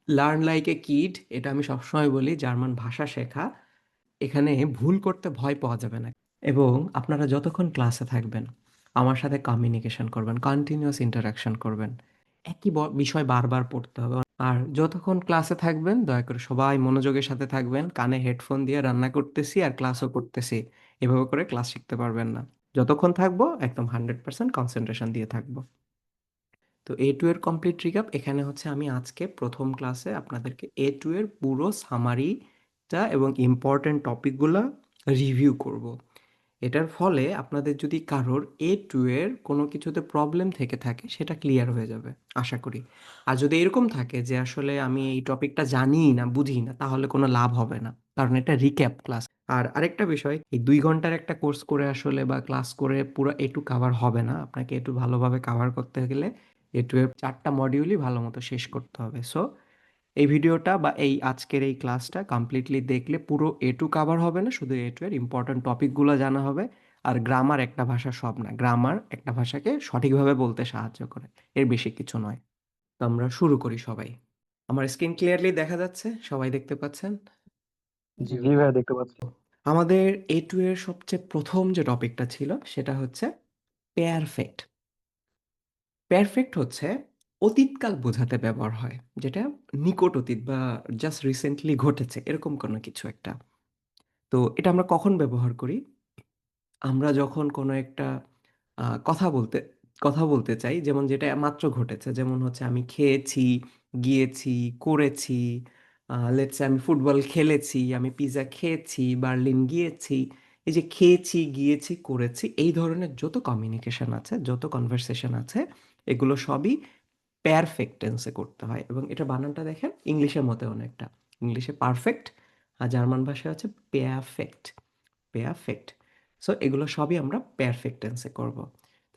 Learn like a kid, এটা আমি সবসময় বলি, জার্মান ভাষা শেখা। এখানে ভুল করতে ভয় পাওয়া যাবে না। এবং আপনারা যতক্ষণ ক্লাসে থাকবেন আমার সাথে কমিউনিকেশন করবেন, কন্টিনিউয়াস ইন্টারাকশন করবেন। একই বিষয় বারবার পড়তে হবে। আর যতক্ষণ ক্লাসে থাকবেন দয়া করে সবাই মনোযোগের সাথে থাকবেন। কানে হেডফোন দিয়ে রান্না করতেছি আর ক্লাসও করতেছি, এভাবে করে ক্লাস শিখতে পারবেন না। যতক্ষণ থাকবো একদম 100% কনসেন্ট্রেশন দিয়ে থাকবো। তো A2 এর কমপ্লিট রিক্যাপ এখানে হচ্ছে, আমি আজকে প্রথম ক্লাসে আপনাদেরকে A2 এর পুরো সামারিটা এবং ইম্পর্ট্যান্ট টপিকগুলো রিভিউ করব। এটার ফলে আপনাদের যদি কারোর A2 এর কোনো কিছুতে প্রবলেম থেকে থাকে সেটা ক্লিয়ার হয়ে যাবে আশা করি। আর যদি এরকম থাকে যে আসলে আমি এই টপিকটা জানিই না, বুঝি না, তাহলে কোনো লাভ হবে না, কারণ এটা রিক্যাপ ক্লাস। আর আরেকটা বিষয়, এই 2 ঘন্টার একটা কোর্স করে আসলে বা ক্লাস করে পুরো A2 কাভার হবে না। আপনাকে A2 ভালোভাবে কাভার করতে গেলে A2 এর 4টা মডিউলই ভালো মতো শেষ করতে হবে। সো এই ভিডিওটা বা এই আজকের এই ক্লাসটা কমপ্লিটলি দেখলে পুরো A2 কাভার হবে না, শুধু A2 এর ইম্পর্ট্যান্ট টপিকগুলো জানা হবে। আর গ্রামার একটা ভাষা সব না, গ্রামার একটা ভাষাকে সঠিকভাবে বলতে সাহায্য করে, এর বেশি কিছু নয়। তো আমরা শুরু করি সবাই। আমার স্ক্রিন ক্লিয়ারলি দেখা যাচ্ছে? সবাই দেখতে পাচ্ছেন? জি ভাইয়া, দেখতে পাচ্ছি। আমাদের A2 এর সবচেয়ে প্রথম যে টপিকটা ছিল সেটা হচ্ছে পেয়ারফেক্ট। পেরফেক্ট হচ্ছে অতীতকাল বোঝাতে ব্যবহার হয়, যেটা নিকট অতীত বা জাস্ট রিসেন্টলি ঘটেছে এরকম কোনো কিছু একটা। তো এটা আমরা কখন ব্যবহার করি? আমরা যখন কোনো একটা কথা বলতে কথা বলতে চাই, যেমন যেটা মাত্র ঘটেছে, যেমন হচ্ছে আমি খেয়েছি, গিয়েছি, করেছি। লেটস সে আমি ফুটবল খেলেছি, আমি পিৎজা খেয়েছি, বার্লিন গিয়েছি। এই যে খেয়েছি, গিয়েছি, করেছি, এই ধরনের যত কমিউনিকেশন আছে, যত কনভারসেশন আছে, এগুলো সবই পারফেক্ট টেন্সে করতে হয়। এবং এটা বানানটা দেখেন ইংলিশের মতো অনেকটা। ইংলিশে পারফেক্ট, আর জার্মান ভাষায় হচ্ছে পেয়ারফেক্ট। পেয়ারফেক্ট। সো এগুলো সবই আমরা পারফেক্ট টেন্সে করব।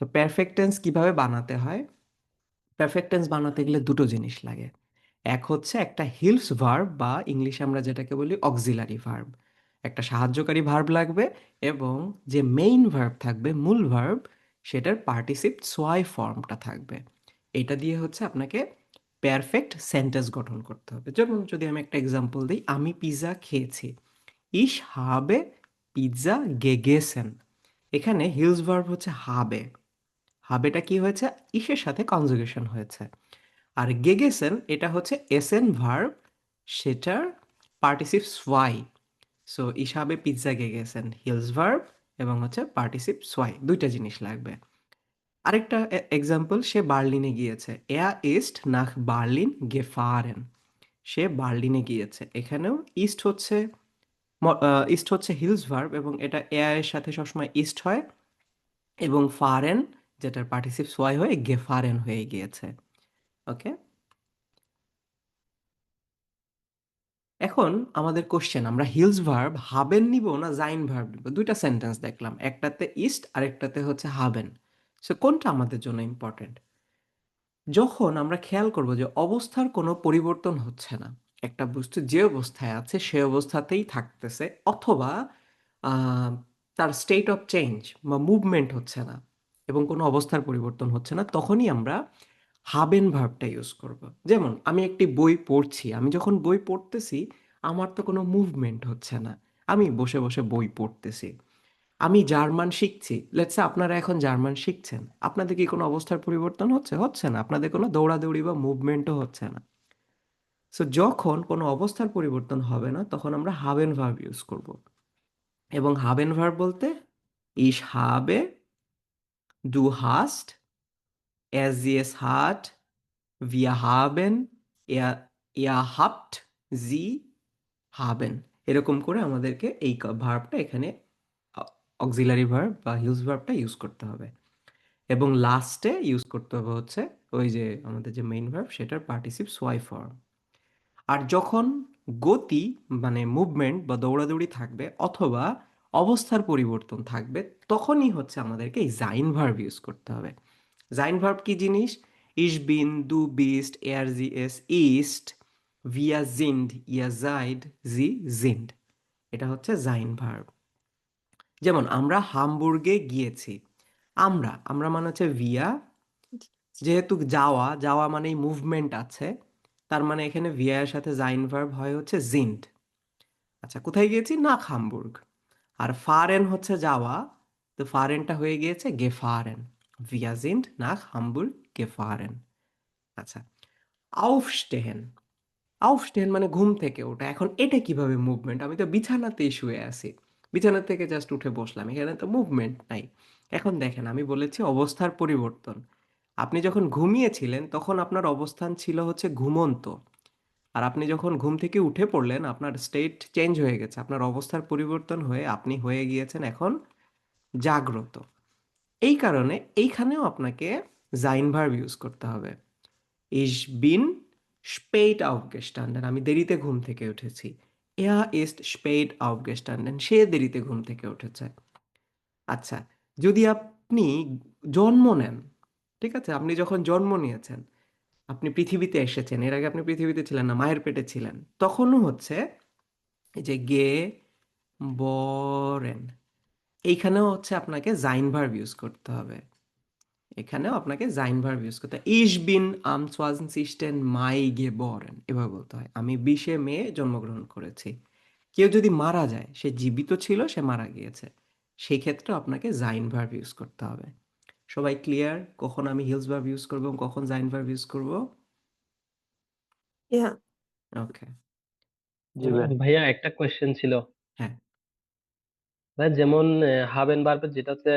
তো পারফেক্ট টেন্স কিভাবে বানাতে হয়? পারফেক্ট টেন্স বানাতে গেলে দুটো জিনিস লাগে। এক হচ্ছে একটা হিলস ভার্ব, বা ইংলিশে আমরা যেটাকে বলি অক্সিলারি ভার্ব। একটা সাহায্যকারী ভার্ব লাগবে, এবং যে মেইন ভার্ব থাকবে, মূল ভার্ব, সেটার পার্টিসিপ সোয়াই ফর্মটা থাকবে। এটা দিয়ে হচ্ছে আপনাকে পারফেক্ট সেন্টেন্স গঠন করতে হবে। যেমন যদি আমি একটা এক্সাম্পল দিই, আমি পিৎজা খেয়েছি। Ich habe pizza gegessen। এখানে হিলস ভার্ব হচ্ছে habe। হাবেটা কি হয়েছে? ইসের সাথে কনজুগেশন হয়েছে। আর গেগেসেন এটা হচ্ছে এসএন ভার্ব, সেটার পার্টিসিপ সোয়াই। সো ইসাবে পিৎজা গেগেসেন হিলস ভার্ব এবং হচ্ছে পার্টিসিপ সোয়াই, দুইটা জিনিস লাগবে। আরেকটা এক্সাম্পল, সে বার্লিনে গিয়েছে। এয়া ইস্ট নাখ বার্লিন গেফারেন। সে বার্লিনে গিয়েছে। এখানেও ইস্ট হচ্ছে ইস্ট হচ্ছে হিলস ভার্ব, এবং এটা এয়া এর সাথে সবসময় ইস্ট হয়, এবং ফারেন যেটার পার্টিসিপ সোয়াই হয়ে গেফারেন হয়ে গিয়েছে। ওকে, এখন আমাদের কোশ্চেন, আমরা হিলস ভার্ব হাবেন নিব না জাইন ভার্ব নিব? দুইটা সেন্টেন্স দেখলাম, একটাতে ইস্ট আর একটাতে হচ্ছে হাবেন। সো কোনটা আমাদের জন্য ইম্পর্টেন্ট? যখন আমরা খেয়াল করব যে অবস্থার কোনো পরিবর্তন হচ্ছে না, একটা বস্তু যে অবস্থায় আছে সে অবস্থাতেই থাকতেছে, অথবা আহ, তার স্টেট অফ চেঞ্জ বা মুভমেন্ট হচ্ছে না, এবং কোনো অবস্থার পরিবর্তন হচ্ছে না, তখনই আমরা হাবেন ভার্বটা ইউজ করব। যেমন আমি একটি বই পড়ছি, আমি যখন বই পড়তেছি আমার তো কোনো মুভমেন্ট হচ্ছে না, আমি বসে বসে বই পড়তেছি। আমি জার্মান শিখছি, লেটস সে আপনারা এখন জার্মান শিখছেন, আপনাদের কি কোনো অবস্থার পরিবর্তন হচ্ছে? হচ্ছে না। আপনাদের কোনো দৌড়াদৌড়ি বা মুভমেন্টও হচ্ছে না। সো যখন কোনো অবস্থার পরিবর্তন হবে না তখন আমরা হাবেন ভার্ব ইউজ করব। এবং হাবেন ভার্ব বলতে ইশ habe, du hast, er sie es hat, wir haben, ihr habt, sie haben। এরকম করে আমাদেরকে এই ভার্বটা এখানে অক্সিলারি ভার্ব বা হিলস ভার্বটা ইউজ করতে হবে। এবং লাস্টে ইউজ করতে হবে হচ্ছে ওই যে আমাদের যে মেইন ভার্ব সেটার পার্টিসিপ সোয়াই ফর্ম। আর যখন গতি মানে মুভমেন্ট বা দৌড়াদৌড়ি থাকবে, অথবা অবস্থার পরিবর্তন থাকবে, তখনই হচ্ছে আমাদেরকে এই জাইন ভার্ব ইউজ করতে হবে। জাইন ভার্ব কি জিনিস? ইস বিন, দু beast, er sie es ist, wir sind, ihr seid, sie sind। এটা হচ্ছে জাইন ভার্ব। যেমন আমরা হামবুর্গে গিয়েছি। আমরা আমরা মানে হচ্ছে ভিয়া, যেহেতু যাওয়া যাওয়া মানেই মুভমেন্ট আছে, তার মানে এখানে ভিয়া এর সাথে জাইন ভার্ব হয় হচ্ছে জিন্ড। আচ্ছা, কোথায় গিয়েছি? না হামবুর্গ। আর ফারেন হচ্ছে যাওয়া, তো ফারেনটা হয়ে গিয়েছে গেফারেন। ভিয়া জিন্ড nach হামবুর্গ গেফারেন। আচ্ছা, আউফস্টেহেন। আউফস্টেহেন মানে ঘুম থেকে ওঠা। এখন এটা কিভাবে মুভমেন্ট? আমি তো বিছানাতেই শুয়ে আছি, বিছানা থেকে জাস্ট উঠে বসলাম, এখানে তো মুভমেন্ট নাই। এখন দেখেন, আমি বলেছি অবস্থার পরিবর্তন। আপনি যখন ঘুমিয়েছিলেন তখন আপনার অবস্থান ছিল হচ্ছে ঘুমন্ত, আর আপনি যখন ঘুম থেকে উঠে পড়লেন আপনার স্টেট চেঞ্জ হয়ে গেছে, আপনার অবস্থার পরিবর্তন হয়ে আপনি হয়ে গিয়েছেন এখন জাগ্রত। এই কারণে এইখানেও আপনাকে জাইন ভার্ব ইউজ করতে হবে। Ich bin spät aufgestanden. আমি দেরিতে ঘুম থেকে উঠেছি। Er ist spät aufgestanden. সে দেরিতে ঘুম থেকে উঠেছে। আচ্ছা, যদি আপনি জন্ম নেন, ঠিক আছে? আপনি যখন জন্ম নিয়েছেন, আপনি পৃথিবীতে এসেছেন, এর আগে আপনি পৃথিবীতে ছিলেন না, মায়ের পেটে ছিলেন, তখনও হচ্ছে এই যে গে বরেন, এইখানেও হচ্ছে আপনাকে জাইন ভার্ব ইউজ করতে হবে। এখানেও আপনাকে জাইন ভার্ব ইউজ করতে হয়। ইশ বিন আম 2016 মাই গেবরেন, এভাবে বলতে হয়। আমি 20 মে জন্মগ্রহণ করেছি। কেউ যদি মারা যায়, সে জীবিত ছিল, সে মারা গিয়েছে, সেই ক্ষেত্রে আপনাকে জাইন ভার্ব ইউজ করতে হবে। সবাই ক্লিয়ার কখন আমি হিলস ভার্ব ইউজ করবো এবং কখন জাইন ভার্ব ইউজ করব? ইয়া। ওকে। জি ভাইয়া। ভাইয়া একটা কোয়েশ্চেন ছিল। হ্যাঁ। ভাই যেমন হাবেন বারবার যেটা হচ্ছে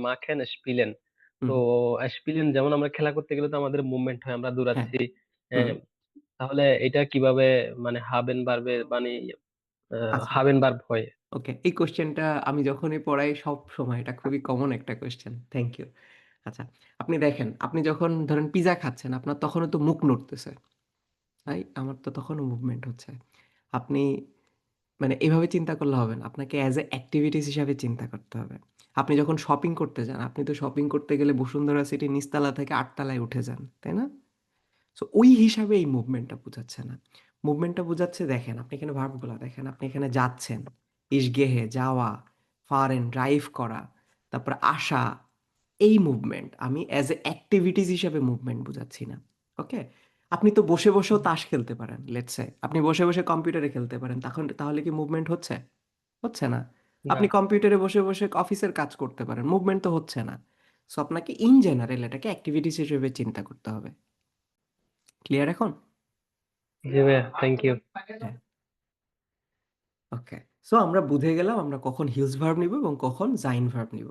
মাখেন স্পিলেন, তো হুম। স্পিলেন যেমন আমরা খেলা করতে গেলে তো আমাদের মুভমেন্ট হয়, আমরা হ্যাঁ। দৌড়াচ্ছি। হুম। আহ, তাহলে এটা কিভাবে মানে হাবেন বারবে মানে আচ্ছা, হাবেন বার্ব হয়? ওকে, এই কোশ্চেনটা আমি যখনই পড়াই সব সময় এটা খুবই কমন একটা কোশ্চেন, থ্যাংক ইউ। আচ্ছা, আপনি দেখেন, আপনি যখন ধরেন পিজা খাচ্ছেন, আপনার তখনও তো মুখ নড়তেছে, তাই আমার তো তখনও মুভমেন্ট হচ্ছে। আপনি মানে এভাবে চিন্তা করলে হবে না, আপনাকে অ্যাজ এ অ্যাক্টিভিটিস হিসাবে চিন্তা করতে হবে। আপনি যখন শপিং করতে যান, আপনি তো শপিং করতে গেলে বসুন্ধরা সিটি নিচতলা থেকে 8 তলায় উঠে যান, তাই না? সো ওই হিসাবে এই মুভমেন্টটা বোঝাচ্ছে না। মুভমেন্টটা বোঝাচ্ছে, দেখেন আপনি এখানে ভার্বগুলো দেখেন, আপনি এখানে যাচ্ছেন, ইস গেহে যাওয়া, ফারেন ড্রাইভ করা, তারপর আসা, এই মুভমেন্ট আমি অ্যাজ এ অ্যাক্টিভিটিস হিসাবে মুভমেন্ট বোঝাচ্ছি না। ওকে? আপনি তো বসে বসেও তাস খেলতে পারেন, লেটস সে আপনি বসে বসে কম্পিউটারে খেলতে পারেন, তখন তাহলে কি মুভমেন্ট হচ্ছে? হচ্ছে না। না। আপনি কম্পিউটারে বসে বসে অফিসের কাজ করতে পারেন, মুভমেন্ট তো হচ্ছে না। সো আপনাকে ইন জেনারেল এটাকে অ্যাক্টিভিটিস হিসেবে চিন্তা করতে হবে। ক্লিয়ার এখন? জি ভাইয়া, থ্যাংক ইউ। হ্যাঁ। ওকে। সো আমরা বুঝে গেলাম আমরা কখন হিলস ভার্ব নিব এবং কখন জাইন ভার্ব নিব।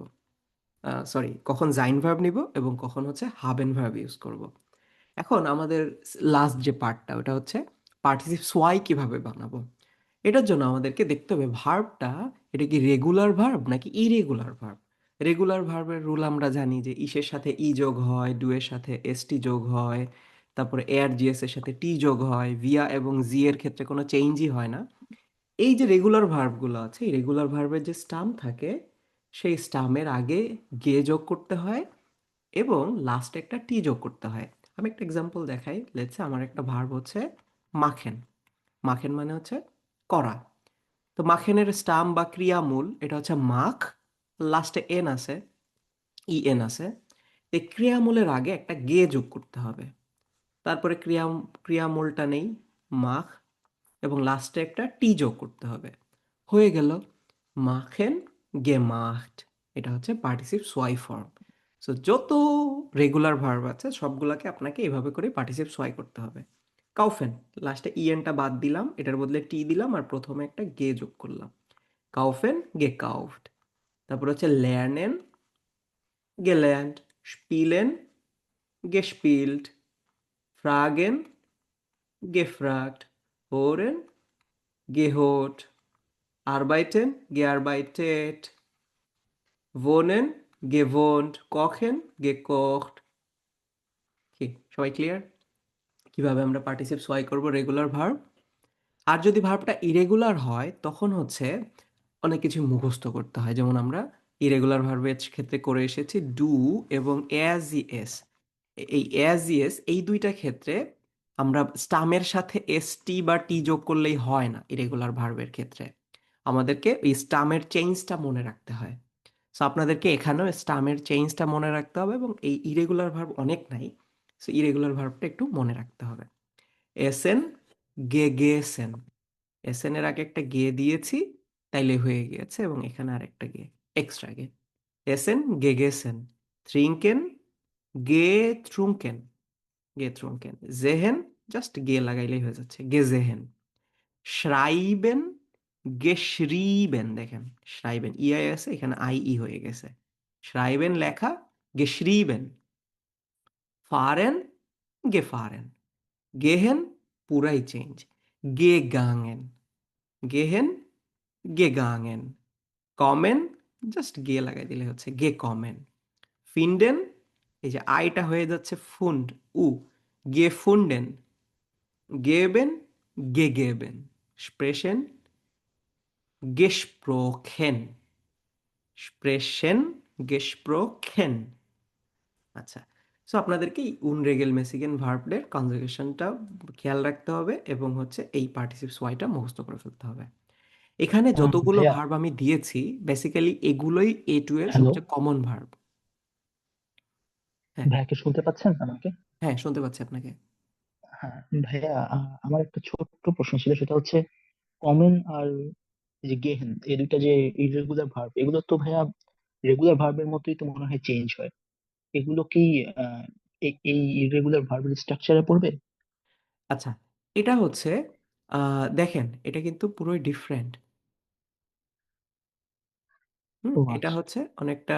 সরি, কখন জাইন ভার্ব নিব এবং কখন হচ্ছে হাবেন ভার্ব ইউজ করব। এখন আমাদের লাস্ট যে পার্টটা, ওটা হচ্ছে পার্টিসিপ সোয়াই কিভাবে বানাবো। এটার জন্য আমাদেরকে দেখতে হবে ভার্বটা এটা কি রেগুলার ভার্ব নাকি ইরেগুলার ভার্ব। রেগুলার ভার্বের রুল আমরা জানি যে ইসের সাথে ই যোগ হয়, ডু এর সাথে এসটি যোগ হয়, তারপরে এর জিএস এর সাথে টি যোগ হয়, ভিয়া এবং জি এর ক্ষেত্রে কোনো চেঞ্জই হয় না। এই যে রেগুলার ভার্বগুলো আছে, এই রেগুলার ভার্বের যে স্টাম থাকে, সেই স্টামের আগে গে যোগ করতে হয় এবং লাস্টে একটা টি যোগ করতে হয়। আমি একটা এক্সাম্পল দেখাই। লেটস সে আমার একটা ভার্ব হচ্ছে মাখেন। মাখেন মানে হচ্ছে করা। তো মাখেনের স্টাম বা ক্রিয়ামূল এটা হচ্ছে মাখ, লাস্টে এন আছে, ই এন আছে। এই ক্রিয়ামূলের আগে একটা গে যোগ করতে হবে। তারপরে ক্রিয়ামূলটা নেই, মাখ, এবং লাস্টে একটা টি যোগ করতে হবে। হয়ে গেল মাখেন গেমাখট। এটা হচ্ছে পার্টিসিপ সোয়াই ফর্ম। সো যত রেগুলার ভার্ব আছে সবগুলোকে আপনাকে এভাবে করে পার্টিসিপ সোয়াই করতে হবে। কাউফেন, লাস্টে ইএনটা বাদ দিলাম, এটার বদলে টি দিলাম আর প্রথমে একটা গে যোগ করলাম। কাউফেন গে কাউফট। তারপর হচ্ছে লেয়ার্নেন গেল্যান্ড, স্পিলেন গেস্পিল্ড, ফ্রাগেন গেফ্রাগট, হোরেন গেহোট, আরবাইটেন gearbeitet, wohnen gewohnt, kochen gekocht। কি সবাই ক্লিয়ার কিভাবে আমরা পার্টিসিপ সোয়াই করব রেগুলার ভার্ব? আর যদি ভার্বটা ইরেগুলার হয় তখন হচ্ছে অনেক কিছু মুখস্থ করতে হয়, যেমন আমরা ইরেগুলার ভার্বের ক্ষেত্রে করে এসেছি ডু এবং অ্যাজ ইএস। এই অ্যাজ ইএস এই দুইটা ক্ষেত্রে আমরা স্টামের সাথে এস টি বা টি যোগ করলেই হয় না। ইরেগুলার ভার্বের ক্ষেত্রে আমাদেরকে এই স্টামের চেঞ্জটা মনে রাখতে হয়। সো আপনাদেরকে এখানেও স্টামের চেঞ্জটা মনে রাখতে হবে এবং এই ইরেগুলার ভার্ব অনেক নাই, সো ইরেগুলার ভার্বটা একটু মনে রাখতে হবে। এসেন, গেগেসেন। এসেন এর আগে একটা গে দিয়েছি, তাইলে হয়ে গিয়েছে, এবং এখানে আরেকটা গে, এক্সট্রা গে। এসেন, গেগেসেন। থ্রিঙ্কেন, গে ট্রুঙ্কেন, গে ট্রুঙ্কেন। জেহেন, জাস্ট গে লাগাইলেই হয়ে যাচ্ছে, গেজেহেন। শ্রাইবেন, গেশরিবেন। দেখেন শ্রাইবেন ইআই আছে, এখানে আই ই হয়ে গেছে। শ্রাইবেন লেখা, গেশরিবেন। ফারেন, গেফারেন। গেহেন পুরাই চেঞ্জ, গে গাঙেন। গেহেন, গে গাঙেন। কমেন, জাস্ট গে লাগাই দিলে হচ্ছে গে কমেন। ফিন্ডেন, এই যে আইটা হয়ে যাচ্ছে ফুন্ড, উ, গে ফুন্ডেন। গেবেন, গে গেবেন। স্প্রেশেন, গেস্প্রোখেন। স্প্রেশেন, গেস্প্রোখেন। আচ্ছা, সো আপনাদেরকে এই উনরেগেলমেসিগেন ভার্বদের কনজুগেশনটা খেয়াল রাখতে হবে, এবং হচ্ছে এই পার্টিসিপস ওয়াইটা মুখস্থ করে ফেলতে হবে। এখানে যতগুলো ভাইয়া, ভার্ব আমি দিয়েছি, বেসিক্যালি এগুলোই A2 এর হ্যালো সবচেয়ে কমন ভার্ব। হ্যাঁ, ভাইয়া, কি শুনতে পাচ্ছেন আমাকে? হ্যাঁ, শুনতে পাচ্ছি আপনাকে। হ্যাঁ ভাইয়া, আমার একটা ছোট্ট প্রশ্ন ছিল, সেটা হচ্ছে কমেন আর এই যে গেহেন, এই দুইটা যে ইরেগুলার ভার্ব, এগুলো তো ভাইয়া রেগুলার ভার্বের মতোই তো মনে হয় চেঞ্জ হয়। এগুলো কি আহ, এই ইরেগুলার ভার্বের স্ট্রাকচারে পড়বে? আচ্ছা, এটা হচ্ছে দেখেন, এটা কিন্তু পুরোই ডিফারেন্ট। ও এটা আচ্ছা। হচ্ছে অনেকটা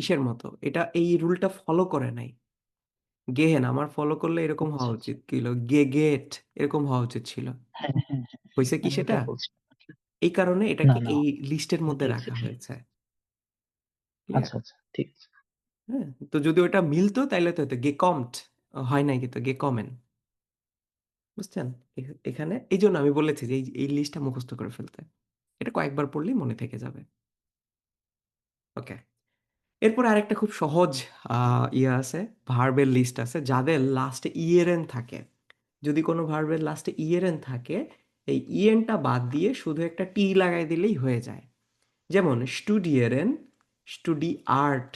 ইসের মতো, এটা এই রুলটা ফলো করে নাই। গেহেন আমার ফলো করলে এরকম আচ্ছা হওয়া আচ্ছা। উচিত ছিল, গে গেট এরকম হওয়া উচিত ছিল। হ্যাঁ হ্যাঁ হ্যাঁ, হয়েছে কি আমি সেটা? ওটাই বলছি। এই কারণে না এটাকে না, এই লিস্টের মধ্যে ঠিক আছে রাখা ঠিক আছে। হয়েছে। ক্লিয়ার? আচ্ছা আচ্ছা, ঠিক আছে। হ্যাঁ, তো যদি ওটা মিলতো তাইলে তো হতো গে কমড, হয় নাই কিন্তু গে কমেন। বুঝছেন? এখানে এই জন্য আমি বলেছি যে এই লিস্টটা মুখস্থ করে ফেলতে। এটা কয়েকবার পড়লেই মনে থেকে যাবে। ওকে। এরপর আরেকটা খুব সহজ ইয়ে আছে, ভার্বের লিস্ট আছে যাদের লাস্টে ইএরএন থাকে। যদি কোনো ভার্বের লাস্টে ইএরএন থাকে, এই ইএনটা বাদ দিয়ে শুধু একটা টি লাগাই দিলেই হয়ে যায়। যেমন স্টুডিয়েরেন, স্টুডি আর্ট।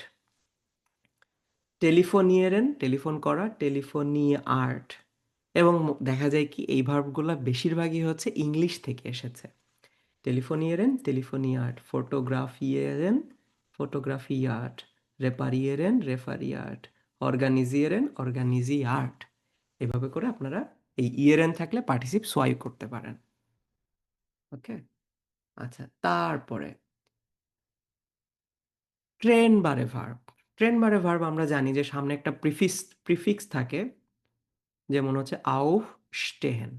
টেলিফোনিয়েরেন, টেলিফোন করা, টেলিফোনি আর্ট। এবং দেখা যায় কি এই ভার্বগুলো বেশিরভাগই হচ্ছে ইংলিশ থেকে এসেছে। টেলিফোনিয়েরেন, টেলিফোনি আর্ট। ফটোগ্রাফিয়েরেন, ফটোগ্রাফি আর্ট। রেপারিয়েরেন, রেফারি আর্ট। অর্গানিজিয়েরেন, অর্গানিজি আর্ট। এভাবে করে আপনারা এই ইয়েরেন থাকলে পার্টিসিপ সোয়াইপ করতে পারেন। ওকে। আচ্ছা, তারপরে ট্রেন বারে ভার্ব। ট্রেন বারে ভার্ব আমরা জানি যে সামনে একটা প্রিফিক্স থাকে, যেমন হচ্ছে আউফ স্টেহেন।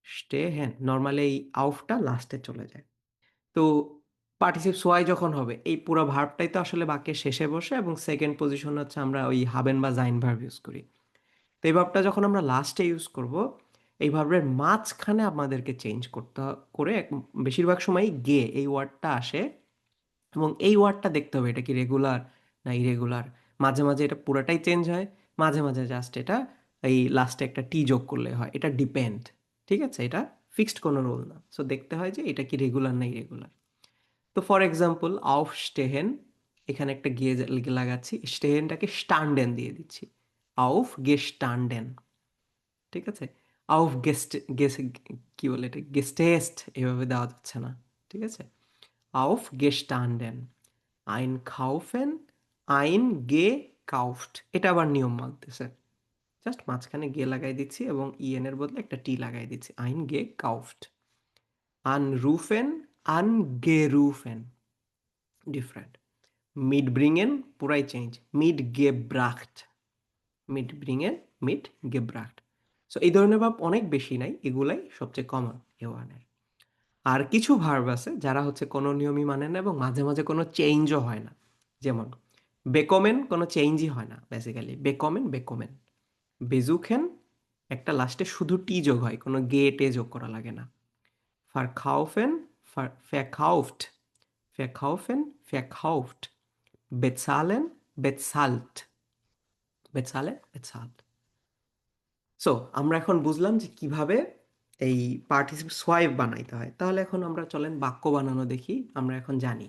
স্টেহেন নর্মালি এই আউফটা লাস্টে চলে যায়। তো পার্টিসিপ সোয়াই যখন হবে, এই পুরো ভার্বটাই তো আসলে বাক্যের শেষে বসে, এবং সেকেন্ড পজিশন হচ্ছে আমরা ওই হাবেন বা জাইন ভার্ব ইউজ করি। তো এই ভার্বটা যখন আমরা লাস্টে ইউজ করব, এই ভার্বের মাঝখানে আমাদেরকে চেঞ্জ করে বেশিরভাগ সময় গে এই ওয়ার্ডটা আসে, এবং এই ওয়ার্ডটা দেখতে হবে এটা কি রেগুলার না ইরেগুলার। মাঝে মাঝে এটা পুরোটাই চেঞ্জ হয়, মাঝে মাঝে জাস্ট এটা এই লাস্টে একটা টি যোগ করলে হয়, এটা ডিপেন্ড। ঠিক আছে, এটা ফিক্সড কোনো রুল না, সো দেখতে হয় যে এটা কি রেগুলার না ইরেগুলার। তো ফর এক্সাম্পল আউফ স্টেহেন, এখানে একটা গিয়ে লাগাচ্ছি, স্টেহেনটাকে স্টান্ডেন দিয়ে দিচ্ছি। আউফ গেস্টান্ডেন। ঠিক আছে, আউফ কি বলে এটা, গেস্টেস্ট এভাবে দেওয়া যাচ্ছে না। ঠিক আছে, আউফ গেস্টান্ডেন। আইন খাউফেন, আইন গে কাউফট। এটা আবার নিয়ম মানতেছে, জাস্ট মাঝখানে গে লাগাই দিচ্ছি এবং ইএন এর বদলে একটা টি লাগাই দিচ্ছি, আইন গে কাউফট। আনরুফেন, আনগেরুফেন, ডিফারেন্ট। মিড ব্রিংয়েন পুরাই চেঞ্জ, মিড গেব্রাখট। মিড ব্রিংয়েন, মিড গেব্রাখট। সো এই ধরনের ভাব অনেক বেশি নাই, এগুলাই সবচেয়ে কমন এ ওয়ানের। আর কিছু ভার্ব আছে যারা হচ্ছে কোনো নিয়মই মানে না, এবং মাঝে মাঝে কোনো চেঞ্জও হয় না। যেমন বেকমেন, কোনো চেঞ্জই হয় না বেসিক্যালি, বেকমেন বেকমেন। বেজুখেন, একটা লাস্টে শুধু টি যোগ হয়, কোনো গে টে যোগ করা লাগে না। ফারখাউফেন, ফ্যাখাউফট। ফ্যাখাউফেন, ফ্যাখাউফট। বেতসালেন, বেতসাল্ট। বেতসালেন, বেতসাল্ট। সো আমরা এখন বুঝলাম যে কিভাবে এই পার্টিসিপেট সোয়াইপ বানাইতে হয়। তাহলে এখন আমরা চলেন বাক্য বানানো দেখি, আমরা এখন জানি।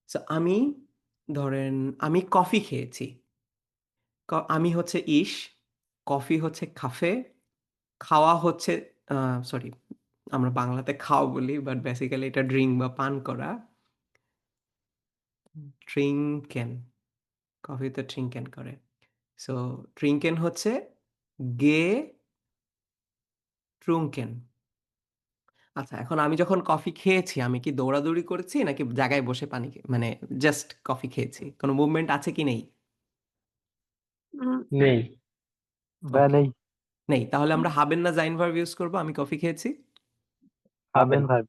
সো আমি, ধরেন আমি কফি খেয়েছি। আমি হচ্ছে ইস, কফি হচ্ছে কাফে, খাওয়া হচ্ছে, সরি, আমরা বাংলাতে খাও বলি, বাট বেসিক্যালি এটা ড্রিঙ্ক বা পান করা। ট্রিঙ্কেন, কফি তো ট্রিঙ্কেন করে। সো ট্রিঙ্কেন হচ্ছে গে ট্রুঙ্কেন। আচ্ছা, এখন আমি যখন কফি খেয়েছি, আমি কি দৌড়াদৌড়ি করেছি নাকি জায়গায় বসে পানি মানে জাস্ট কফি খেয়েছি? কোনো মুভমেন্ট আছে কি নেই? নেই। ভাইয়া ওকে, নেই। নেই। তাহলে আমরা হাবেন না জাইন ভার্ব ইউজ করবো? আমি কফি খেয়েছি, হাবেন হাবেন। ভাই।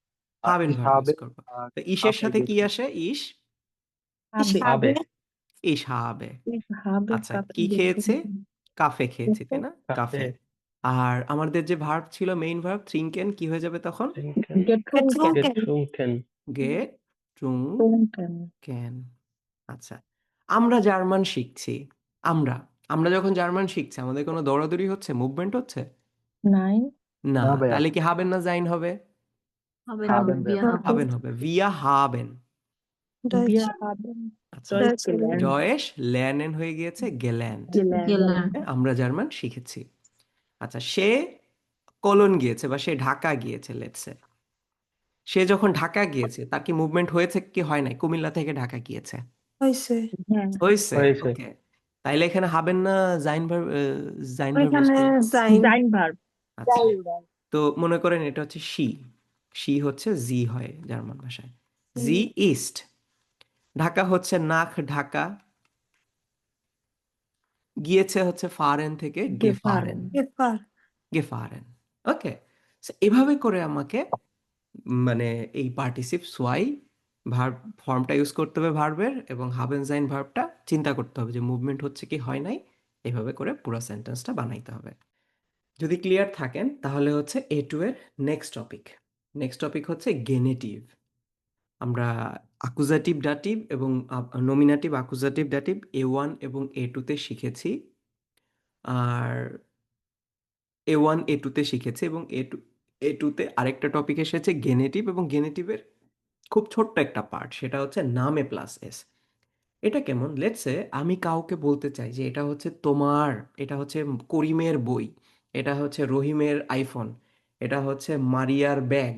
হাবেন ইস ভার্ব ইউজ হাবেন। করবো। আর তো ইসের কাফে সাথে কি গেছি। আসে? ইস, Ich habe, হবে। habe, ইস হবে। ich habe আচ্ছা, কি Kaffee খেয়েছে? getrunken. কাফে খেয়েছি, তাই Bitte? না? কাফে। কাফে। আর আমাদের যে ভার্ব ছিল, মেইন ভার্ব ট্রিঙ্কেন, কি হয়ে যাবে তখন? ট্রিঙ্কেন। Getrunken. getrunken, গেট্রুঙ্কেন। গে ট্রুং Getrunken. ক্যান। আচ্ছা, আমরা জার্মান শিখছি। আমরা আমরা যখন জার্মান শিখছি, আমাদের কোনো দৌড়াদৌড়ি হচ্ছে, মুভমেন্ট হচ্ছে? Nein, না। না ভাইয়া। তাহলে কি হাবেন না জাইন হবে? haben, হাবেন haben ভাইয়া। wir হাবেন হবে, ভিয়া হাবেন। Deutsch, wir haben আচ্ছা, Deutsch Deutsch lernen, gelernt. ডয়েশ ল্যানেন হয়ে গিয়েছে গেল্যান্ড। gelernt, আমরা জার্মান শিখেছি। আচ্ছা, সে কোলন গিয়েছে বা সে ঢাকা গিয়েছে, লেটসে। সে যখন ঢাকা গিয়েছে, তার কি মুভমেন্ট হয়েছে কি হয় নাই? কুমিল্লা থেকে ঢাকা গিয়েছে, Häuser, Ja, হয়েছে। হয়েছে। ওকে, তাইলে এখানে হাবেন না Zain verb, Zain verb use ওইখানে করব। sein, sein Verb. আচ্ছা, তো মনে করেন এটা হচ্ছে শি। শি হচ্ছে জি হয় জার্মান ভাষায়, জি ইস্ট। ঢাকা হচ্ছে নাক ঢাকা, গিয়েছে হচ্ছে ফারেন থেকে গেফারেন। Gefahren. gefahren, গেফারেন। ওকে, এভাবে করে আমাকে মানে এই পার্টিসিপ সোয়াই ভার্ব ফর্মটা ইউজ করতে হবে ভার্বের, এবং হাবেন জাইন ভার্বটা চিন্তা করতে হবে যে মুভমেন্ট হচ্ছে কি হয় নাই। এভাবে করে পুরো সেন্টেন্সটা বানাইতে হবে। যদি ক্লিয়ার থাকেন তাহলে হচ্ছে A2 এর নেক্সট টপিক। নেক্সট টপিক হচ্ছে গেনেটিভ। আমরা আকুজাটিভ ডাটিভ এবং নমিনাটিভ আকুজাটিভ ডাটিভ A1 এবং A2 তে শিখেছি। আর A1 A2 তে শিখেছি, এবং A2 তে আরেকটা টপিক এসেছে গেনেটিভ, এবং গেনেটিভের খুব ছোট্ট একটা পার্ট, সেটা হচ্ছে নামে প্লাস এস। এটা কেমন? লেটসে আমি কাউকে বলতে চাই যে এটা হচ্ছে তোমার, এটা হচ্ছে করিমের বই, এটা হচ্ছে রহিমের আইফোন, এটা হচ্ছে মারিয়ার ব্যাগ।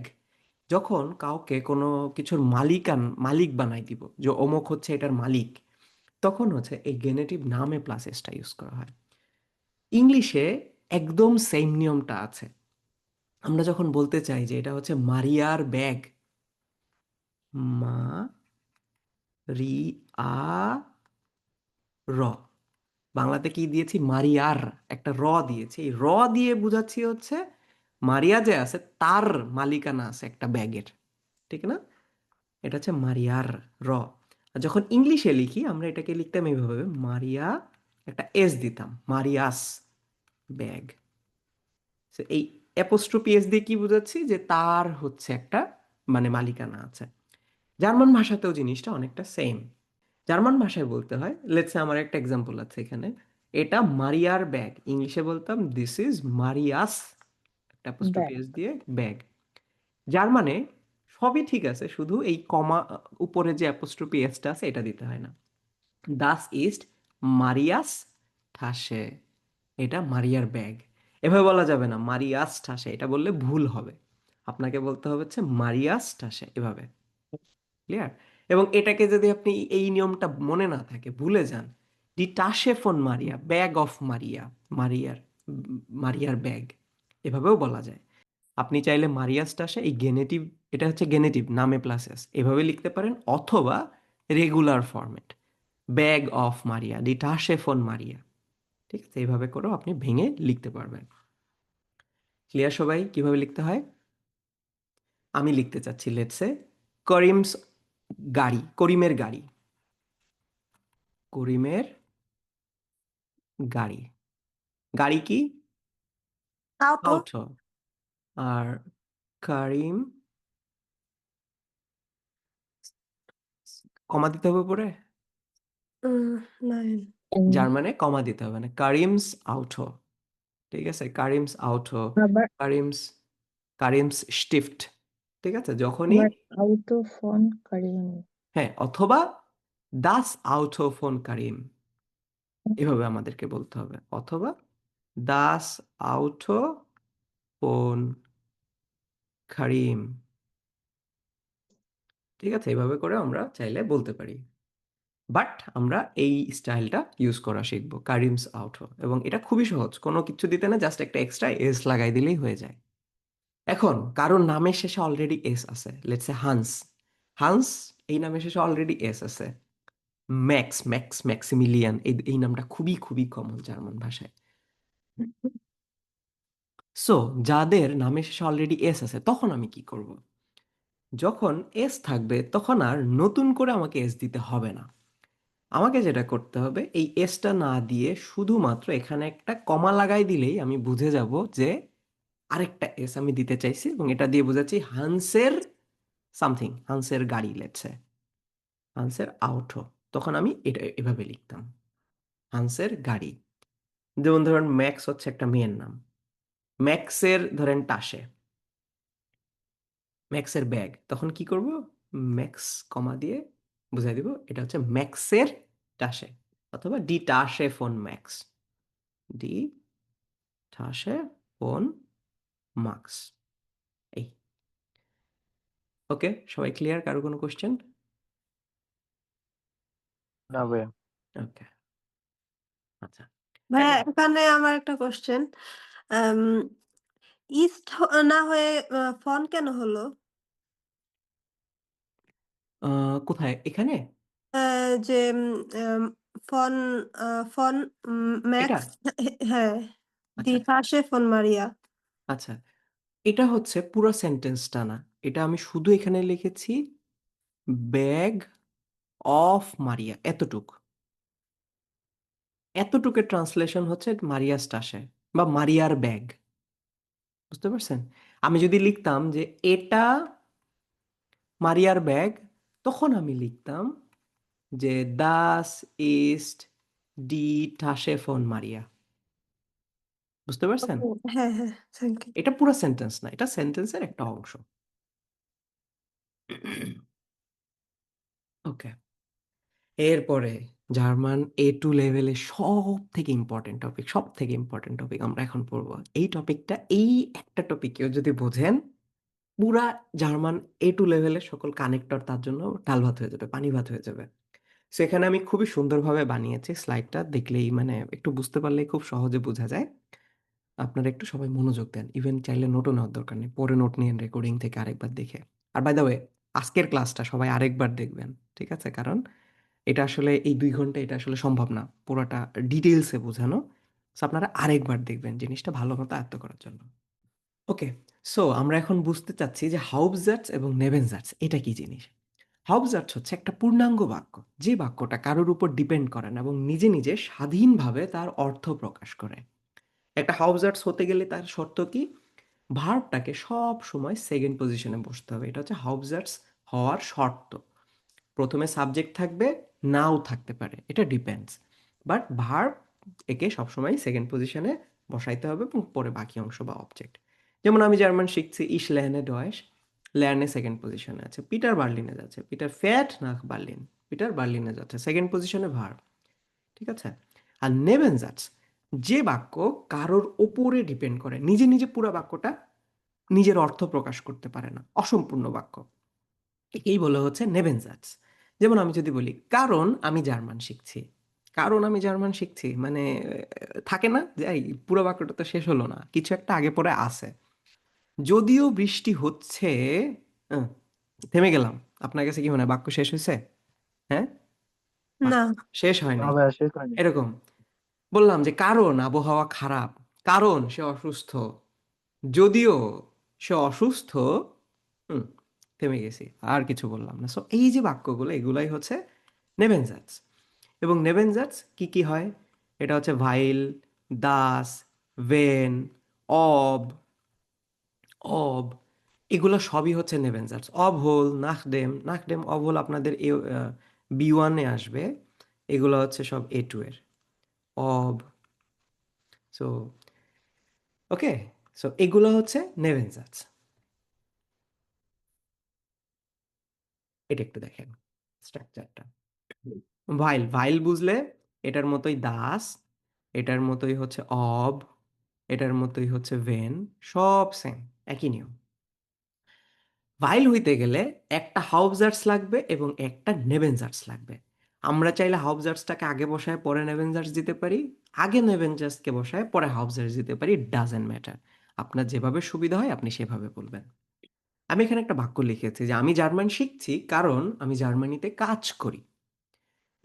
যখন কাউকে কোনো কিছুর মালিক বানাই দিব, যে অমুক হচ্ছে এটার মালিক, তখন হচ্ছে এই গেনেটিভ নামে প্লাস এসটা ইউজ করা হয়। ইংলিশে একদম সেম নিয়মটা আছে। আমরা যখন বলতে চাই যে এটা হচ্ছে মারিয়ার ব্যাগ, মা রি আ র, বাংলাতে কি দিয়েছি? মারিয়ার, একটা র দিয়েছি। এই র দিয়ে বুঝাচ্ছি হচ্ছে মারিয়া যে আছে তার মালিকানা আছে একটা ব্যাগের, ঠিক না? এটা হচ্ছে মারিয়ার র। আর যখন ইংলিশে লিখি, আমরা এটাকে লিখতাম এইভাবে, মারিয়া একটা এস দিতাম, মারিয়াস ব্যাগ। এই অ্যাপোস্ট্রোফি এস দিয়ে কি বুঝাচ্ছি? যে তার হচ্ছে একটা মানে মালিকানা আছে। জার্মান ভাষাতেও জিনিসটা অনেকটা সেম। জার্মান ভাষায় বলতে হয়, লেটসে আমার একটা এক্সাম্পল আছে এখানে, এটা মারিয়ার ব্যাগ। ইংলিশে বলতাম দিস ইজ মারিয়াস, একটা অ্যাপোস্ট্রোফি Back. এস দিয়ে ব্যাগ। জার্মানে সবই ঠিক আছে, শুধু এই কমা উপরে যে অ্যাপোস্ট্রোফি এসটা আছে এটা দিতে হয় না। দাস ইস্ট মারিয়াস ঠাসে, এটা মারিয়ার ব্যাগ। এভাবে বলা যাবে না মারিয়াস ঠাসে, এটা বললে ভুল হবে। আপনাকে বলতে হবে হচ্ছে মারিয়াস ঠাসে, এভাবে। ক্লিয়ার? এবং এটাকে যদি আপনি এই নিয়মটা মনে না থাকে, ভুলে যান, ডি টাসে ফোন মারিয়া, ব্যাগ অফ মারিয়া, মারিয়ার মারিয়ার ব্যাগ, এভাবেও বলা যায়। আপনি চাইলে মারিয়াস টাসে এই গেনেটিভ, এটা হচ্ছে গেনেটিভ নামে প্লাস এস, এভাবে লিখতে পারেন, অথবা regular format bag of Maria, ডি টাসে ফোন মারিয়া। ঠিক আছে, এইভাবে করেও আপনি ভেঙে লিখতে পারবেন। ক্লিয়ার সবাই কিভাবে লিখতে হয়? আমি লিখতে চাচ্ছি, লেটসে করিমস গাড়ি, করিমের গাড়ি, করিমের গাড়ি। গাড়ি কি? Auto, auto. আর কারিম, কমা দিতে হবে উপরে? nein, জার্মানে কমা দিতে হবে না, কারিমস আউটো। ঠিক আছে, কারিমস আউটো, Aber, কারিমস, কারিমস স্টিফট। ঠিক আছে, যখনই, aber Auto von Karim. হ্যাঁ, অথবা দাস আউটো ফোন কারিম, এভাবে আমাদেরকে বলতে হবে, অথবা দাস আউটো ফোন কারিম। ঠিক আছে, এইভাবে করে আমরা চাইলে বলতে পারি, বাট আমরা এই স্টাইলটা ইউজ করা শিখবো, কারিমস আউটো। এবং এটা খুবই সহজ, কোনো কিছু দিতে না, জাস্ট একটা এক্সট্রা এস লাগাই দিলেই হয়ে যায়। এখন কারোর নামের শেষে অলরেডি এস আছে, লেটস সে হান্স। হান্স, এই নামের শেষে অলরেডি এস আছে। ম্যাক্স, ম্যাক্সিমিলিয়ান, এই নামটা খুবই খুবই কমন জার্মান ভাষায়। সো যাদের নামের শেষে অলরেডি এস আছে, তখন আমি কি করব? যখন এস থাকবে তখন আর নতুন করে আমাকে এস দিতে হবে না। আমাকে যেটা করতে হবে, এই এসটা না দিয়ে শুধুমাত্র এখানে একটা কমা লাগাই দিলেই আমি বুঝে যাব যে আরেকটা এস আমি দিতে চাইছি, এবং এটা দিয়ে বোঝাচ্ছি হান্সের সামথিং, হান্সের গাড়ি, লেটসে হান্সের আউটো। তখন আমি এটা এভাবে লিখতাম, হান্সের গাড়ি। যেমন ধরেন ম্যাক্স হচ্ছে একটা মেয়ের নাম, ম্যাক্সের ধরেন টাসে, ম্যাক্সের ব্যাগ, তখন কি করব? ম্যাক্স কমা দিয়ে বুঝাই দিব এটা হচ্ছে ম্যাক্সের টাসে, অথবা ডি টাসে ফোন ম্যাক্স, ডি টাসে ফোন মার্কস। এই, ওকে, সবাই ক্লিয়ার? কারো কোনো কোশ্চেন? না ভাইয়া। ওকে, আচ্ছা। ভাইয়া এখন এখানে আমার একটা কোশ্চেন, ইস্ট না হয়ে ফন কেন হলো? কোথায়? এখানে? যে ফন ফন এটা? ম্যাক্স, হ্যাঁ, দি আচ্ছা পাশে ফন মারিয়া। আচ্ছা, এটা হচ্ছে পুরো সেন্টেন্সটা না, এটা আমি শুধু এখানে লিখেছি ব্যাগ অফ মারিয়া, এতটুক। এতটুকের ট্রান্সলেশন হচ্ছে মারিয়া স্টাসে বা মারিয়ার ব্যাগ। বুঝতে পারছেন? আমি যদি লিখতাম যে এটা মারিয়ার ব্যাগ, তখন আমি লিখতাম যে দাস ইস্ট ডি টাসে ফোন মারিয়া। বুঝতে পারছেন? হ্যাঁ হ্যাঁ, থ্যাংক ইউ। এটা পুরো সেন্টেন্স না, এটা সেন্টেন্সের একটা অংশ। ওকে, এরপরে জার্মান A2 লেভেলে সব থেকে ইম্পর্টেন্ট টপিক আমরা এখন পড়বো। এই টপিকটা, এই একটা টপিকেও যদি বোঝেন, পুরা জার্মান A2 লেভেলের সকল কানেক্টর তার জন্য ডাল ভাত হয়ে যাবে, পানি ভাত হয়ে যাবে। সেখানে আমি খুবই সুন্দরভাবে বানিয়েছি, স্লাইডটা দেখলেই মানে একটু বুঝতে পারলেই খুব সহজে বোঝা যায়। আপনারা একটু সবাই মনোযোগ দেন, ইভেন চাইলে নোটও নেওয়ার দরকার নেই, পরে নোট নিয়ে রেকর্ডিং থেকে আরেকবার দেখে। আর বাই দ্য ওয়ে, আজকের ক্লাসটা সবাই আরেকবার দেখবেন, ঠিক আছে? কারণ এটা আসলে এই 2 ঘন্টা এটা আসলে সম্ভব না পুরোটা ডিটেলসে বোঝানো। সো আপনারা আরেকবার দেখবেন জিনিসটা ভালো মতো আয়ত্ত করার জন্য। ওকে, সো আমরা এখন বুঝতে চাচ্ছি যে হাউপজাটস এবং নেবেনজাটস এটা কি জিনিস। হাউপজাটস হচ্ছে একটা পূর্ণাঙ্গ বাক্য, যে বাক্যটা কারোর উপর ডিপেন্ড করে না এবং নিজে নিজে স্বাধীনভাবে তার অর্থ প্রকাশ করে। একটা হাউপজাটস হতে গেলে তার শর্ত কি? ভার্বটাকে সব সময় সেকেন্ড পজিশনে বসতে হবে, এটা হচ্ছে হাউপজাটস হওয়ার শর্ত। প্রথমে সাবজেক্ট থাকবে, নাও থাকতে পারে, এটা ডিপেন্ডস, বাট ভার্ব একে সবসময় সেকেন্ড পজিশনে বসাইতে হবে এবং পরে বাকি অংশ বা অবজেক্ট। যেমন আমি জার্মান শিখছি, ইশ লের্নে ডয়েশ, লের্নে সেকেন্ড পজিশনে আছে, পিটার বার্লিনে যাচ্ছে, পিটার ফ্যাট নাক বার্লিন, পিটার বার্লিনে যাচ্ছে, সেকেন্ড পজিশনে ভার্ব। ঠিক আছে? আর নেবেনজাটস, যে বাক্য কারোর ওপরে ডিপেন্ড করে, নিজে নিজে পুরো বাক্যটা নিজের অর্থ প্রকাশ করতে পারে না, অসম্পূর্ণ বাক্য, একেই বলা হচ্ছে নেবেনজাটস। যেমন আমি যদি বলি কারণ আমি জার্মান শিখছি, কারণ আমি জার্মান শিখছি মানে থাকে না যে এই পুরো বাক্যটা তো শেষ হলো না, কিছু একটা আগে পরে আছে। যদিও বৃষ্টি হচ্ছে, আহ, থেমে গেলাম। আপনার কাছে কি মনে হয় বাক্য শেষ হয়েছে? হ্যাঁ, না, বাক্য শেষ হয় না নাই। ভাইয়া, শেষ হয়নি। এরকম বললাম যে কারণ আবহাওয়া খারাপ, কারণ সে অসুস্থ, যদিও সে অসুস্থ, হুম, থেমে গেছি, আর কিছু বললাম না। সো এই যে বাক্যগুলো, এগুলাই হচ্ছে নেবেনজাটস। এবং নেবেনজাটস কি কি হয়? এটা হচ্ছে ভাইল, দাস, ভেন, অব, অব, এগুলো সবই হচ্ছে নেবেনজাটস। অব হোল, নাখডেম, নাখডেম অব হোল আপনাদের B1-এ আসবে, এগুলো হচ্ছে সব A2 এর অব। সো ওকে, সো এগুলো হচ্ছে নেবেনজাটস। এটা একটু দেখেন স্ট্রাকচারটা। ভাইল, ভাইল বুঝলে এটার মতোই দাস, এটার মতোই হচ্ছে অব, এটার মতোই হচ্ছে ভেন, সব সেম, একই নিয়ম। ভাইল হইতে গেলে একটা হাউবজার্স লাগবে এবং একটা নেবেনজার্স লাগবে। আমরা চাইলে হাউবজার্সটাকে আগে বসায় পরে নেবেনজার্স দিতে পারি, আগে নেবেনজার্সকে বসায় পরে হাউবজার্স দিতে পারি, ডাজেন্ট ম্যাটার। আপনার যেভাবে সুবিধা হয় আপনি সেভাবে বলবেন। আমি এখানে একটা বাক্য লিখেছি যে আমি জার্মান শিখছি কারণ আমি জার্মানিতে কাজ করি।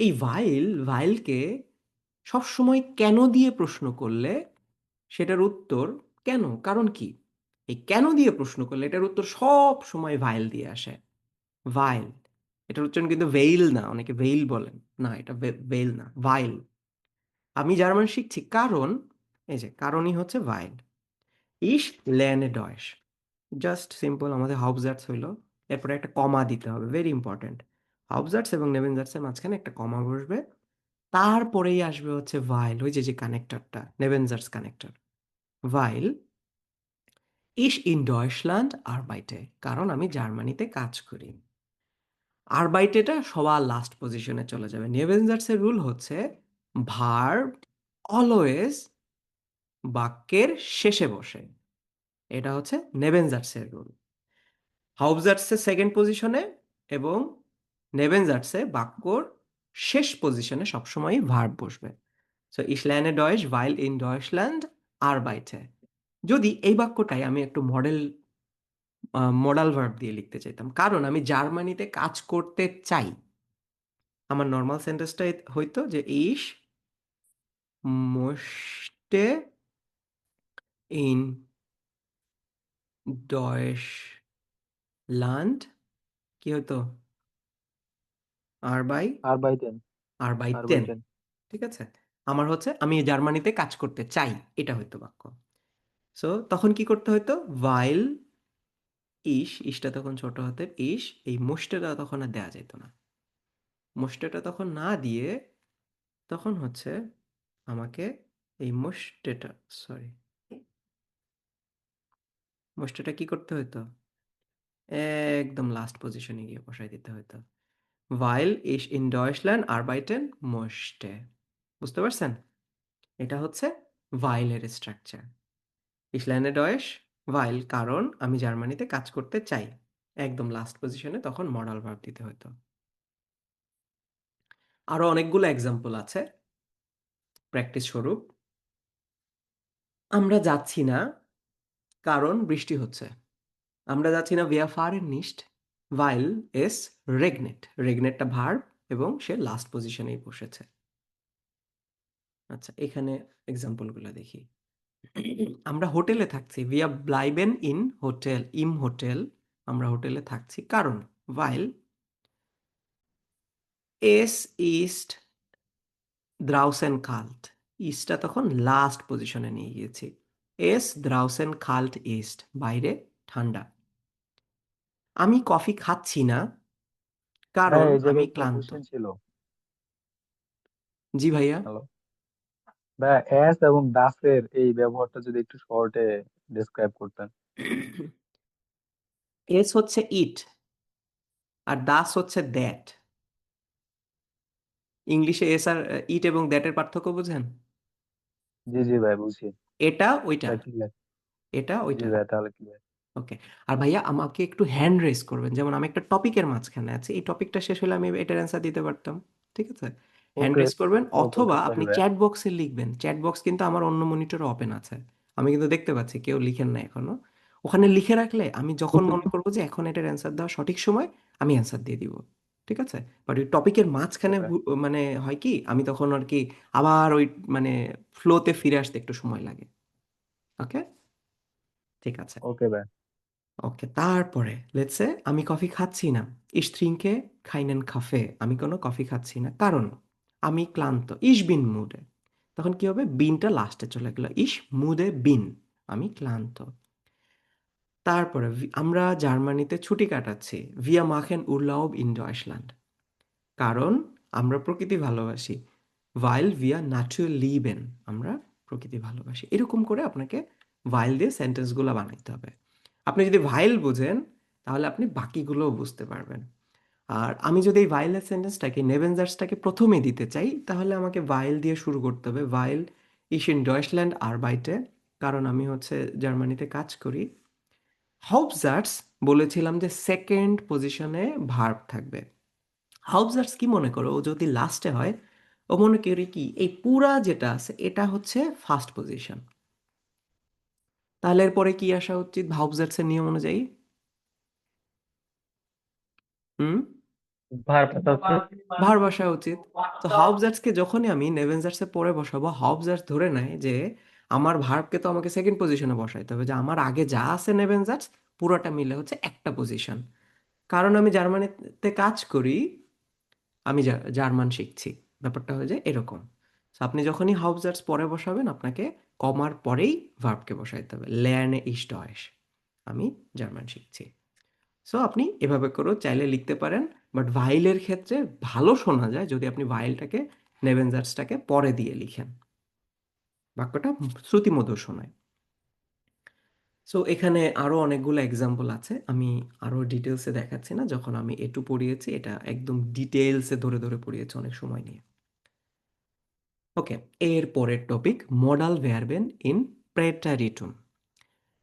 এই ভাইলকে সবসময় কেন দিয়ে প্রশ্ন করলে সেটার উত্তর কেন, কারণ কি, এই কেন দিয়ে প্রশ্ন করলে এটার উত্তর সব সময় ভাইল দিয়ে আসে। ভাইল, এটার উচ্চারণ কিন্তু ভেইল না, অনেকে ভেইল বলেন, না এটা ভেইল না, ভাইল। আমি জার্মান শিখছি কারণ, এই যে কারণই হচ্ছে ভাইল। ইশ লেনে ডয়েশ, জাস্ট সিম্পল আমাদের হাউবজার্টস হইলো, এরপরে একটা কমা দিতে হবে, ভেরি ইম্পর্ট্যান্ট। হাউবজার্টস এবং নেবেনজার্টসের মাঝখানে একটা কমা বসবে, তারপরেই আসবে হচ্ছে ভাইল, ওই যে যে কানেক্টরটা, নেবেনজার্টস কানেক্টর। ভাইল ইশ ইন ডয়েশল্যান্ড আরবাইটে, কারণ আমি জার্মানিতে কাজ করি। আরবাইটেটা সবার লাস্ট পজিশনে চলে যাবে। নেবেনজার্সের রুল হচ্ছে ভার্ব অলওয়েজ বাক্যের শেষে বসে, এটা হচ্ছে নেবেনজার্সের রুল। হাউবজার্সে সেকেন্ড পজিশনে এবং নেবেনজার্সে বাক্যর শেষ পজিশনে সবসময় ভার্ব বসবে। So ich lerne Deutsch weil in Deutschland arbeite। যদি এই বাক্যটাই আমি একটু মডাল ভার্ব দিয়ে লিখতে চাইতাম, কারণ আমি জার্মানিতে কাজ করতে চাই, আমার নর্মাল সেন্টেন্সটা হইতো যে ich möchte in Deutschland কি হতো, আরবাইটেন। arbeiten, আরবাইটেন। ঠিক আছে। আমার হচ্ছে আমি জার্মানিতে কাজ করতে চাই, এটা হইতো বাক্য। সো তখন কি করতে হতো, while ইশটা তখন ছোট হাতের ইশ, এই মোস্টেটা তখন আর দেওয়া যেত না। মোস্টেটা তখন না দিয়ে তখন হচ্ছে আমাকে এই মোস্টেটা কি করতে হতো, একদম লাস্ট পজিশনে গিয়ে বসাই দিতে হতো। while ich in Deutschland arbeiten möchte, বুঝতে পারছেন? এটা হচ্ছে while এর structure. ich lerne Deutsch while, কারণ আমি জার্মানিতে কাজ করতে চাই, একদম লাস্ট পজিশনে তখন মডাল ভার্ব দিতে হতো। আরো অনেকগুলো এক্সাম্পল আছে প্র্যাকটিস স্বরূপ। আমরা যাচ্ছি না কারণ বৃষ্টি হচ্ছে। আমরা যাচ্ছি না wir fahren nicht weil es regnet, রেগনেটটা ভার্ব এবং সে লাস্ট পজিশনেই বসেছে। আচ্ছা, এখানে এক্সাম্পলগুলো দেখি। আমরা হোটেলে থাকছি, wir bleiben in hotel, im Hotel, আমরা হোটেলে থাকছি কারণ weil es ist draußen kalt, ইস্টটা তখন লাস্ট পজিশনে নিয়ে গিয়েছি। es draußen kalt ist, বাইরে ঠান্ডা। আমি কফি খাচ্ছি না কারণ হ্যাঁ, এই আমি জায়গায় একটা ক্লান্ত। কোশ্চেন ছিল। জি ভাইয়া। হ্যালো ভাই, এস এবং দাসের এই ব্যবহারটা যদি একটু শর্টে ডেসক্রাইব করতেন। এস হচ্ছে ইট আর দাস হচ্ছে দ্যাট। ইংলিশে এস আর ইট এবং দ্যাটের পার্থক্য বুঝেন? জি জি ভাই, বুঝছি। এটা ওইটা, ক্লিয়ার। এটা জি ওইটা। ভাই, তাহলে ক্লিয়ার। ওকে। আর ভাইয়া আমাকে একটু হ্যান্ড রেজ করবেন, যেমন আমি একটা টপিকের মাঝখানে আছি, এই টপিকটা শেষ হলে আমি এটার অ্যান্সার দিতে পারতাম, ঠিক আছে? হ্যান্ড ওকে রেজ করবেন, ওকে ওকে, অথবা সরি আপনি ভাই। চ্যাট বক্সে লিখবেন। চ্যাট বক্স কিন্তু আমার অন্য মনিটরে ওপেন আছে, আমি কিন্তু দেখতে পাচ্ছি কেউ লিখেন না এখনো। ওখানে লিখে রাখলে আমি যখন মনে করবো যে এখন এটার অ্যান্সার দেওয়া সঠিক সময়, আমি অ্যান্সার দিয়ে দিব, ঠিক আছে? বাট ওই টপিকের মাঝখানে ওকে মানে হয় কি, আমি তখন আর কি আবার ওই মানে ফ্লোতে ফিরে আসতে একটু সময় লাগে। ওকে, ঠিক আছে। ওকে ভাই। ওকে, তারপরে লেটসে আমি কফি খাচ্ছি না, ich trinke keinen Kaffee, আমি কোনো কফি খাচ্ছি না কারণ আমি ক্লান্ত, ich bin müde, তখন কি হবে, বিনটা লাস্টে চলে গেল, ich müde bin, আমি ক্লান্ত। তারপরে আমরা জার্মানিতে ছুটি কাটাচ্ছি, wir machen Urlaub in Deutschland, কারণ আমরা প্রকৃতি ভালোবাসি, weil wir Natur lieben, আমরা প্রকৃতি ভালোবাসি। এরকম করে আপনাকে while দিয়ে সেন্টেন্সগুলো বানাইতে হবে। আপনি যদি while বুঝেন তাহলে আপনি বাকিগুলোও বুঝতে পারবেন। আর আমি যদি এই while এর সেন্টেন্সটাকে নেবেনজার্সটাকে প্রথমে দিতে চাই, তাহলে আমাকে while দিয়ে শুরু করতে হবে, while ich in Deutschland arbeite, কারণ আমি হচ্ছে জার্মানিতে কাজ করি। হাউপজার্টস বলেছিলাম যে সেকেন্ড পজিশনে ভার্ব থাকবে। হাউপজার্টস কি মনে করো, ও যদি লাস্টে হয় ও মনে করি কি এই পুরা যেটা আছে এটা হচ্ছে ফার্স্ট পজিশন। তাহলে এরপরে কি আসা উচিত হাউপজার্টসের নিয়ম অনুযায়ী? হুম, ভার্বটা হচ্ছে ভার্ব আসা উচিত। তো হাউপজার্টসকে যখনই আমি নেভেনজার্সে পরে বসাবো, হাউপজার্টস ধরে নেয় যে আমার ভার্বকে তো আমাকে সেকেন্ড পজিশনে বসাইতে হবে, যে আমার আগে যা আছে নেভেনজার্স পুরোটা মিলে হচ্ছে একটা পজিশন। কারণ আমি জার্মানিতে কাজ করি, আমি জার্মান শিখছি, ব্যাপারটা হয়ে যায় এরকম। So, আপনি যখনই হাউপজার্টস পরে বসাবেন আপনাকে কমার পরেই ভার্বকে বসাইতে হবে। লেয়ার্নে ইশ ডয়েশ, আমি জার্মান শিখছি। সো আপনি এভাবে করেও চাইলে লিখতে পারেন, বাট ভাইলের ক্ষেত্রে ভালো শোনা যায় যদি আপনি ভাইলটাকে নেভেনজার্সটাকে পরে দিয়ে লিখেন, বাক্যটা শ্রুতিমধুর শোনায়। সো এখানে আরও অনেকগুলো এক্সাম্পল আছে, আমি আরও ডিটেলসে দেখাচ্ছি না। যখন আমি এটু পড়িয়েছি এটা একদম ডিটেলসে ধরে ধরে পড়িয়েছি অনেক সময় নিয়ে। ওকে, এর পরের টপিক মডাল ভার্বেন ইন প্রেটারিটুম।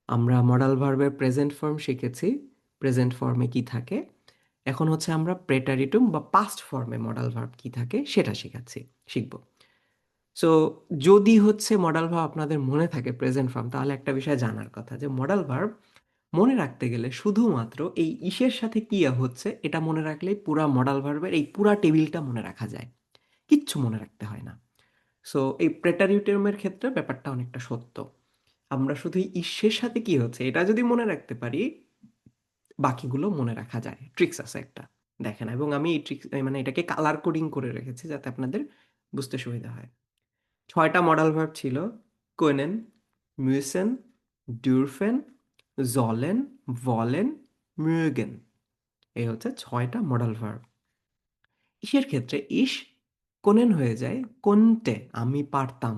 আমরা মডাল ভার্বের প্রেজেন্ট ফর্ম শিখেছি, প্রেজেন্ট ফর্মে কি থাকে। এখন হচ্ছে আমরা প্রেটারিটুম বা পাস্ট ফর্মে মডাল ভার্ব কি থাকে সেটা শিখব। সো যদি হচ্ছে মডাল ভার্ব আপনাদের মনে থাকে প্রেজেন্ট ফর্ম, তাহলে একটা বিষয় জানার কথা যে মডাল ভার্ব মনে রাখতে গেলে শুধুমাত্র এই ইসের সাথে কি হচ্ছে এটা মনে রাখলেই পুরা মডাল ভার্বের এই পুরা টেবিলটা মনে রাখা যায়, কিচ্ছু মনে রাখতে হয় না। সো এই প্রেটারিটুমের ক্ষেত্রে ব্যাপারটা অনেকটা সত্য। আমরা শুধু এই ইসের সাথে কি হচ্ছে এটা যদি মনে রাখতে পারি, বাকিগুলো মনে রাখা যায়। ট্রিক্স আছে একটা, দেখেন। এবং আমি এই ট্রিক্স মানে এটাকে কালার কোডিং করে রেখেছি যাতে আপনাদের বুঝতে সুবিধা হয়। 6টা মডাল ভার্ব ছিল: কোনেন, মিউসেন, ডিউরফেন, জলেন, ভলেন, মিউগেন। এই হচ্ছে 6টা মডাল ভার্ব। ইসের ক্ষেত্রে ইস কোনেন হয়ে যায় কোনটে, আমি পারতাম।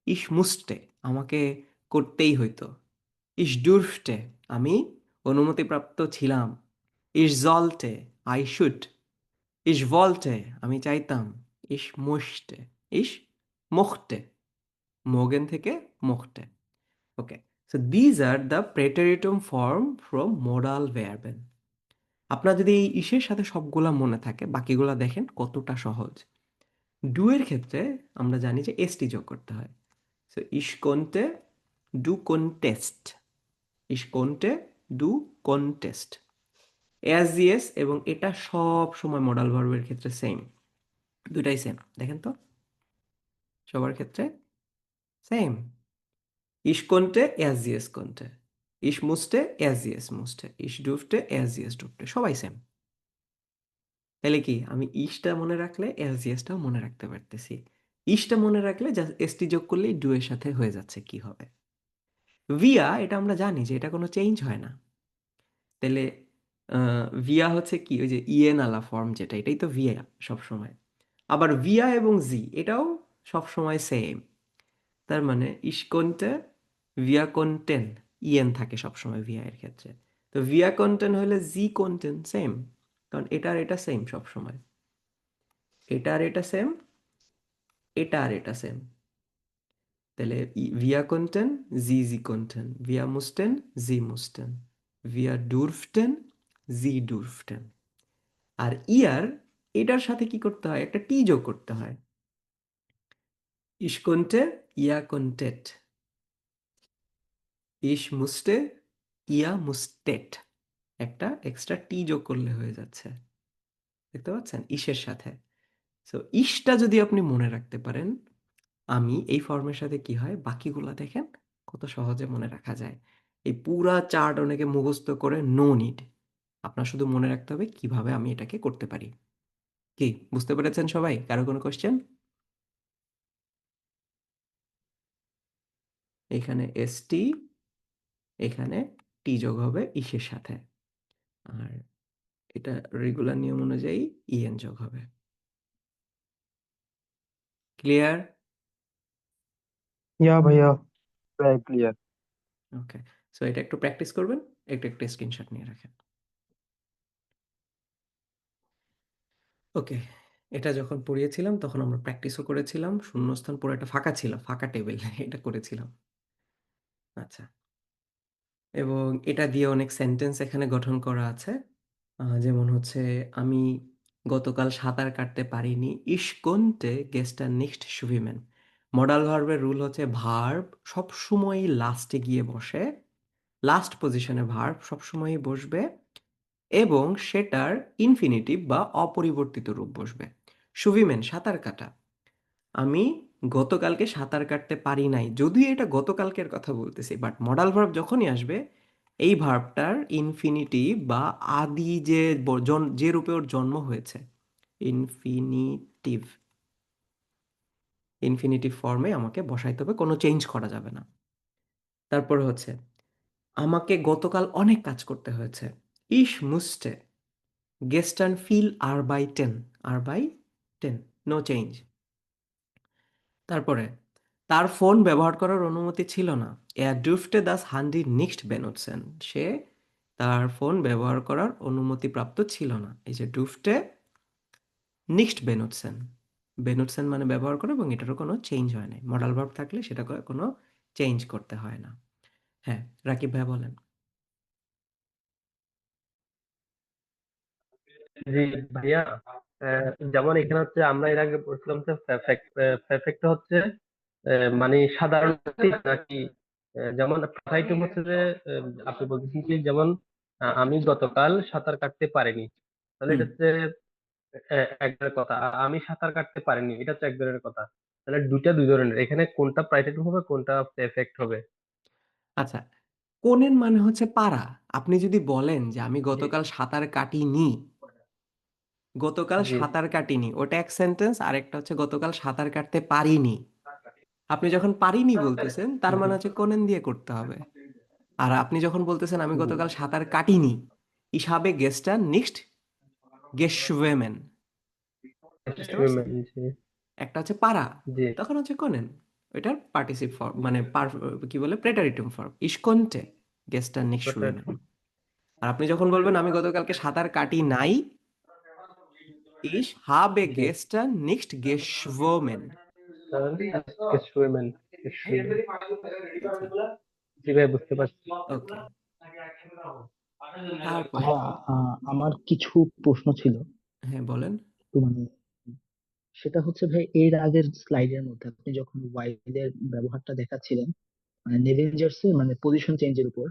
ইস মুস্টে, আমাকে করতেই হইতো। ইস ডুরফটে, আমি অনুমতিপ্রাপ্ত ছিলাম। ইস জলটে, আই শুড। ইস ভলটে, আমি চাইতাম। ইস মুস্টে, ইস মোখটে, মোগেন থেকে মোখটে। Okay, so these are the প্রেটারিটম ফর্ম ফ্রম মোডাল ভার্বেন। আপনার যদি এই ইসের সাথে সবগুলা মনে থাকে, বাকিগুলা দেখেন কতটা সহজ। ডু এর ক্ষেত্রে আমরা জানি যে এসটি যোগ করতে হয়। সো ইস কোনতে ডু কোনটেস্ট, ইস কোনটে ডু কনটেস্ট। অ্যাজ ইয়েস এবং এটা সব সময় মডাল ভার্বের ক্ষেত্রে সেম, দুটাই সেম। দেখেন তো সবার ক্ষেত্রে সেম। ইস কোনটে অ্যাজ ইয়েস কোনটে, ইস মুস্টে অ্যাজ ইয়েস মুস্টে, ইস ডুফটে অ্যাজ ইয়েস ডুফটে, সবাই সেম। তাহলে কি আমি ইসটা মনে রাখলে অ্যাজ ইয়েসটাও মনে রাখতে পারতেছি। ইসটা মনে রাখলে যা এসটি যোগ করলেই ডু এর সাথে হয়ে যাচ্ছে, কি হবে। ভিয়া, এটা আমরা জানি যে এটা কোনো চেঞ্জ হয় না। তাহলে ভিয়া হচ্ছে কি, ওই যে ইএন আলা ফর্ম যেটা, এটাই তো ভিয়া সবসময়। আবার ভিয়া এবং জি এটাও সবসময় সেম। তার মানে ইস কোনটে ভিয়া কোনটেন, ইএন থাকে সবসময় ভিয়া এর ক্ষেত্রে। তো ভিয়া কোনটেন হলে জি কোনটেন সেম, কারণ এটা আর এটা সেম সবসময়। এটা আর এটা সেম, এটা আর এটা সেম। তাহলে ভিয়া কোনটেন জি জি কোনটেন, ভিয়া মুস্টেন জি মুস্টেন, ভিয়া ডুরফটেন জি ডুরফটেন। আর ইয়ার এটার সাথে কি করতে হয়, একটা টি যোগ করতে হয়। ইশ কোনটে ইয়া কোনটেট, ইশ মুস্টে ইয়া মুস্টেট, একটা এক্সট্রা টি যোগ করলে হয়ে যাচ্ছে। দেখতে পাচ্ছেন ইশের সাথে। সো ইশটা যদি আপনি মনে রাখতে পারেন, আমি এই ফর্মের সাথে কি হয় বাকিগুলা দেখেন কত সহজে মনে রাখা যায়। এই পুরা চার্ট অনেকে মুখস্থ করে, নো নিড। আপনার শুধু মনে রাখতে হবে কিভাবে আমি এটাকে করতে পারি। কি বুঝতে পেরেছেন সবাই? কারো কোনো কোশ্চেন? এখানে এসটি, এখানে টি যোগ হবে ইসের সাথে, আর এটা রেগুলার নিয়ম অনুযায়ী ইএন যোগ হবে। ক্লিয়ার? या भैया वेरी क्लियर। ওকে, সো এটা একটু প্র্যাকটিস করবেন, একটু একটু স্ক্রিনশট নিয়ে রাখেন। ওকে, এটা যখন পড়িয়েছিলাম তখন আমরা প্র্যাকটিসও করেছিলাম, শূন্যস্থান পুরো একটা ফাঁকা ছিল, ফাঁকা টেবিল এটা করেছিলাম। আচ্ছা, এবং এটা দিয়ে অনেক সেন্টেন্স এখানে গঠন করা আছে। যেমন হচ্ছে, আমি গতকাল সাঁতার কাটতে পারিনি। Ich konnte gestern nicht schwimmen. Modal ভার্বের রুল হচ্ছে ভার্ব সবসময়ই লাস্টে গিয়ে বসে, লাস্ট পজিশনে ভার্ব সবসময়ই বসবে এবং সেটার ইনফিনিটিভ বা অপরিবর্তিত রূপ বসবে। সুইমেন সাঁতার কাটা। আমি গতকালকে সাঁতার কাটতে পারি নাই, যদিও এটা গতকালকের কথা বলতেছি, বাট মডাল ভার্ব যখনই আসবে এই ভার্বটার ইনফিনিটিভ বা আদি যে যে রূপে ওর জন্ম হয়েছে, ইনফিনিটিভ ইনফিনিটিভ ফর্মে আমাকে বসাইতে হবে, কোনো চেঞ্জ করা যাবে না। তারপরে হচ্ছে, আমাকে গতকাল অনেক কাজ করতে হয়েছে। ইশ মুস্টে গেস্টার্ন ফিল আর বাই টেন, নো চেঞ্জ। তারপরে, তার ফোন ব্যবহার করার অনুমতি ছিল না। ডুফটে দাস হান্ডি নিক্সট বেনুটসেন, সে তার ফোন ব্যবহার করার অনুমতিপ্রাপ্ত ছিল না। এই যে ডুফটে নিক্সট বেনুটসেন, বেনুটসেন মানে ব্যবহার করে এবং এটারও কোনো চেঞ্জ হয় না। মডাল ভার্ব থাকলে সেটা কোনো চেঞ্জ করতে হয় না। হ্যাঁ, রাকিব ভাই বলেন। জি ভাইয়া, যেমন এখানে হচ্ছে আমরা এর আগে বলছিলাম যে পারফেক্ট হচ্ছে মানে সাধারণ নাকি, যেমন প্রাইটুম হচ্ছে যে আপনি বলতেছেন কি, যেমন আমি গতকাল সাঁতার কাটতে পারিনি, তাহলে হুম, এটা হচ্ছে এক ধরনের কথা। আর আমি সাঁতার কাটতে পারিনি, এটা হচ্ছে এক ধরনের কথা। তাহলে দুই ধরনের, এখানে কোনটা প্রাইটেটিভ হবে কোনটা এফেক্ট হবে? আচ্ছা, কোনেন মানে হচ্ছে পারা। আপনি যদি বলেন যে আমি জি গতকাল সাঁতার কাটিনি, গতকাল জি সাঁতার কাটিনি, ওটা এক সেন্টেন্স। আরেকটা হচ্ছে গতকাল সাঁতার কাটতে পারিনি। আপনি যখন পারিনি বলতেছেন তার মানে হচ্ছে কোনেন দিয়ে করতে হবে। আর আপনি যখন বলতেছেন আমি জি গতকাল সাঁতার কাটিনি, ইসাবে গেস্টার নিক্সট গেশওয়েমেন, বুঝতে পারছেন? জি একটা হচ্ছে পারা, জি তখন হচ্ছে কোনেন, ওইটার পার্টিসিপ ফর্ম মানে কি বলে, প্রেটারিটুম ফর্ম, ইস কন্টে গেস্টার নিক্সওয়েমেন। আর আপনি যখন বলবেন আমি গতকালকে সাঁতার কাটি নাই, ইস হাবে জি গেস্টার নিক্সট গেশওয়েমেন। সুইমেন। রাইট? আচ্ছা, জি ভাই, বুঝতে পারছি। ওকে। তারপরে, ভাইয়া, আমার কিছু প্রশ্ন ছিল। হ্যাঁ বলেন। তো মানে সেটা হচ্ছে ভাই, এর আগের স্লাইডের মধ্যে আপনি যখন ওয়াইল্ডের ব্যবহারটা দেখাচ্ছিলেন, মানে নেভেঞ্জার্স এর মানে পজিশন চেঞ্জের উপর,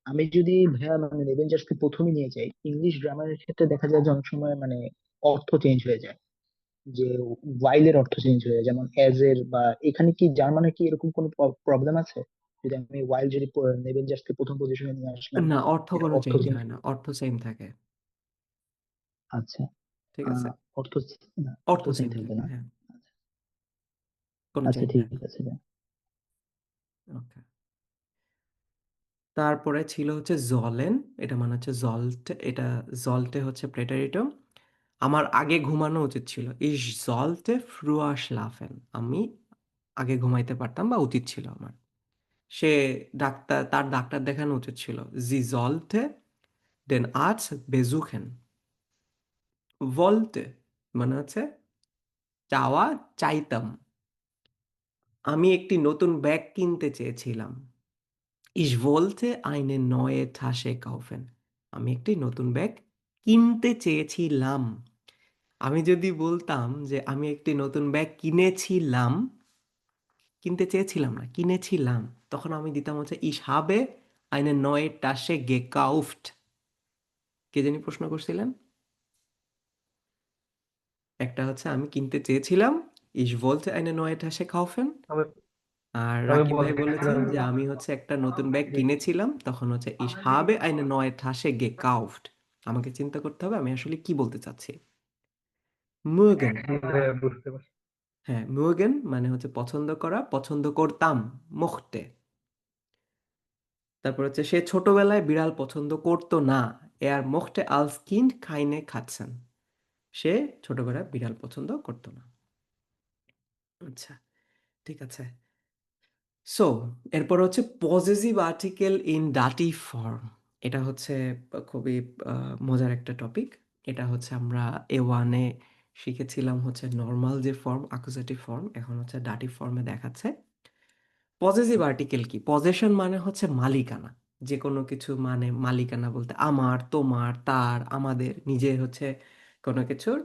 আমি যদি ভাইয়া মানে নেভেঞ্জার্স কে প্রথমে নিয়ে যাই, ইংলিশ গ্রামারের ক্ষেত্রে দেখা যায় যে অনেক সময় মানে অর্থ চেঞ্জ হয়ে যায়, যে ওয়াইল এর অর্থ চেঞ্জ হয়ে যায়, যেমন এজ এর, বা এখানে কি জার্মানে কি এরকম কোনো প্রবলেম আছে? যদি আমি ওয়াইল যদি নেভেঞ্জার্স কে প্রথম পজিশনে নিয়ে আসলাম, না, অর্থ এটা কোনো অর্থ চেঞ্জ চেঞ্জ? হয় না, অর্থ সেম থাকে। আচ্ছা। ঠিক আছে, অর্থ, না অর্থ অর্থ সেম সেম থাকবে থাকে, না? হ্যাঁ, কোনো আচ্ছা চেঞ্জ ঠিক হয় না। আছে ভাইয়া। ওকে। তারপরে ছিল হচ্ছে জলেন, এটা মানে হচ্ছে জল্ট, এটা জল্টে হচ্ছে প্রেটারিটম। আমার আগে ঘুমানো উচিত ছিল, ইস জলতে ফ্রুয়া schlafen, আমি আগে ঘুমাইতে পারতাম বা উচিত ছিল আমার। সে তার ডাক্তার দেখানো উচিত ছিল, জি জলতে den Arzt besuchen, wollte মানে হচ্ছে চাওয়া, চাইতাম। আমি একটি নতুন ব্যাগ কিনতে চেয়েছিলাম, Ich wollte eine neue Tasche kaufen. আমি একটি নতুন ব্যাগ কিনতে চেয়েছিলাম। আমি যদি বলতাম যে আমি একটি নতুন ব্যাগ কিনেছিলাম, কিনতে চেয়েছিলাম না, কিনেছিলাম, তখন আমি দিতাম হচ্ছে Ich habe eine neue Tasche gekauft. কে জানি প্রশ্ন করছিলেন? একটা হচ্ছে আমি কিনতে চেয়েছিলাম, Ich wollte eine neue Tasche kaufen। আমি আর আমি রাকিব ভাই বলেছেন বলতেছিলাম যে আমি হচ্ছে একটা নতুন ব্যাগ কিনেছিলাম, তখন হচ্ছে Ich habe eine neue Tasche gekauft। আমাকে চিন্তা করতে হবে আমি আসলে কি বলতে চাচ্ছি। mögen, বুঝতে পারছি। হ্যাঁ mögen মানে হচ্ছে পছন্দ করা, পছন্দ করতাম, mochte। তারপর হচ্ছে সে ছোটবেলায় বিড়াল পছন্দ করতো না, er mochte als Kind keine Katzen। সে ছোটবেলায় বিড়াল পছন্দ করতো না। আচ্ছা, ঠিক আছে। সো এরপর হচ্ছে possessive article in dative form. এটা হচ্ছে খুবই মজার একটা টপিক। এটা হচ্ছে আমরা A1-এ শিখেছিলাম হচ্ছে নর্মাল যে ফর্ম, অ্যাকুজেটিভ ফর্ম, এখন হচ্ছে ডাটিভ ফর্মে দেখাচ্ছে। পজেসিভ আর্টিকেল কি? পজেশন মানে হচ্ছে মালিকানা। যে কোনো কিছু মানে মালিকানা বলতে আমার, তোমার, তার, আমাদের, নিজে হচ্ছে কোনো কিছুর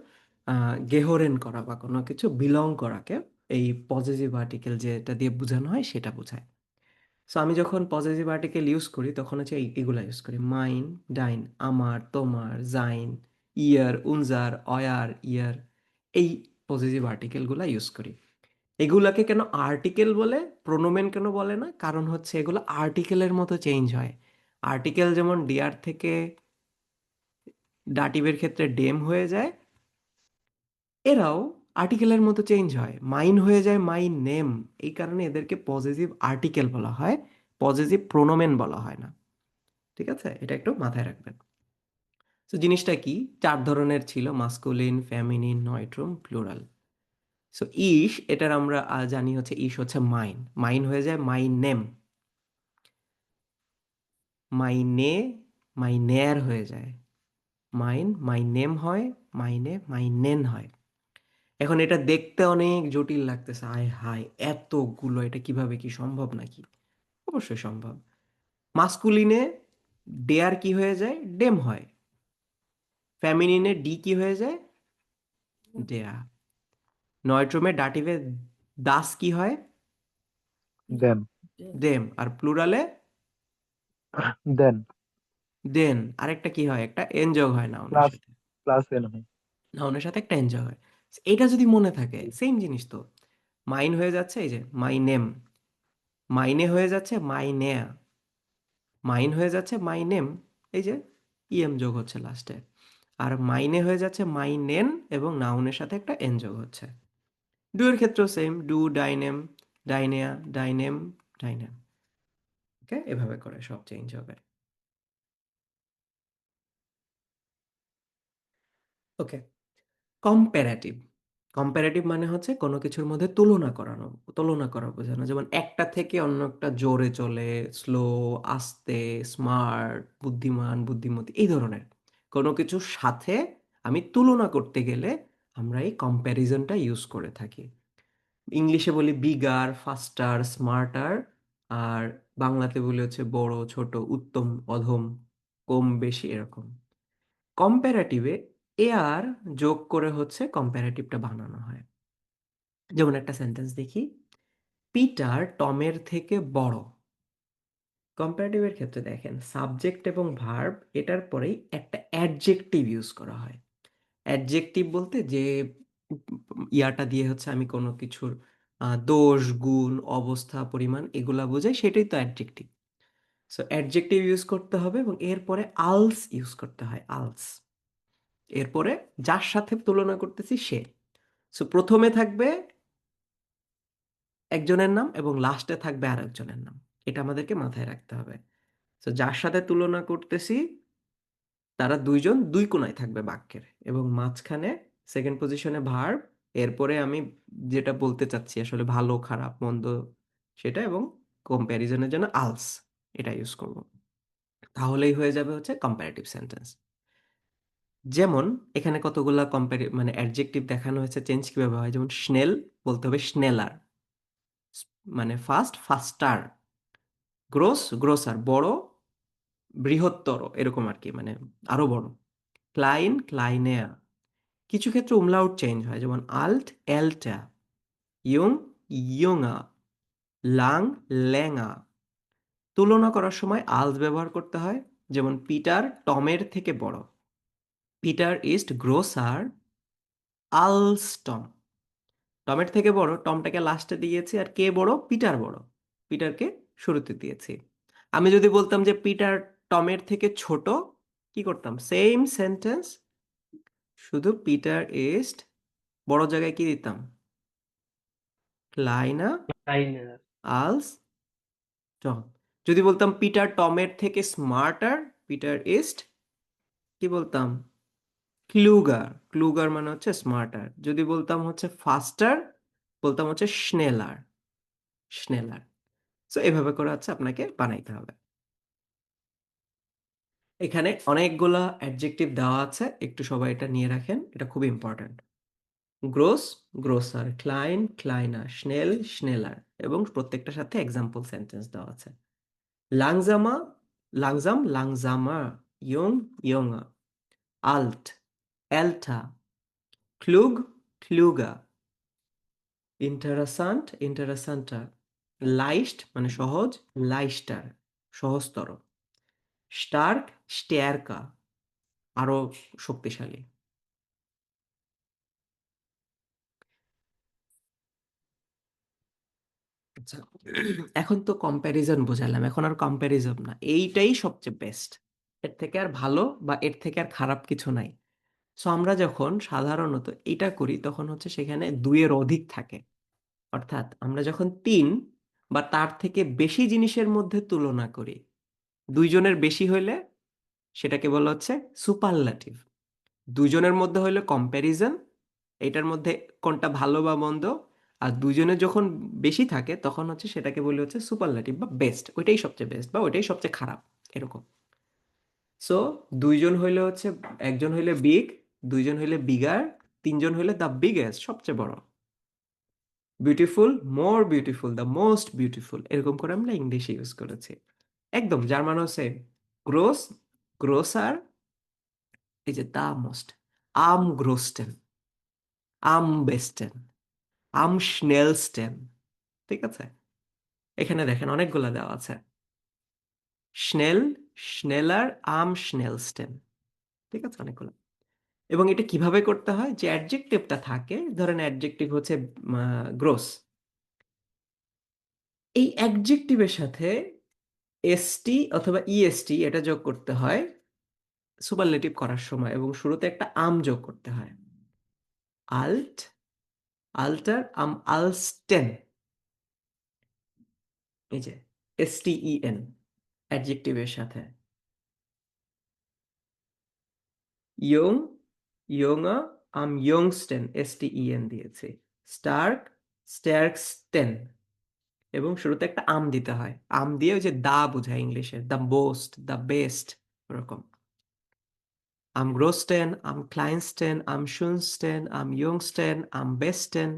গেহরেন করা বা কোনো কিছু বিলং করাকে এই পজেসিভ আর্টিকেল যেটা দিয়ে বোঝানো হয় সেটা বোঝায়। সো আমি যখন পজেসিভ আর্টিকেল ইউজ করি তখন হচ্ছে এগুলা ইউজ করি: মাইন, ডাইন, আমার, তোমার, জাইন, ইয়ার, উনজার, অয়ার, ইয়ার, এই পজেসিভ আর্টিকেলগুলা ইউজ করি। এগুলাকে কেন আর্টিকেল বলে, প্রোনোমেন কেন বলে না? কারণ হচ্ছে এগুলো আর্টিকেলের মতো চেঞ্জ হয়। আর্টিকেল যেমন ডিয়ার থেকে ডাটিভের ক্ষেত্রে ডেম হয়ে যায়, এরাও আর্টিকেলের মতো চেঞ্জ হয়, মাইন হয়ে যায় মাই নেম। এই কারণে এদেরকে পজেসিভ আর্টিকেল বলা হয়, পজেসিভ প্রোনোমেন বলা হয় না। ঠিক আছে, এটা একটু মাথায় রাখবেন। তো জিনিসটা কি? 4 ধরনের ছিল: মাস্কুলিন, ফেমিনিন, নয়ট্রুম, প্লুরাল। সো ইশ, এটার আমরা জানি হচ্ছে ইশ হচ্ছে মাইন, মাইন হয়ে যায় মাই নেম। মাইনে মাইনের হয়ে যায়, মাইন মাই নেম হয়, মাইনে মাইনেন হয়। এখন এটা দেখতে অনেক জটিল লাগতেছে, আয় হায় এতগুলো, এটা কিভাবে, কি সম্ভব নাকি? অবশ্যই সম্ভব। মাস্কুলিনে ডেয়ার কি হয়ে যায়? ডেম হয়। ফ্যামিনিনে ডি কি হয়ে যায়? ডেয়া। নয়ট্রোমে ডাটিভে দাস কি হয়? Them. দেম। আর প্লুরালে Then. দেন। আরেকটা কি হয়? একটা এন যোগ হয় নাউনের Plus. সাথে, Plus N হয়। নাউনের সাথে একটা এন যোগ হয়। এটা যদি মনে থাকে, সেম জিনিস তো। মাইন হয়ে যাচ্ছে এই যে মাই নেম, মাইনে হয়ে যাচ্ছে মাই নেয়া, মাইন হয়ে যাচ্ছে মাই নেম, এই যে ইএম যোগ হচ্ছে লাস্টে। আর মাইনে হয়ে যাচ্ছে মাই নেন এবং নাউনের সাথে একটা এন যোগ হচ্ছে। ডু এর ক্ষেত্রেও সেম, ডু, ডাইনেম, ডাইনেয়া, ডাইনেম, ডাইনেম। ওকে, এভাবে করে সব চেঞ্জ হবে। ওকে, কম্প্যারেটিভ। কম্প্যারেটিভ মানে হচ্ছে কোনো কিছুর মধ্যে তুলনা করানো, তুলনা করা বোঝানো। যেমন একটা থেকে অন্য একটা জোরে চলে, স্লো, আস্তে, স্মার্ট, বুদ্ধিমান, বুদ্ধিমতী, এই ধরনের কোনো কিছুর সাথে আমি তুলনা করতে গেলে আমরা এই কম্প্যারিজনটা ইউজ করে থাকি। ইংলিশে বলি বিগার, ফাস্টার, স্মার্টার। আর বাংলাতে বলি হচ্ছে বড়, ছোট, উত্তম, অধম, কম, বেশি, এরকম। কম্প্যারেটিভে এআর যোগ করে হচ্ছে কম্প্যারেটিভটা বানানো হয়। যেমন একটা সেন্টেন্স দেখি: পিটার টমের থেকে বড়। কম্প্যারেটিভের ক্ষেত্রে দেখেন, সাবজেক্ট এবং ভার্ব, এটার পরেই একটা অ্যাডজেক্টিভ ইউজ করা হয়। অ্যাডজেক্টিভ বলতে যে ইয়াটা দিয়ে হচ্ছে আমি কোনো কিছুর দোষ, গুণ, অবস্থা, পরিমাণ এগুলা বোঝাই, সেটাই তো অ্যাডজেক্টিভ। সো অ্যাডজেক্টিভ ইউজ করতে হবে এবং এরপরে আলস ইউজ করতে হয়, আলস। এরপরে যার সাথে তুলনা করতেছি সে। সো প্রথমে থাকবে একজনের নাম এবং লাস্টে থাকবে আর একজনের নাম। এটা আমাদেরকে মাথায় রাখতে হবে। তো যার সাথে তুলনা করতেছি তারা দুইজন দুই কোণায় থাকবে বাক্যের, এবং মাঝখানে সেকেন্ড পজিশনে ভার্ব। এরপরে আমি যেটা বলতে চাচ্ছি আসলে ভালো, খারাপ, মন্দ, সেটা, এবং কম্প্যারিজনের জন্য আলস, এটা ইউজ করব। তাহলেই হয়ে যাবে হচ্ছে কম্প্যারেটিভ সেন্টেন্স। যেমন এখানে কতগুলা মানে অ্যাডজেক্টিভ দেখানো হয়েছে, চেঞ্জ কিভাবে হয়। যেমন স্নেল বলতে হবে স্নেলার, মানে ফাস্ট, ফাস্টার। গ্রোস, গ্রোসার, বড়, বৃহত্তর, এরকম আর কি, মানে আরো বড়। ক্লাইন, ক্লাইনেয়া। কিছু ক্ষেত্রে উমলাউট চেঞ্জ হয়, যেমন আল্ট, এলটা, ইয়ং, ইয়ংা, লাং, ল্যাঙা। তুলনা করার সময় আলস ব্যবহার করতে হয়। যেমন পিটার টমের থেকে বড়, পিটার ইস্ট গ্রোসার আলস টম। টমের থেকে বড়, টমটাকে লাস্টে দিয়েছি, আর কে বড়? পিটার বড়, পিটারকে শুরুতে দিয়েছি। আমি যদি বলতাম যে পিটার টমের থেকে ছোট, কি করতাম? সেম সেন্টেন্স, শুধু পিটার ইস্ট বড় জায়গায় কি দিতাম? ক্লাইনা লাইনার। আলস টম। যদি বলতাম পিটার টমের থেকে স্মার্টার, পিটার ইস্ট কি বলতাম? ক্লুগার। ক্লুগার মানে হচ্ছে স্মার্টার। যদি বলতাম হচ্ছে ফাস্টার, বলতাম হচ্ছে স্নেলার, স্নেলার। সো এভাবে করে হচ্ছে আপনাকে বানাইতে হবে। এখানে অনেকগুলা অ্যাডজেক্টিভ দেওয়া আছে, একটু সবাই এটা নিয়ে রাখেন, এটা খুব ইম্পর্ট্যান্ট। Gross, grosser, ক্লাইন, ক্লাইনার, snail, স্নেলার। এবং প্রত্যেকটার সাথে এক্সাম্পল সেন্টেন্স দেওয়া আছে। langsamer, langsam, langsamer, jung, junger, alt, älter, klug, kluger, interessant, interessanter, leicht মানে সহজ, leichter সহজতর, stark, stärker আরো শক্তিশালী। আচ্ছা, এখন তো কম্প্যারিজন বোঝালাম, এখন আর কম্প্যারিজন না, এইটাই সবচেয়ে বেস্ট, এর থেকে আর ভালো বা এর থেকে আর খারাপ কিছু নাই। সো আমরা যখন সাধারণত এটা করি তখন হচ্ছে সেখানে দুইয়ের অধিক থাকে, অর্থাৎ আমরা যখন তিন বা তার থেকে বেশি জিনিসের মধ্যে তুলনা করি, দুইজনের বেশি হইলে সেটাকে বলা হচ্ছে সুপারলাটিভ, দুইজনের মধ্যে হইলে কম্প্যারিজন, এটার মধ্যে কোনটা ভালো বা মন্দ, আর দুইজনের যখন বেশি থাকে তখন হচ্ছে সেটাকে বলে হচ্ছে সুপারলাটিভ বা বেস্ট, ওইটাই সবচেয়ে বেস্ট বা ওইটাই সবচেয়ে খারাপ, এরকম। সো দুইজন হইলে হচ্ছে, একজন হইলে বিগ, দুইজন হইলে বিগার, তিনজন হইলে দ্য বিগেস্ট সবচেয়ে বড়, beautiful, more beautiful, the most beautiful, এরকম করে আমরা ইংলিশে ইউজ করেছি। একদম জার্মানও সেম, গ্রোস, গ্রোসার, এই যে দা মোস্ট, আম গ্রোস্টেন, আম বেস্টেন, আম স্নেলস্টেন, ঠিক আছে? এখানে দেখেন অনেকগুলা দেওয়া আছে, স্নেল, স্নেলার, আম স্নেলস্টেন, ঠিক আছে, অনেকগুলো। এবং এটা কিভাবে করতে হয়, যে অ্যাডজেক্টিভটা থাকে, ধরেন অ্যাডজেক্টিভ হচ্ছে গ্রোস, এই অ্যাডজেক্টিভের সাথে এসটি অথবা ইএসটি এটা যোগ করতে হয় সুপারলেটিভ করার সময়, এবং শুরুতে একটা আম যোগ করতে হয়, আল্ট, আল্টার, আম আলস্টেন, এই যে এসটিইএন অ্যাডজেক্টিভের সাথে, ইয়ং, ইয়ংা, আম ইয়ংস্টেন এসটিইএন দিয়েছি, স্টার্ক, স্টার্কস্টেন, এবং শুরুতে একটা আম দিতে হয়, আম দিয়ে ওই যে দা বোঝায় ইংলিশে, দ্য মোস্ট, দ্য বেস্ট, ওরকম। আম গ্রোস্টেন, আম ক্লাইনস্টেন, আম শুনস্টেন, আম ইয়ংস্টেন, আম বেস্টেন,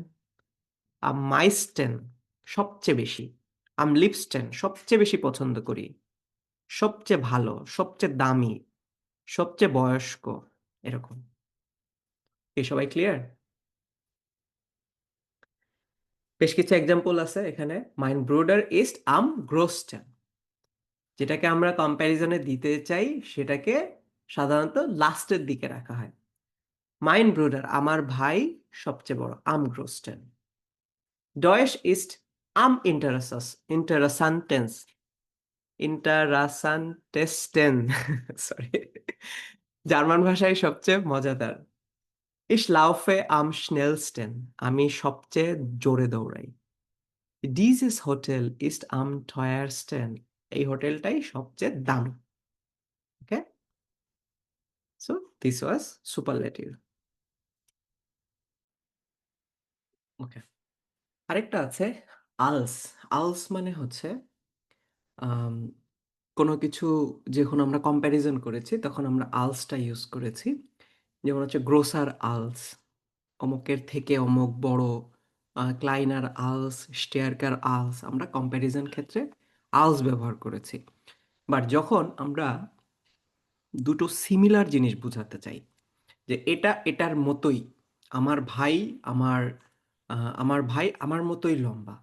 আম মাইস্টেন সবচেয়ে বেশি, আম লিপস্টেন সবচেয়ে বেশি পছন্দ করি, সবচেয়ে ভালো, সবচেয়ে দামি, সবচেয়ে বয়স্ক, এরকম। এই সবাই ক্লিয়ার? বেশ কিছু এক্সাম্পল আছে এখানে, মাইন ব্রুডার ইস্ট আম গ্রোস্টেন, যেটাকে আমরা কম্প্যারিজনে দিতে চাই সেটাকে সাধারণত লাস্টের দিকে রাখা হয়। মাইন ব্রুডার আমার ভাই সবচেয়ে বড়, আম গ্রোস্টেন। ডয়েশ ইস্ট আম ইন্টারাসাস, ইন্টারাসান্টেন্স, ইন্টারাসান্টেস্টেন, সরি, জার্মান ভাষায় সবচেয়ে মজাদার। ইস লাউফে আম স্নেলস্টেন, আমি সবচেয়ে জোরে দৌড়াই। ডিজিস হোটেল ইস্ট আম টয়ারস্টেন, এই হোটেলটাই সবচেয়ে দামি। ওকে, সো দিস ওয়াজ সুপারলেটিভ। ওকে, আরেকটা আছে আলস। আলস মানে হচ্ছে আম, কোনো কিছু যখন আমরা কম্প্যারিজন করেছি তখন আমরা আলসটা ইউজ করেছি, যেমন হচ্ছে গ্রোসার আলস, অমুকের থেকে অমুক বড়, ক্লাইনার আলস, স্টেয়ারকার আলস, আমরা কম্প্যারিজন ক্ষেত্রে আলস ব্যবহার করেছি। বাট যখন আমরা দুটো সিমিলার জিনিস বোঝাতে চাই, যে এটা এটার মতোই, আমার ভাই আমার আমার ভাই আমার মতোই লম্বা,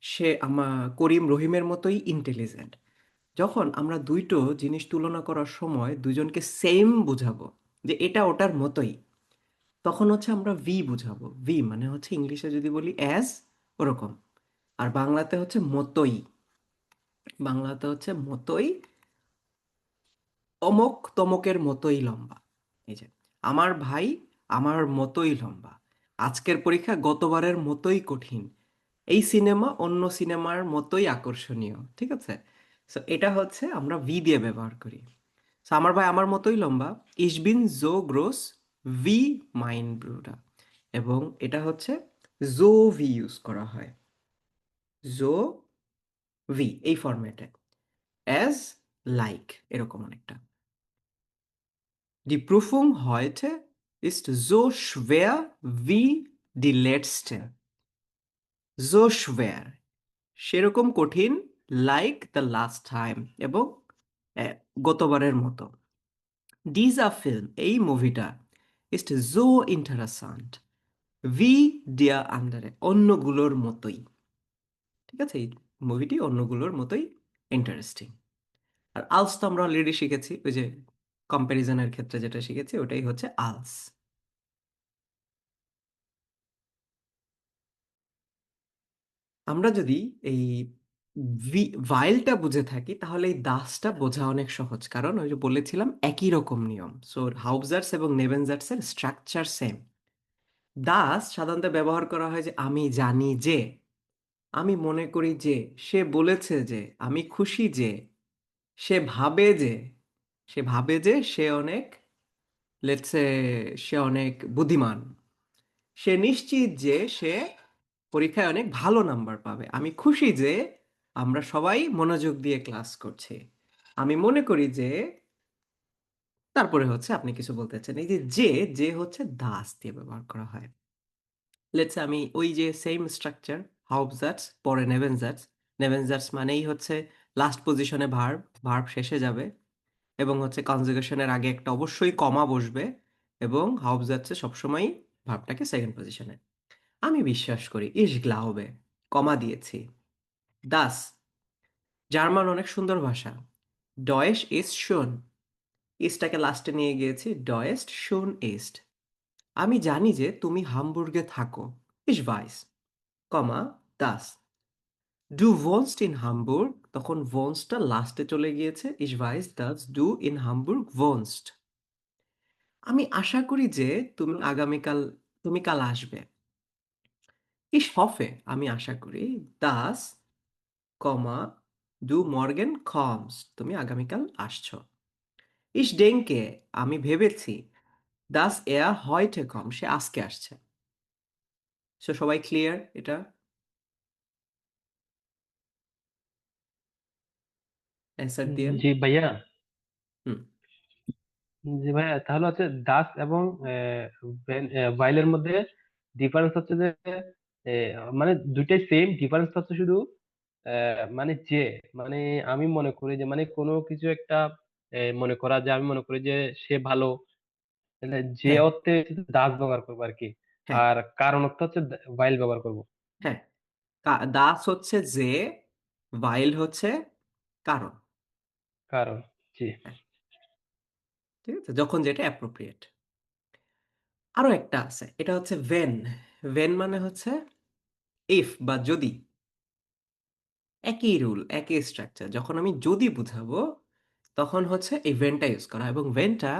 সে করিম রহিমের মতোই ইন্টেলিজেন্ট, যখন আমরা দুইটো জিনিস তুলনা করার সময় দুজনকে সেম বুঝাবো, যে এটা ওটার মতোই, তখন হচ্ছে আমরা ভি বুঝাবো। ভি মানে হচ্ছে ইংলিশে যদি বলি অ্যাজ, ওরকম। আর বাংলাতে হচ্ছে মতোই, বাংলাতে হচ্ছে মতোই, অমক তমকের মতোই লম্বা। এই যে আমার ভাই আমার মতোই লম্বা, আজকের পরীক্ষা গতবারের মতোই কঠিন, এই সিনেমা অন্য সিনেমার মতোই আকর্ষণীয়, ঠিক আছে? সো এটা হচ্ছে আমরা ভি দিয়ে ব্যবহার করি। সো আমার ভাই আমার মতোই লম্বা, ইস বিন জো গ্রোস ভি মাইন ব্রুডা, এবং এটা হচ্ছে জো ভি ইউজ করা হয়, জো ভি এই ফরম্যাটে, অ্যাজ, লাইক, এরকম অনেকটা। Die Prüfung heute ist so schwer wie die letzte. So schwer. সেরকম কঠিন, লাইক দ্য লাস্ট টাইম, এবং আহ, গতবারের মতো। ডিজা ফিল্ম, এই মুভিটা, ইস্ট জো ইন্টারেসান্ট, ভি ডিয়ার আন্ডারে, অন্যগুলোর মতোই। ঠিক আছে, এই মুভিটি অন্যগুলোর মতোই ইন্টারেস্টিং। আর আলস তো আমরা অলরেডি শিখেছি, ওই যে কম্প্যারিজনের ক্ষেত্রে যেটা শিখেছি ওটাই হচ্ছে আলস। আমরা যদি এই ভাইলটা বুঝে থাকি তাহলে এই দাসটা বোঝা অনেক সহজ, কারণ ওই যে বলেছিলাম একই রকম নিয়ম। সো হাউজার্স এবং নেবেনজার্সের স্ট্রাকচার সেম। দাস সাধারণত ব্যবহার করা হয় যে আমি জানি যে, আমি মনে করি যে, সে বলেছে যে, আমি খুশি যে, সে ভাবে যে, সে অনেক, লেটস সে, সে অনেক বুদ্ধিমান, সে নিশ্চিত যে সে পরীক্ষায় অনেক ভালো নাম্বার পাবে, আমি খুশি যে আমরা সবাই মনোযোগ দিয়ে ক্লাস করছি, আমি মনে করি যে, তারপরে হচ্ছে আপনি কিছু বলতে চাচ্ছেন। এই যে যে হচ্ছে দাস দিয়ে ব্যবহার করা হয়। লেটস আমি ওই যে সেম স্ট্রাকচার, হাউবজার্টস পরে নেভেনজার্টস। নেভেনজার্টস মানেই হচ্ছে লাস্ট পজিশনে ভার্ব, ভার্ব শেষে যাবে, এবং হচ্ছে কনজুগেশনের আগে একটা অবশ্যই কমা বসবে, এবং হাউবজার্টসে সবসময় ভার্বটাকে সেকেন্ড পজিশনে। আমি বিশ্বাস করি, ইস গ্লাউবে, কমা দিয়েছি। দাস, জার্মান অনেক সুন্দর ভাষা, ডয়েশ ইস শুন, ইস্টটাকে লাস্টে নিয়ে গিয়েছি, ডয়েস্ট শুন ইস্ট। আমি জানি যে তুমি হামবুর্গে থাকো, ইস ভাইস, কমা দাস। ডু wohnst ইন হামবুর্গ, তখন wohnstটা লাস্টে চলে গিয়েছে, ইস ভাইস দাস ডু ইন হামবুর্গ wohnst। আমি আশা করি যে তুমি কাল আসবে, ইস হফে, আমি আশা করি, দাস, কমা ডু মর্গেন কমস, তুমি আগামীকাল আসছো। ইস ডেঙ্কে, আমি ভেবেছি, দাস এয়ার হয়টে কম, সে আজকে আসছে। সো সবাই ক্লিয়ার এটা? অ্যান্সার দিয়েন। জি ভাইয়া। হুম। জি ভাইয়া, তাহলে হচ্ছে দাস এবং ভাইলের মধ্যে ডিফারেন্স হচ্ছে যে মানে দুইটাই সেম, ডিফারেন্স হচ্ছে শুধু মানে যে, মানে আমি মনে করি যে, মানে কোনো কিছু একটা মনে করা, যে আমি মনে করি যে সে ভালো, তাহলে যে হ্যাঁ, অর্থে দাস ব্যবহার করবো আর কি। হ্যাঁ, আর কারণ অর্থ হচ্ছে ভাইল ব্যবহার করবো। হ্যাঁ। দাস হচ্ছে যে, ভাইল হচ্ছে কারণ। কারণ, জি। হ্যাঁ, ঠিক আছে, যখন যেটা অ্যাপ্রোপ্রিয়েট। আরো একটা আছে, এটা হচ্ছে ভেন। ভেন মানে হচ্ছে ইফ বা যদি। একই রুল, একই স্ট্রাকচার। যখন আমি যদি বুঝাবো তখন হচ্ছে এই ভেনটা ইউজ করা হয়, এবং ভেনটা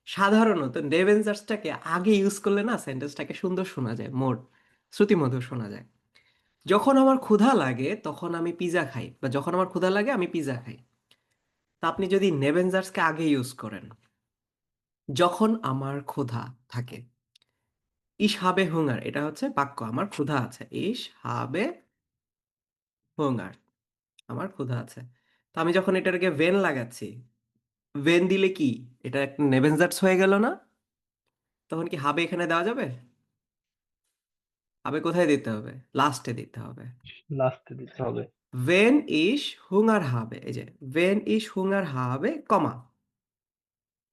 সাধারণত নেভেনজার্সটাকে আগে ইউজ করলে না সেন্টেন্সটাকে সুন্দর শোনা যায়, মোর শ্রুতিমধুর শোনা যায়। যখন আমার ক্ষুধা লাগে তখন আমি পিৎজা খাই, বা যখন আমার ক্ষুধা লাগে আমি পিৎজা খাই। তা আপনি যদি নেভেনজার্সকে আগে ইউজ করেন, যখন আমার ক্ষুধা থাকে, ইস হাবে হুঙ্গার, এটা হচ্ছে বাক্য, আমার ক্ষুধা আছে, ইস হাবে হুঙ্গার, আমার ক্ষুধা আছে। তো আমি যখন এটাকে ভেন লাগাচ্ছি, ভেন দিলে কি, এটা একটা নেভেনজার্স হয়ে গেল না? তখন কি হাবে এখানে দেওয়া যাবে? হাবে কোথায় দিতে হবে? লাস্টে দিতে হবে। লাস্টে দিতে হবে। ভেন ইস হুঙ্গার হাবে, এই যে ভেন ইস হুঙ্গার হাবে, কমা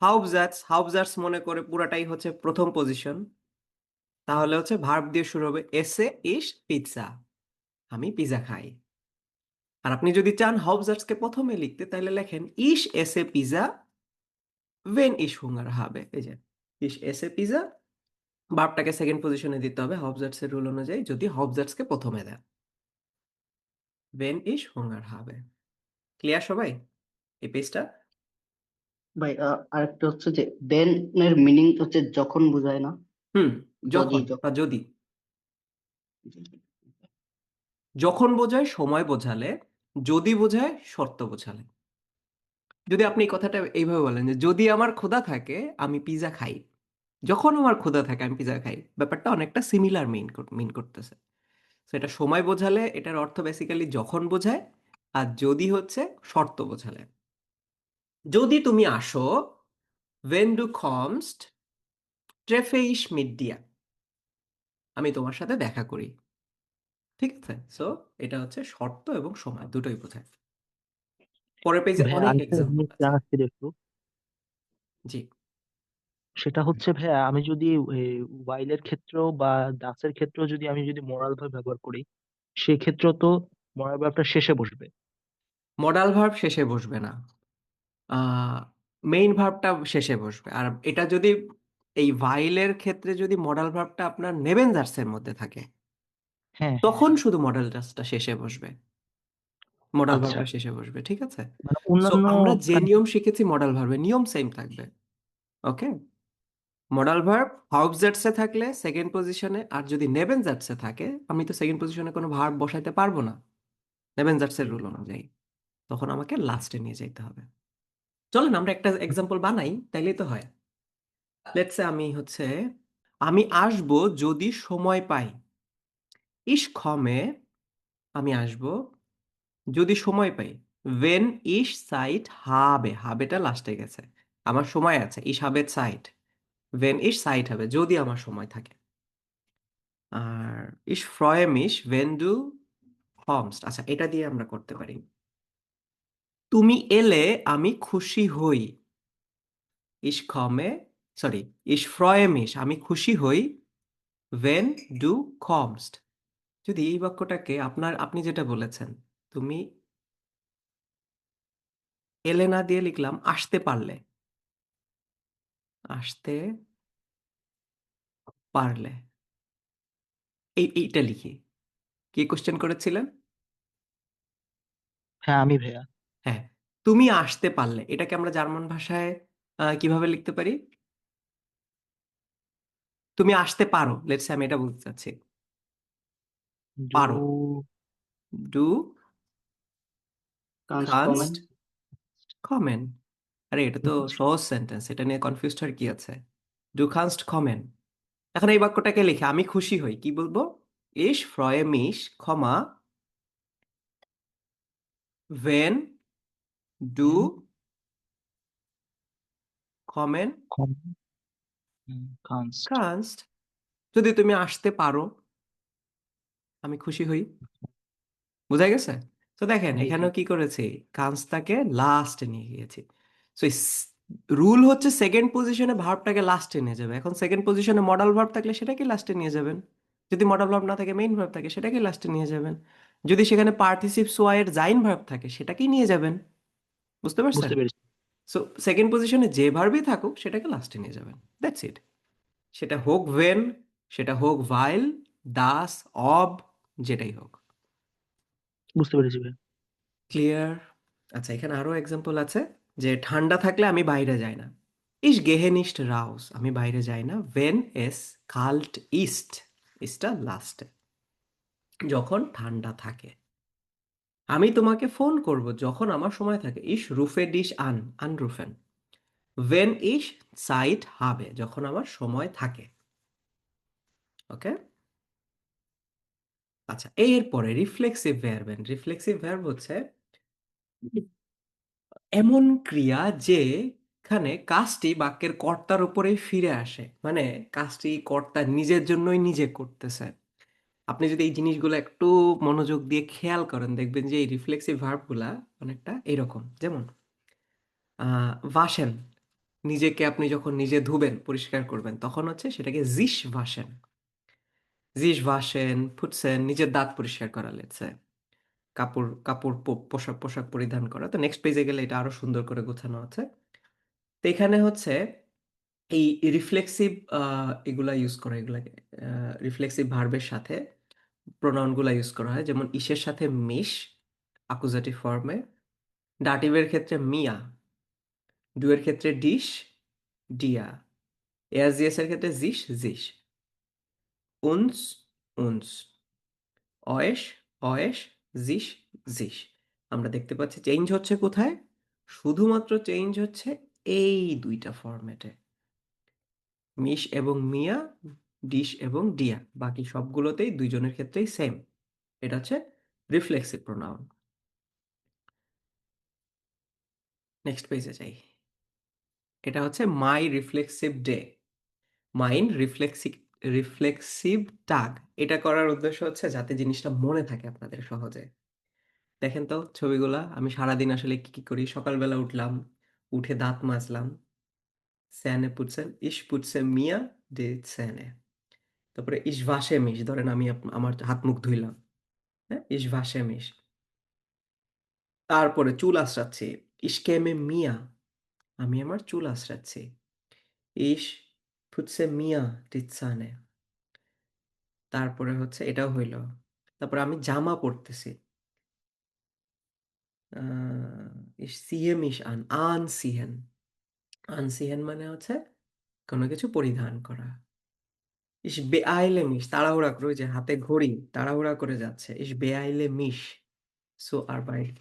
হাউবজার্টস মনে করে পুরাটাই হচ্ছে প্রথম পজিশন, তাহলে হচ্ছে ভার্ব দিয়ে শুরু হবে, এসে ইস পিৎজা, আমি পিৎজা খাই। আর আপনি যদি চান হাউবজার্টসকে প্রথমে লিখতে, তাহলে লেখেন ইস এসে পিৎজা ভেন ইস হুঙ্গার হাবে, এই যে ইস এসে পিৎজা, ভার্বটাকে সেকেন্ড পজিশনে দিতে হবে হাউবজার্টসের রুল অনুযায়ী, যদি হাউবজার্টসকে প্রথমে দেন। ভেন ইস হুঙ্গার হাবে। ক্লিয়ার সবাই এই পেজটা? ভাই আরেকটা হচ্ছে যে দেন এর মিনিং হচ্ছে যখন বোঝায় না, হুম, যদি যখন বা যদি। যখন বোঝায় সময় বোঝালে, যদি বোঝায় শর্ত বোঝালে। যদি আপনি এই কথাটা এইভাবে বলেন যে যদি আমার ক্ষুধা থাকে আমি পিৎজা খাই, যখন আমার ক্ষুধা থাকে আমি পিৎজা খাই, ব্যাপারটা অনেকটা সিমিলার মিন করতেছে। তো এটা সময় বোঝালে এটার অর্থ বেসিক্যালি যখন বোঝায়, আর যদি হচ্ছে শর্ত বোঝালে। যদি তুমি আসো, when du kommst treffe ich mit dir, আমি তোমার সাথে দেখা করি। ঠিক আছে? সো এটা হচ্ছে শর্ত এবং সময় দুটোই বোঝায়। পরের পেজে ভাইয়া অনেক আরেকটা এক্সাম্পল জিনিস আছে। জানার ছিল একটু, জি। সেটা হচ্ছে ভাইয়া আমি যদি ওয়াইলের ক্ষেত্রেও বা ডাসের ক্ষেত্রেও যদি আমি যদি মোরাল ভার্ব ব্যবহার করি, সেই ক্ষেত্রেও তো মোরাল ভার্বটা শেষে বসবে। মডাল ভার্ব শেষে বসবে না, মেইন ভার্বটা শেষে বসবে। আর এটা যদি এই ভাইলের ক্ষেত্রে যদি মডাল ভার্বটা আপনার নেবেন জার্সের মধ্যে থাকে, হ্যাঁ হ্যাঁ তখন হ্যাঁ। শুধু মডাল জার্সটা শেষে বসবে, মডাল আচ্ছা, ভার্বটা শেষে বসবে। ঠিক আছে? মানে সো অন্যান্য আমরা যে কান- নিয়ম শিখেছি মডাল ভার্বে নিয়ম সেম থাকবে। ওকে, মডাল ভার্ব হাউবজেটসে থাকলে সেকেন্ড পজিশনে, আর যদি নেবেন জার্সে থাকে, আমি তো সেকেন্ড পজিশনে কোনো ভার্ব বসাইতে পারবো না নেবেন জার্সের রুল অনুযায়ী, তখন আমাকে লাস্টে নিয়ে যেতে হবে। চলেন আমরা একটা এক্সাম্পল বানাই, তাইলেই তো হয়। লেটস সে আমি আসবো যদি সময় পাই। ইস খমে, আমি আসবো যদি সময় পাই। ওয়েন ইস সাইট হাবে, হাবেটা লাস্টে গেছে, আমার সময় আছে। ইস হাবে সাইট, ওয়েন ইস সাইট হবে যদি আমার সময় থাকে। আর ইস ফ্রয়ে মিশ ওয়েন ডু কমস্ট। আচ্ছা, এটা দিয়ে আমরা করতে পারি। তুমি এলে আমি খুশি হই। ইস খমে, সরি, ইস ফ্রয়ে মিশ, আমি খুশি হই। ওয়েন ডু কমস্ট। যদি এই বাক্যটাকে আপনি যেটা বলেছেন, তুমি এলে না দিয়ে লিখলাম আসতে পারলে, আসতে পারলে, এইটা লিখি। কি কোশ্চেন করেছিলেন? হ্যাঁ আমি ভাইয়া। হ্যাঁ, তুমি আসতে পারলে, এটাকে আমরা জার্মান ভাষায় কিভাবে লিখতে পারি? তুমি আসতে পারো, লেটস আমি এটা বলতে চাচ্ছি। ডু পারো, ডু কানস্ট কানস্ট কমেন্ট। কমেন। আরে এটা তো সহজ সেন্টেন্স, এটা নিয়ে কনফিউজড হওয়ার কি আছে? ডু কানস্ট কমেন। এখন এই বাক্যটাকে লিখে আমি খুশি হই, কি বলবো? ইস ফ্রয়ে মিশ ক্ষমা ওয়েন ডু কমেন কানস্ট। কানস্ট। যদি তুমি আসতে পারো আমি খুশি হই। বোঝা গেছে? তো দেখেন জি জি। এখানেও কি করেছি, কান্সটাকে লাস্টে নিয়ে গিয়েছি। সো রুল হচ্ছে সেকেন্ড পজিশনে ভার্বটাকে লাস্টে নিয়ে যাবে। এখন সেকেন্ড পজিশনে মডাল ভার্ব থাকলে সেটাকে লাস্টে নিয়ে যাবেন, যদি মডাল ভার্ব না থাকে মেইন ভার্ব থাকে সেটাকে লাস্টে নিয়ে যাবেন, যদি সেখানে পার্টিসিপ সোয়াইয়ের জাইন ভার্ব থাকে সেটাকেই নিয়ে যাবেন। বুঝতে পারছেন? বুঝতে পেরেছি। সো সেকেন্ড পজিশনে যে ভার্বই থাকুক সেটাকে লাস্টে নিয়ে যাবেন, দ্যাটস ইট। সেটা হোক ওয়েন, সেটা হোক ভাইল, দাস, অব, যেটাই হোক। বুঝতে পেরেছি ভাই। ক্লিয়ার? আচ্ছা, এখানে আরো এক্সাম্পল আছে, যে ঠান্ডা থাকলে আমি বাইরে যাই না। ইস গেহে নিস্ট রাউস, আমি বাইরে যাই না। ওয়েন এস কাল্ট ইস্ট, ইস্টটা লাস্টে, যখন ঠান্ডা থাকে। আমি তোমাকে ফোন করব যখন আমার সময় থাকে। ইস রুফে ডিশ আন, আনরুফেন। ওয়েন ইস সাইট হবে, যখন আমার সময় থাকে। ওকে। আচ্ছা, এরপরে রিফ্লেক্সিভ ভার্ব। রিফ্লেক্সিভ ভার্ব হচ্ছে এমন ক্রিয়া যেখানে কাজটি বাক্যের কর্তার উপরেই ফিরে আসে, মানে কাজটি কর্তা নিজের জন্যই নিজে করতেছে। আপনি যদি এই জিনিসগুলো একটু মনোযোগ দিয়ে খেয়াল করেন, দেখবেন যে এই রিফ্লেক্সিভ ভার্বগুলা অনেকটা এরকম। যেমন ভাসেন, নিজেকে আপনি যখন নিজে ধুবেন পরিষ্কার করবেন তখন হচ্ছে সেটাকে জিস ভাসেন। জিস ভাসেন, ফুটছেন, নিজের দাঁত পরিষ্কার করা, লেটসে কাপড় কাপড় পোশাক পোশাক পরিধান করা। তো নেক্সট পেজে গেলে এটা আরো সুন্দর করে গোছানো আছে। তো এখানে হচ্ছে এই রিফ্লেক্সিভ এগুলা ইউজ করা, এগুলাকে রিফ্লেক্সিভ ভার্বের সাথে প্রোনাউনগুলা ইউজ করা হয়। যেমন ইসের সাথে মিশ আকুজাটিভ ফর্মে, ডাটিভের ক্ষেত্রে মিয়া, ডুয়ের ক্ষেত্রে ডিশ ডিয়া, এয়ারজিএস এর ক্ষেত্রে জিস জিস, উনস উনস, অয়েশ অয়েশ, জিস জিস। আমরা দেখতে পাচ্ছি চেঞ্জ হচ্ছে কোথায়? শুধুমাত্র চেঞ্জ হচ্ছে এই দুইটা ফরম্যাটে, মিশ এবং মিয়া, ডিশ এবং ডিয়া। বাকি সবগুলোতেই দুইজনের ক্ষেত্রেই সেম। এটা হচ্ছে রিফ্লেক্সিভ প্রোনাউন। নেক্সট পেজে যাই। এটা হচ্ছে মাই রিফ্লেক্সিভ ডে। মাইন রিফ্লেক্সিভ টাগ। এটা করার উদ্দেশ্য হচ্ছে যাতে জিনিসটা মনে থাকে আপনাদের সহজে। দেখেন তো ছবিগুলা, আমি সারাদিন আসলে কি কি করি। সকালবেলা উঠলাম, উঠে দাঁত মাজলাম, স্যানে পুটসেন, ইস পুটসে মিয়া ডে স্যানে। তারপরে ইস ভাসে মিশ, ধরেন আমি আমার হাত মুখ ধুইলাম, হ্যাঁ, ইস ভাসে মিশ। তারপরে চুল আঁচড়াচ্ছি, ইস কেমে মিয়া, আমি আমার চুল আঁচড়াচ্ছি, ইস ফুটসে মিয়া টিৎসানে। তারপরে হচ্ছে এটাও হইল। তারপরে আমি জামা পরতেছি, ইস সিহে মিশ আন, আন সিহেন। আন সিহেন মানে হচ্ছে কোনো কিছু পরিধান করা। ইস বেআইলে মিশ, তাড়াহুড়া করে, ওই যে হাতে ঘড়ি, তাড়াহুড়া করে যাচ্ছে, ইস বেআইলে মিশ সো আর বাইট।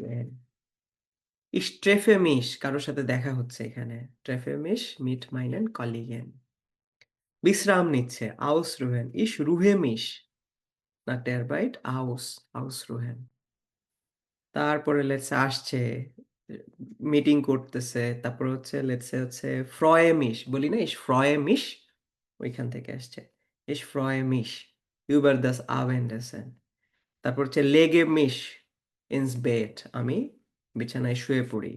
ইস ট্রেফে মিশ, কারোর সাথে দেখা হচ্ছে এখানে, ট্রেফে মিশ মিট মাইনেন কলিগেন। বিশ্রাম নিচ্ছে, আউস রুহেন, ইস রুহে মিশ না টের বাইট আউস, আউস রুহেন। তারপরে লেটসে আসছে, মিটিং করতেছে, তারপর হচ্ছে লেটসে হচ্ছে ফ্রয়ে মিশ, বলি না ইস ফ্রয়ে মিশ, ওইখান থেকে আসছে, ইস ফ্রয়ে মিশ ইউবার দাস আভেন্ডেসেন। তারপর হচ্ছে লেগে মিশ ইনস বেড, আমি বিছানায় শুয়ে পড়ি।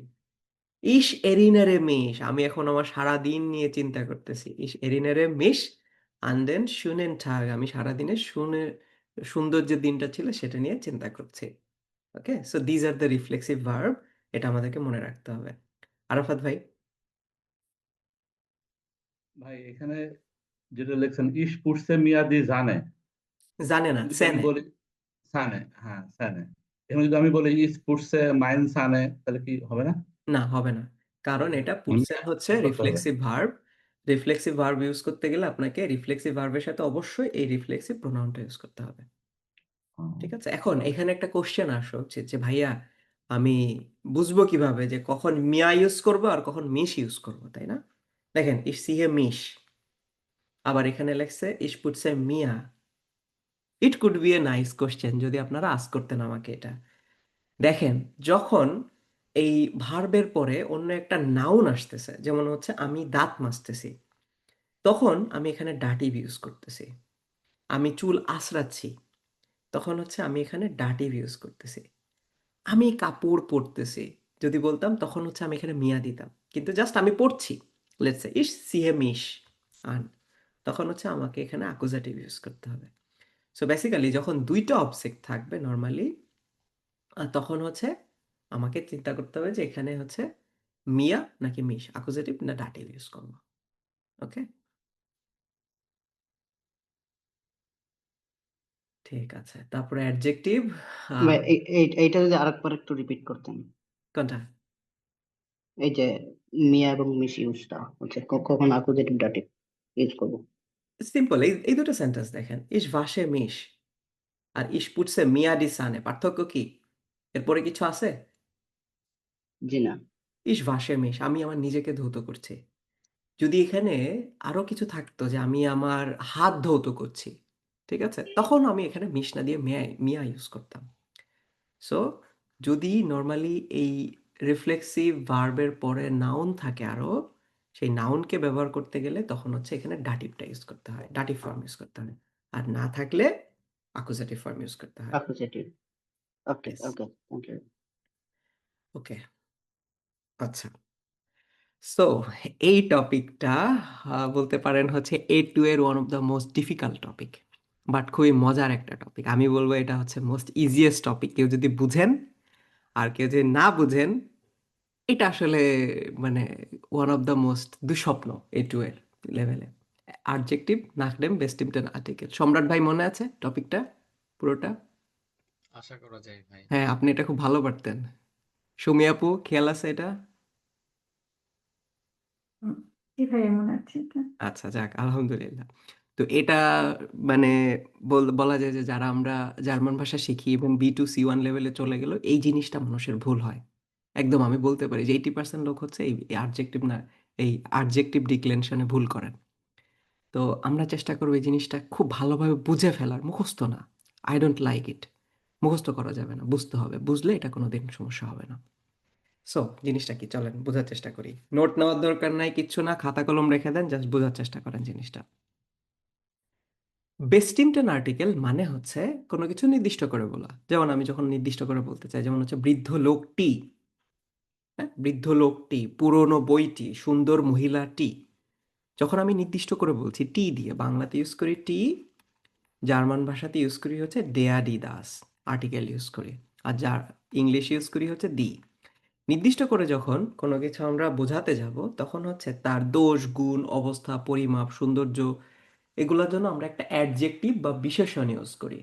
ইস এরিনারে মিশ, আমি এখন আমার সারা দিন নিয়ে চিন্তা করতেছি, ইস এরিনারে মিশ আন্ড দেন শুনেন ঠাগ, আমি সারাদিনে সুন্দর যে দিনটা ছিল সেটা নিয়ে চিন্তা করছি। Okay, so these are the reflexive verb. এটা আমাদেরকে মনে রাখতে হবে। আরাফাত ভাই। ভাই এখানে যেটা লেখছেন ইস পুরসে মিয়াদি জানে, জানে না, এখানে যদি আমি সেনে। বলি সানে, হ্যাঁ সানে, এখানে যদি আমি বলি ইস পুরসে মাইন সানে, তাহলে কি হবে না? না, হবে না, কারণ এটা পুটসেন হচ্ছে কি করতে হবে? Reflexive verb. Reflexive verb use করতে গেলে আপনাকে রিফ্লেক্সিভ ভার্বের সাথে অবশ্যই এই রিফ্লেক্সিভ প্রোনাউনটা ইউজ করতে হবে। ঠিক আছে, এখন এখানে একটা কোশ্চেন আসা উচিত যে ভাইয়া আমি বুঝবো কিভাবে যে কখন মিয়া ইউজ করবো আর কখন মিশ ইউজ করবো, তাই না? দেখেন ইস সিহে মিশ, আবার এখানে লেখছে ইস পুটসে মিয়া। It could be a nice question যদি আপনারা আস্ক করতেন আমাকে এটা। দেখেন, যখন এই ভার্বের পরে অন্য একটা নাউন আসতেছে, যেমন হচ্ছে আমি দাঁত মাজতেছি, তখন আমি এখানে ডাটিভ ইউজ করতেছি। আমি চুল আঁচড়াচ্ছি, তখন হচ্ছে আমি এখানে ডাটিভ ইউজ করতেছি। আমি কাপড় পরতেছি যদি বলতাম, তখন হচ্ছে আমি এখানে মিয়া দিতাম, কিন্তু জাস্ট আমি পড়ছি, লেটস সে ইস সিহে মিশ আন, তখন হচ্ছে আমাকে এখানে অ্যাকুজাটিভ ইউজ করতে হবে। সো বেসিক্যালি যখন দুইটা অবজেক্ট থাকবে নর্মালি, তখন হচ্ছে আমাকে চিন্তা করতে হবে যে এখানে হচ্ছে মিয়া নাকি মিশ, অ্যাকুজাটিভ না ডাটিভ ইউজ করবো। ওকে, ঠিক আছে। তারপরে অ্যাডজেক্টিভ, ভাই এইটা যদি আরেকবার একটু রিপিট করতেন, কোনটা? এই যে মিয়া এবং মিস ইউজটা হচ্ছে কখন অ্যাকুজেটিভ ডাটিভ ইউজ করবো? সিম্পল, এই দুটো সেন্টেন্স দেখেন, ইস ভাসে মিশ আর ইস পুটসে মিয়া ডি সানে, পার্থক্য কি? এরপরে কিছু আছে? জি না। ইস ভাসে মিশ, আমি আমার নিজেকে ধৌত করছি। যদি এখানে আরো কিছু থাকতো যে আমি আমার হাত ধৌত করছি, ঠিক আছে, তখন আমি এখানে মিশ না দিয়ে মিয়া মিয়া ইউজ করতাম। সো যদি নর্মালি এই রিফ্লেক্সিভ ভার্বের পরে নাউন থাকে আরো, সেই নাউনকে ব্যবহার করতে গেলে তখন হচ্ছে এখানে ডাটিভটা ইউজ করতে হয়, ডাটিভ ফর্ম ইউজ করতে হয়। আর না থাকলে অ্যাকুজেটিভ ফর্ম ইউজ করতে হয়। Accusative. Okay Yes. Okay, thank you. Okay, আচ্ছা। সো এই টপিকটা বলতে পারেন হচ্ছে A2 এর one of the most difficult topic, but খুবই মজার একটা টপিক। আমি বলবো এটা হচ্ছে মোস্ট ইজিয়েস্ট টপিক, কেউ যদি বুঝেন। আর কেউ যদি না বুঝেন, এটা আসলে মানে ওয়ান অফ দ্য মোস্ট দুঃস্বপ্ন A2 এর লেভেলে। অ্যাডজেক্টিভ, নাকডেম, বেস্টিমটেন আর্টিকেল। সম্রাট ভাই মনে আছে টপিকটা পুরোটা? আশা করা যায় ভাই। হ্যাঁ, আপনি এটা খুব ভালো পারতেন। সুমি আপু, খেয়াল আছে এটা? জি ভাই, এমন আছে এটা। আচ্ছা, যাক, আলহামদুলিল্লাহ। তো এটা মানে বলা যায় যে যারা আমরা জার্মান ভাষা শিখি এবং B2 C1 লেভেলে চলে গেল, এই জিনিসটা মানুষের ভুল হয়। একদম আমি বলতে পারি যে 80% লোক হচ্ছে এই অ্যাডজেক্টিভ না, এই অ্যাডজেক্টিভ ডিক্লেনশনে ভুল করেন। তো আমরা চেষ্টা করবো এই জিনিসটা খুব ভালোভাবে বুঝে ফেলার, মুখস্থ না। I don't like it. মুখস্থ করা যাবে না, বুঝতে হবে। বুঝলে এটা কোনোদিন সমস্যা হবে না। সো জিনিসটা কি, চলেন বোঝার চেষ্টা করি। নোট নেওয়ার দরকার নাই, কিচ্ছু না, খাতা কলম রেখে দেন, জাস্ট বোঝার চেষ্টা করেন জিনিসটা। বেস্ট ইন টেন আর্টিকেল মানে হচ্ছে কোনো কিছু নির্দিষ্ট করে বলা। যেমন আমি যখন নির্দিষ্ট করে বলতে চাই, যেমন হচ্ছে বৃদ্ধ লোকটি, হ্যাঁ, বৃদ্ধ লোকটি, পুরনো বইটি, সুন্দর মহিলাটি। যখন আমি নির্দিষ্ট করে বলছি টি দিয়ে, বাংলাতে ইউজ করি টি, জার্মান ভাষাতে ইউজ করি হচ্ছে ডেয়া ডি দাস, আর্টিকেল ইউজ করি। আর যার ইংলিশ ইউজ করি হচ্ছে দি। নির্দিষ্ট করে যখন কোনো কিছু আমরা বোঝাতে যাব, তখন হচ্ছে তার দোষ, গুণ, অবস্থা, পরিমাপ, সৌন্দর্য, এগুলোর জন্য আমরা একটা অ্যাডজেক্টিভ বা বিশেষণ ইউজ করি।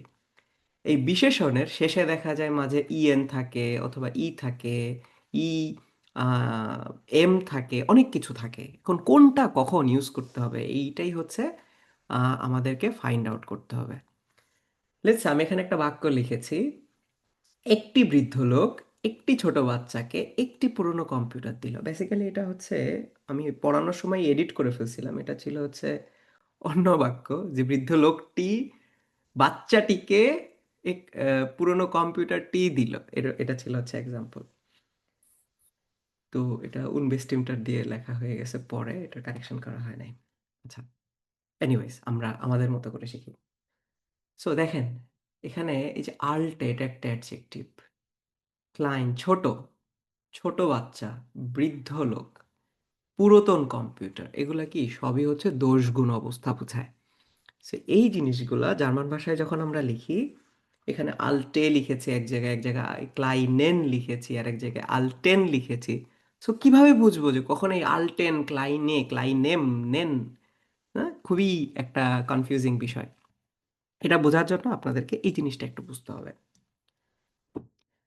এই বিশেষণের শেষে দেখা যায় মাঝে ইএন থাকে, অথবা ই থাকে, ই এম থাকে, অনেক কিছু থাকে। এখন কোনটা কখন ইউজ করতে হবে, এইটাই হচ্ছে আমাদেরকে ফাইন্ড আউট করতে হবে। লেটস আমি এখানে একটা বাক্য লিখেছি, একটি বৃদ্ধ লোক একটি ছোট বাচ্চাকে একটি পুরনো কম্পিউটার দিল। বেসিক্যালি এটা হচ্ছে আমি পড়ানোর সময় এডিট করে ফেলছিলাম, এটা ছিল হচ্ছে অন্য বাক্য, যে বৃদ্ধ লোকটি বাচ্চাটিকে এক পুরনো কম্পিউটারটি দিল। এটা ছিল হচ্ছে এক্সাম্পল। তো এটা উনবেস্টিমটার দিয়ে লেখা হয়ে গেছে, পরে এটা কারেকশন করা হয় নাই। আচ্ছা, এনিওয়েজ আমরা আমাদের মতো করে শিখি। সো দেখেন এখানে এই যে আল্টে, এটা একটা অ্যাডজেক্টিভ। ক্লাইন ছোট, ছোট বাচ্চা, বৃদ্ধ লোক, পুরাতন কম্পিউটার, এগুলা কি সবই হচ্ছে দোষ, গুণ, অবস্থা বোঝায়। সো এই জিনিসগুলা জার্মান ভাষায় যখন আমরা লিখি, এখানে আলটে লিখেছি এক জায়গায়, এক জায়গায় ক্লাইনেন লিখেছি, আর এক জায়গায় আলটেন লিখেছি। সো কিভাবে বুঝবো যে কখন এই আলটেন, ক্লাইনে, ক্লাইনেম, নেন, হ্যাঁ, খুবই একটা কনফিউজিং বিষয়। এটা বোঝার জন্য আপনাদেরকে এই জিনিসটা একটু বুঝতে হবে।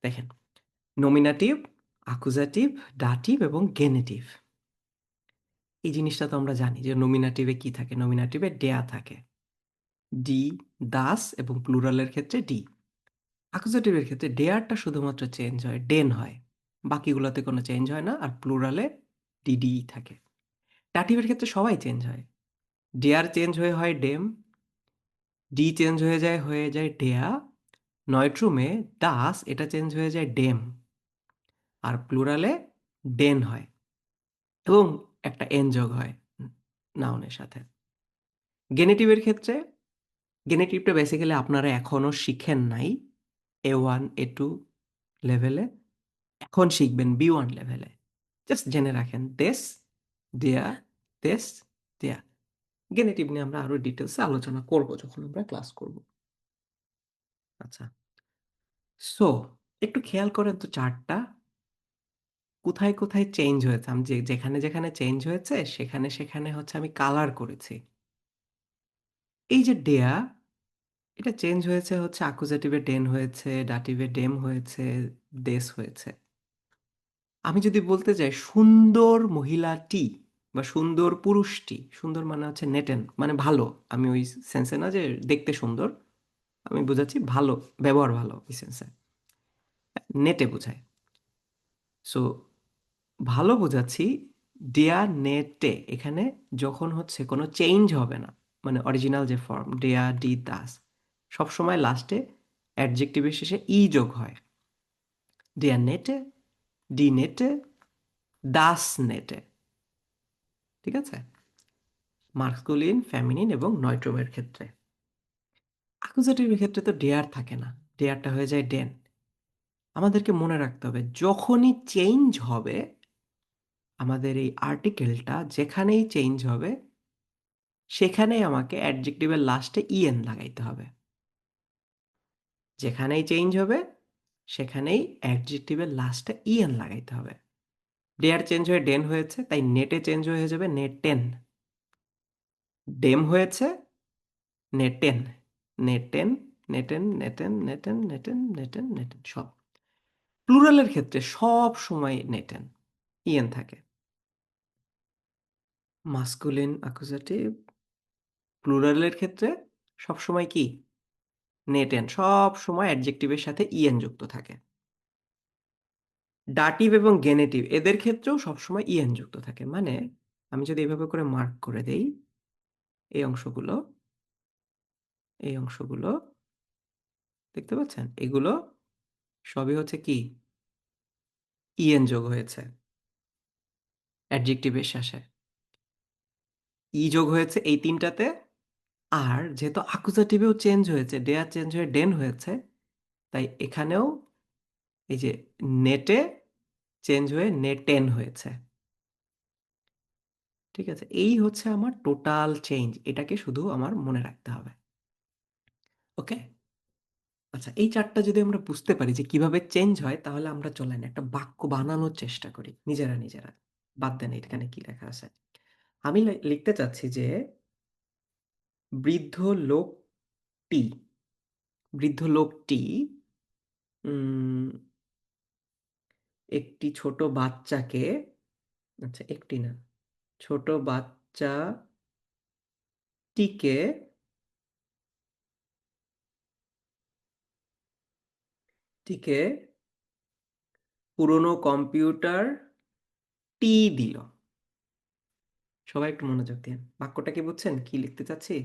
দেখেন, নমিনাটিভ, আকুজাটিভ, ডাটিভ এবং গেনেটিভ। এই জিনিসটা তো আমরা জানি যে নমিনাটিভে কি থাকে। নমিনাটিভে ডেয়া থাকে, ডি, দাস, এবং প্লুরালের ক্ষেত্রে ডি। অ্যাকুজেটিভের ক্ষেত্রে ডেয়ারটা শুধুমাত্র চেঞ্জ হয়, ডেন হয়, বাকিগুলোতে কোনো চেঞ্জ হয় না, আর প্লুরালে ডিডি থাকে। ডাটিভের ক্ষেত্রে সবাই চেঞ্জ হয়, ডেয়ার চেঞ্জ হয়ে হয় ডেম, ডি চেঞ্জ হয়ে যায় ডেয়া, নয়ট্রুমে দাস, এটা চেঞ্জ হয়ে যায় ডেম, আর প্লুরালে ডেন হয়, এবং একটা এন যোগ হয় নাউনের সাথে। গেনেটিভের ক্ষেত্রে, গেনেটিভটা বেসিক্যালি আপনারা এখনও শিখেন নাই A1 A2 লেভেলে, এখন শিখবেন B1 লেভেলে। জাস্ট জেনে রাখেন দেশ, দেয়া, দেশ, দেয়া। গেনেটিভ নিয়ে আমরা আরো ডিটেলসে আলোচনা করব যখন আমরা ক্লাস করব। আচ্ছা, সো একটু খেয়াল করেন তো চার্টটা কোথায় কোথায় চেঞ্জ হয়েছে। আমি যেখানে যেখানে চেঞ্জ হয়েছে সেখানে সেখানে হচ্ছে আমি কালার করেছি। এই যে ডেয়া, এটা চেঞ্জ হয়েছে হচ্ছে আকুজেটিভে ডেন হয়েছে, ডাটিভে ডেম হয়েছে, দেশ হয়েছে। আমি যদি বলতে চাই সুন্দর মহিলাটি বা সুন্দর পুরুষটি, সুন্দর মানে হচ্ছে নেটেন, মানে ভালো, আমি ওই সেন্সে না যে দেখতে সুন্দর, আমি বোঝাচ্ছি ভালো, ব্যবহার ভালো, ওই সেন্সে নেটে বোঝায়। সো ভালো বোঝাচ্ছি ডেয়া নেটে, এখানে যখন হচ্ছে কোনো চেঞ্জ হবে না, মানে অরিজিনাল যে ফর্ম ডেয়া ডি দাস, সবসময় লাস্টে অ্যাডজেক্টিভের শেষে ই যোগ হয়। ডেয়া নেটে, ডি নেটে, দাস নেটে। ঠিক আছে, মাস্কুলিন, ফেমিনিন এবং নয়ট্রোমের ক্ষেত্রে। অ্যাকুজেটিভের ক্ষেত্রে তো ডেয়ার থাকে না, ডেয়ারটা হয়ে যায় ডেন। আমাদেরকে মনে রাখতে হবে যখনই চেঞ্জ হবে, আমাদের এই আর্টিকেলটা যেখানেই চেঞ্জ হবে সেখানেই আমাকে অ্যাডজেক্টিভের লাস্টে ইএন লাগাইতে হবে। যেখানেই চেঞ্জ হবে সেখানেই অ্যাডজেক্টিভের লাস্টে ইএন লাগাইতে হবে। ডেয়ার চেঞ্জ হয়ে ডেন হয়েছে, তাই নেটে চেঞ্জ হয়ে যাবে নেটেন। ডেম হয়েছে নেটেন, নেটেন, নেটেন, নেটেন, নেটেন, নেটেন, নেটেন, নেটেন, সব। প্লুরালের ক্ষেত্রে সব সময় নেটেন, ইএন থাকে। মাস্কুলিন অ্যাকুজেটিভ প্লুরালের ক্ষেত্রে সব সময় কি নেটেন, সব সময় অ্যাডজেক্টিভের সাথে ইএন যুক্ত থাকে। ডাটিভ এবং গেনেটিভ এদের ক্ষেত্রেও সবসময় ইএন যুক্ত থাকে। মানে আমি যদি এভাবে করে মার্ক করে দেই, এই অংশগুলো, এই অংশগুলো দেখতে পাচ্ছেন, এগুলো সবই হচ্ছে কি ইএন যোগ হয়েছে অ্যাডজেক্টিভের শেষে। ই যোগ হয়েছে এই তিনটাতে, আর যেহেতু আকুজাটিভেও চেঞ্জ হয়েছে, ডেয়ার চেঞ্জ হয়ে ডেন হয়েছে, তাই এখানেও এই যে নেটে চেঞ্জ হয়ে নেটেন হয়েছে। ঠিক আছে, এই হচ্ছে আমার টোটাল চেঞ্জ। এটাকে শুধু আমার মনে রাখতে হবে। ওকে, আচ্ছা, এই চারটা যদি আমরা বুঝতে পারি যে কিভাবে চেঞ্জ হয়, তাহলে আমরা চলেন একটা বাক্য বানানোর চেষ্টা করি নিজেরা নিজেরা। বাদ দেন এখানে কি লেখা আছে। আমি লিখতে চাচ্ছি যে বৃদ্ধ লোকটি, বৃদ্ধ লোকটি একটি ছোট বাচ্চাকে, আচ্ছা একটি না, ছোট বাচ্চাটিকে পুরনো কম্পিউটারটি দিল। সবাই একটু মনোযোগ দিন। বাক্যটা কি বুঝছেন কি লিখতে চাচ্ছি?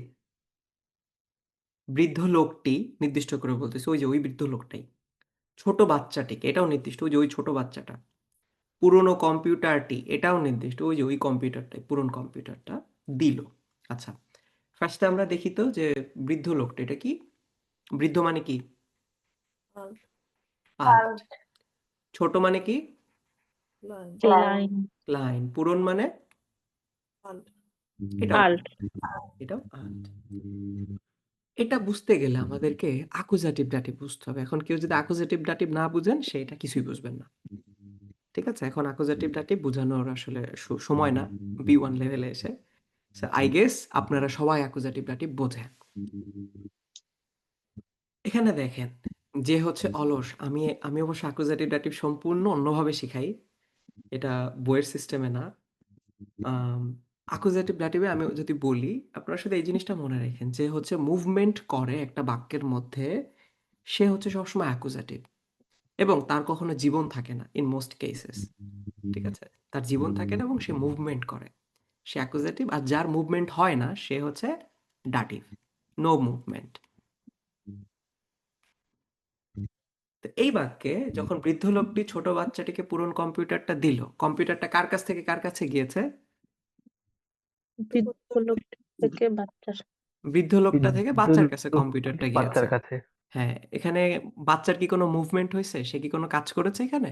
বৃদ্ধ লোকটি নির্দিষ্ট করে বলতেছে, ওই যে ওই বৃদ্ধ লোকটাই। ছোট বাচ্চাটিকে, এটাও নির্দিষ্ট, ওই যে ওই ছোট বাচ্চাটা। পুরনো কম্পিউটারটি, এটাও নির্দিষ্ট, ওই যে ওই কম্পিউটারটাই, পুরনো কম্পিউটারটা দিল। আচ্ছা, ফার্স্টে আমরা দেখি তো যে বৃদ্ধ লোকটা এটা কি। বৃদ্ধ মানে কি? আল্ট। ছোট মানে কি? ক্লাইন, ক্লাইন। পুরন মানে? এটাও আল্ট, এটাও আল্ট। এটা বুঝতে গেলে আমাদেরকে আকুজাটিভ ডাটিভ বুঝতে হবে। এখন কেউ যদি আকুজাটিভ ডাটিভ না বুঝেন, সেটা কিছুই বুঝবেন না। ঠিক আছে, এখন আকুজাটিভ ডাটিভ বোঝানোর আসলে সময় না B1 লেভেলে এসে। আই গেস আপনারা সবাই আকুজাটিভ ডাটিভ বোঝেন। এখানে দেখেন যে হচ্ছে অলস, আমি অবশ্য আকুজাটিভ ডাটিভ সম্পূর্ণ অন্যভাবে শিখাই, এটা বইয়ের সিস্টেমে না। আকুজাটিভ ডাটিভে আমি যদি বলি, আপনারা শুধু এই জিনিসটা মনে রাখেন যে হচ্ছে মুভমেন্ট করে একটা বাক্যের মধ্যে, সে হচ্ছে সবসময় অ্যাকুজাটিভ এবং তার কখনো জীবন থাকে না ইন মোস্ট কেসেস। ঠিক আছে, তার জীবন থাকে না এবং সে মুভমেন্ট করে, সে অ্যাকুজাটিভ। আর যার মুভমেন্ট হয় না সে হচ্ছে ডাটিভ, নো মুভমেন্ট। তো এই বাক্যে যখন বৃদ্ধ লোকটি ছোট বাচ্চাটিকে পুরনো কম্পিউটারটা দিল, কম্পিউটারটা কার কাছ থেকে কার কাছে গিয়েছে? বৃদ্ধ লোক থেকে বাচ্চার বৃদ্ধ লোকটা থেকে বাচ্চার কাছে কম্পিউটারটা বাচ্চার গিয়েছে। কাছে। হ্যাঁ, এখানে বাচ্চার কি কোনো মুভমেন্ট হয়েছে? সে কি কোনো কাজ করেছে এখানে?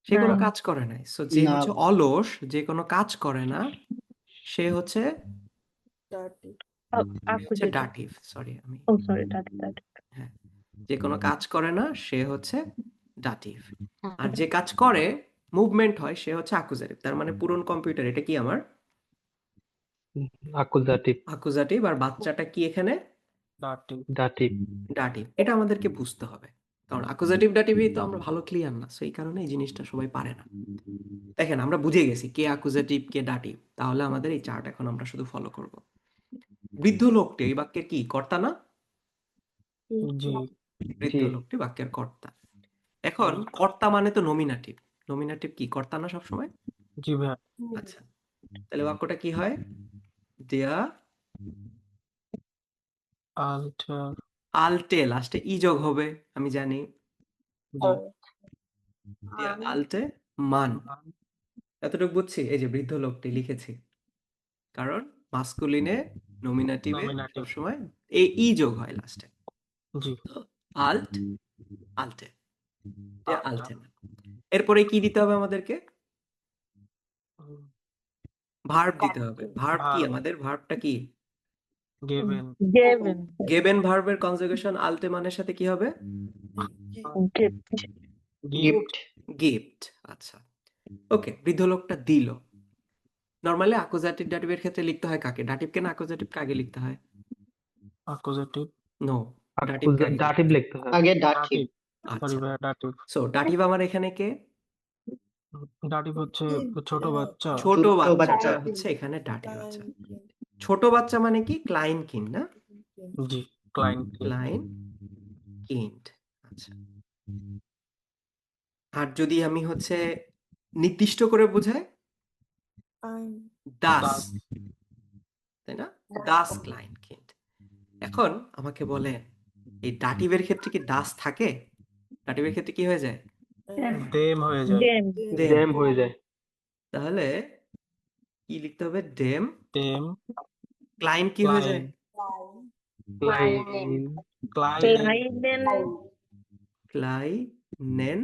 সে কোনো নাই, কাজ করে নাই। সো যে না, হচ্ছে অলস, যে কোনো কাজ করে না, সে হচ্ছে আকুজেটিভ, ডাটিভ। সরি, আমি ও সরি, ডাটিভ, হ্যাঁ, যে কোনো কাজ করে না সে হচ্ছে ডাটিভ। আর যে কাজ করে, মুভমেন্ট হয়, সে হচ্ছে আকুজাটিভ। তার মানে পুরনো কম্পিউটার এটা কি আমার আকুজাটিভ, আকুজাটিভ, আর বাচ্চাটা কি এখানে? ডাটিভ। ডাটিভ। এটা আমাদেরকে বুঝতে হবে, কারণ আকুজাটিভ ডাটিভই তো আমরা ভালো ক্লিয়ার না, সেই কারণে এই জিনিসটা সবাই পারে না। দেখেন, আমরা বুঝে গেছি কে আকুজাটিভ কে ডাটিভ, তাহলে আমাদের এই চার্ট এখন আমরা শুধু ফলো করব। বৃদ্ধ লোকটি এই বাক্যের কি কর্তা না? বৃদ্ধ লোকটি বাক্যের কর্তা। এখন কর্তা মানে তো নমিনাটিভ। নমিনাটিভ কি কর্তা না সবসময়? আচ্ছা, তাহলে বাক্যটা কি হয়? দেয়া আলটে, লাস্টে ই যোগ হবে, আমি জানি। দেয়া আলটে মান, এতটুকু বুঝছি। এই যে বৃদ্ধ লোকটি লিখেছি, কারণ মাস্কুলিনে নমিনাটিভে সবসময় এই ই যোগ হয় লাস্টে। আল্ট আলটে, দেয়া আলটে মান। এরপরে কি দিতে হবে আমাদেরকে? ভার্ব দিতে হবে। ভার্ব কি আমাদের? ভার্বটা কি? গেভেন, গেবেন ভার্বের কনজুগেশন আলটে মানের সাথে কি হবে? Gift, gift. গিফট। আচ্ছা, ওকে, বৃদ্ধ লোকটা দিল। নরমালি আকুজাটিভ ডাটিভের ক্ষেত্রে লিখতে হয় কাকে? ডাটিভকে না আকুজাটিভ কাকে লিখতে হয়? নো, ডাটিভ কাকে? ডাটিভ লিখতে হবে। আগে ডাটিভ। আচ্ছা, সো ডাটিভ আমার এখানে কে? ছোট ছোট বাচ্চা বাচ্চা। হচ্ছে এখানে ডাটিভ। আচ্ছা, ছোট বাচ্চা মানে কি? ক্লাইন কিন না? ক্লাইন কিন্ড। আচ্ছা, আর যদি আমি হচ্ছে নির্দিষ্ট করে বোঝাই, দাস, তাই না? দাস ক্লাইন কিন্ড। এখন আমাকে বলেন, এই ডাটিভের ক্ষেত্রে কি দাস থাকে? ডাটিভের ক্ষেত্রে কি হয়ে যায়? Dame, them. ডেম হয়ে যায়। তাহলে কি লিখতে হবে? ডেম ক্লাইন কি হয়ে যায়? ক্লাইন ক্লাইনেন ক্লাইনেন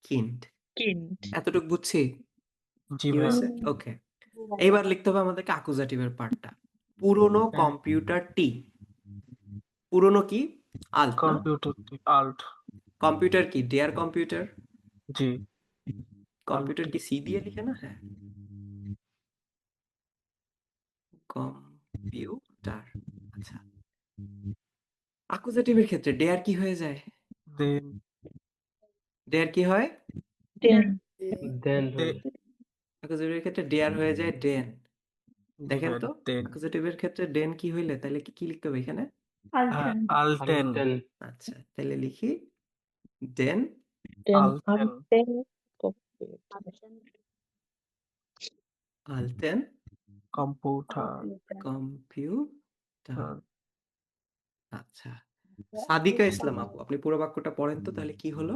কিন্ড। কিন্ড। এতটুকু বুঝছি জি কি ভাইয়া। হয়েছে? ওকে, এইবার লিখতে হবে আমাদেরকে অ্যাকুজাটিভের পার্টটা। পুরনো হ্যাঁ। কম্পিউটারটি, পুরনো কি? আল্ট না? কম্পিউটার আল্ট। কম্পিউটার কি? ডেয়ার কম্পিউটার। জি কম্পিউটার কি সি দিয়ে লিখে না? হ্যাঁ, কম্পিউটার। আচ্ছা, অ্যাকুজাটিভের ক্ষেত্রে ডেয়ার কি হয়ে যায়? দেন ডেয়ার কি হয়? দেন দেন অ্যাকুজাটিভের ক্ষেত্রে ডেয়ার হয়ে যায় ডেন। দেখেন তো দেন অ্যাকুজাটিভের ক্ষেত্রে ডেন কি হইলে তাহলে কি লিখতে হবে এখানে? আলটেন আলটেন দেন আচ্ছা, তাহলে লিখি ডেন আলটেন আলটেন কম্পিউটার। কম্পিউটার। আচ্ছা, সাদিকা ইসলাম আপু, আপনি পুরো বাক্যটা পড়েন তো, তাহলে কি হলো?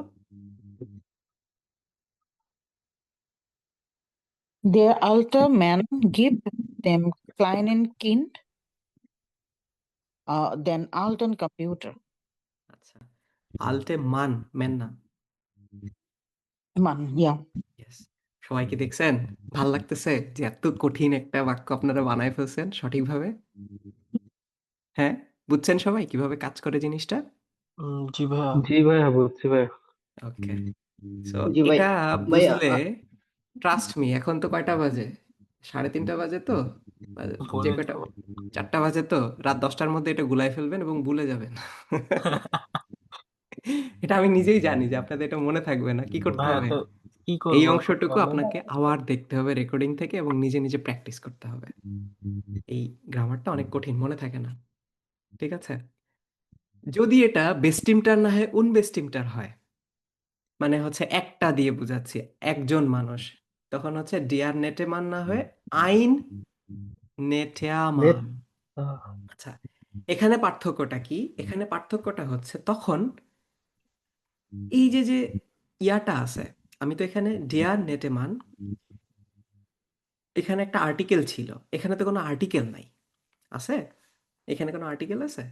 Der alte Mann gibt dem kleinen Kind den alten Computer. আচ্ছা, আলটে মান, মেন না। Mann, ja. Yes. সবাই কি দেখছেন? ভাল লাগতেছে যে এত কঠিন একটা বাক্য আপনারা বানায় ফেলছেন সঠিকভাবে? হ্যাঁ, বুঝছেন সবাই কিভাবে কাজ করে জিনিসটা? জি ভাইয়া। জি ভাইয়া, বুঝছি ভাইয়া। ওকে, সো জি ভাই, এটা ভাইয়া বুঝলে ট্রাস্ট মি, এখন তো কয়টা বাজে? 3:30 বাজে তো? যে বলেন কয়টা, তো। 4টা বাজে তো? রাত 10টার মধ্যে এটা গুলাই ফেলবেন এবং ভুলে যাবেন। এটা আমি নিজেই জানি যে আপনাদের এটা মনে থাকবে না। কি করতে ভাইয়া হবে? তো কি এই করবো এখন অংশটুকু বলেন? আপনাকে আবার দেখতে হবে রেকর্ডিং থেকে এবং নিজে নিজে প্র্যাকটিস করতে হবে। এই গ্রামারটা অনেক কঠিন, মনে থাকে না। ঠিক আছে? যদি এটা বেস্টিমটার না হয় উনবেস্টিমটার হয়, মানে হচ্ছে একটা দিয়ে বুঝাচ্ছি, একজন মানুষ, তখন হচ্ছে ডিয়ার নেটেমান না হয়ে আইন নেটেয়ামান। আচ্ছা, এখানে পার্থক্যটা কি? এখানে পার্থক্যটা হচ্ছে তখন এই যে ইয়াটা আছে, আমি তো এখানে ডিয়ার নেটেমান, এখানে একটা আর্টিকেল ছিল, এখানে তো কোনো আর্টিকেল নাই। আছে? এখানে কোনো আর্টিকেল আছে?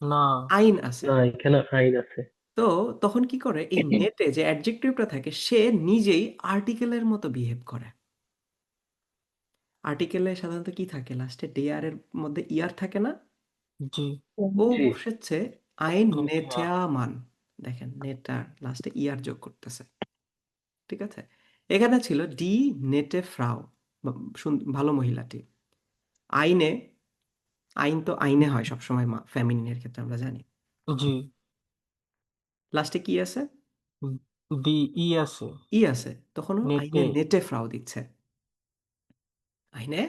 না আইন আছে। না, এখানে আইন আছে। তো তখন কি করে, এই নেটে যে অ্যাডজেক্টিভটা থাকে সে নিজেই আর্টিকেলের মতো বিহেভ করে। আর্টিকেলে সাধারণত কি থাকে? লাস্টে ডেয়ার এর মধ্যে ইয়ার থাকে না? জি ও জি। বসেছে আইন নেটেয়া। নেটেয়ামান। দেখেন নেটার লাস্টে ইয়ার যোগ করতেছে। ঠিক আছে? এখানে ছিল ডি নেটে ফ্রাউ, ভালো মহিলাটি। আইনে, আইন তো আইনে হয় সবসময় ফ্যামিলিনের ক্ষেত্রে আমরা জানি। জি লাস্টে কি আছে? দি ই আছে ই আছে, তখনও আইনে নেটে নেটে ফ্রাউ দিচ্ছে। আইনে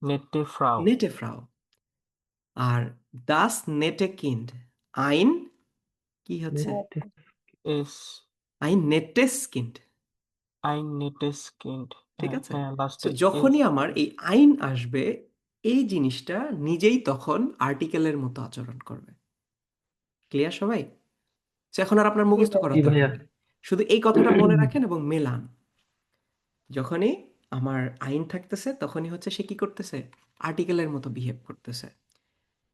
নেটে ফ্রাউ নেটে ফ্রাউ। আর দাস নেটে কিন্ড, আইন কি হচ্ছে? এস আইন নেটেস কিন্ড। আইন নেটেস কিন্ড। ঠিক আছে? হ্যাঁ তো লাস্টে যখনই আমার এই আইন আসবে, এই জিনিসটা নিজেই তখন আর্টিকেলের মতো আচরণ করবে। ক্লিয়ার সবাই? তো এখন আর আপনার মুখস্থ করার জি দরকার ভাইয়া। নেই। শুধু এই কথাটা মনে রাখেন এবং মেলান। যখনই আমার আইন থাকতেছে তখনই হচ্ছে সে কি করতেছে? আর্টিকেলের মতো বিহেভ করতেছে।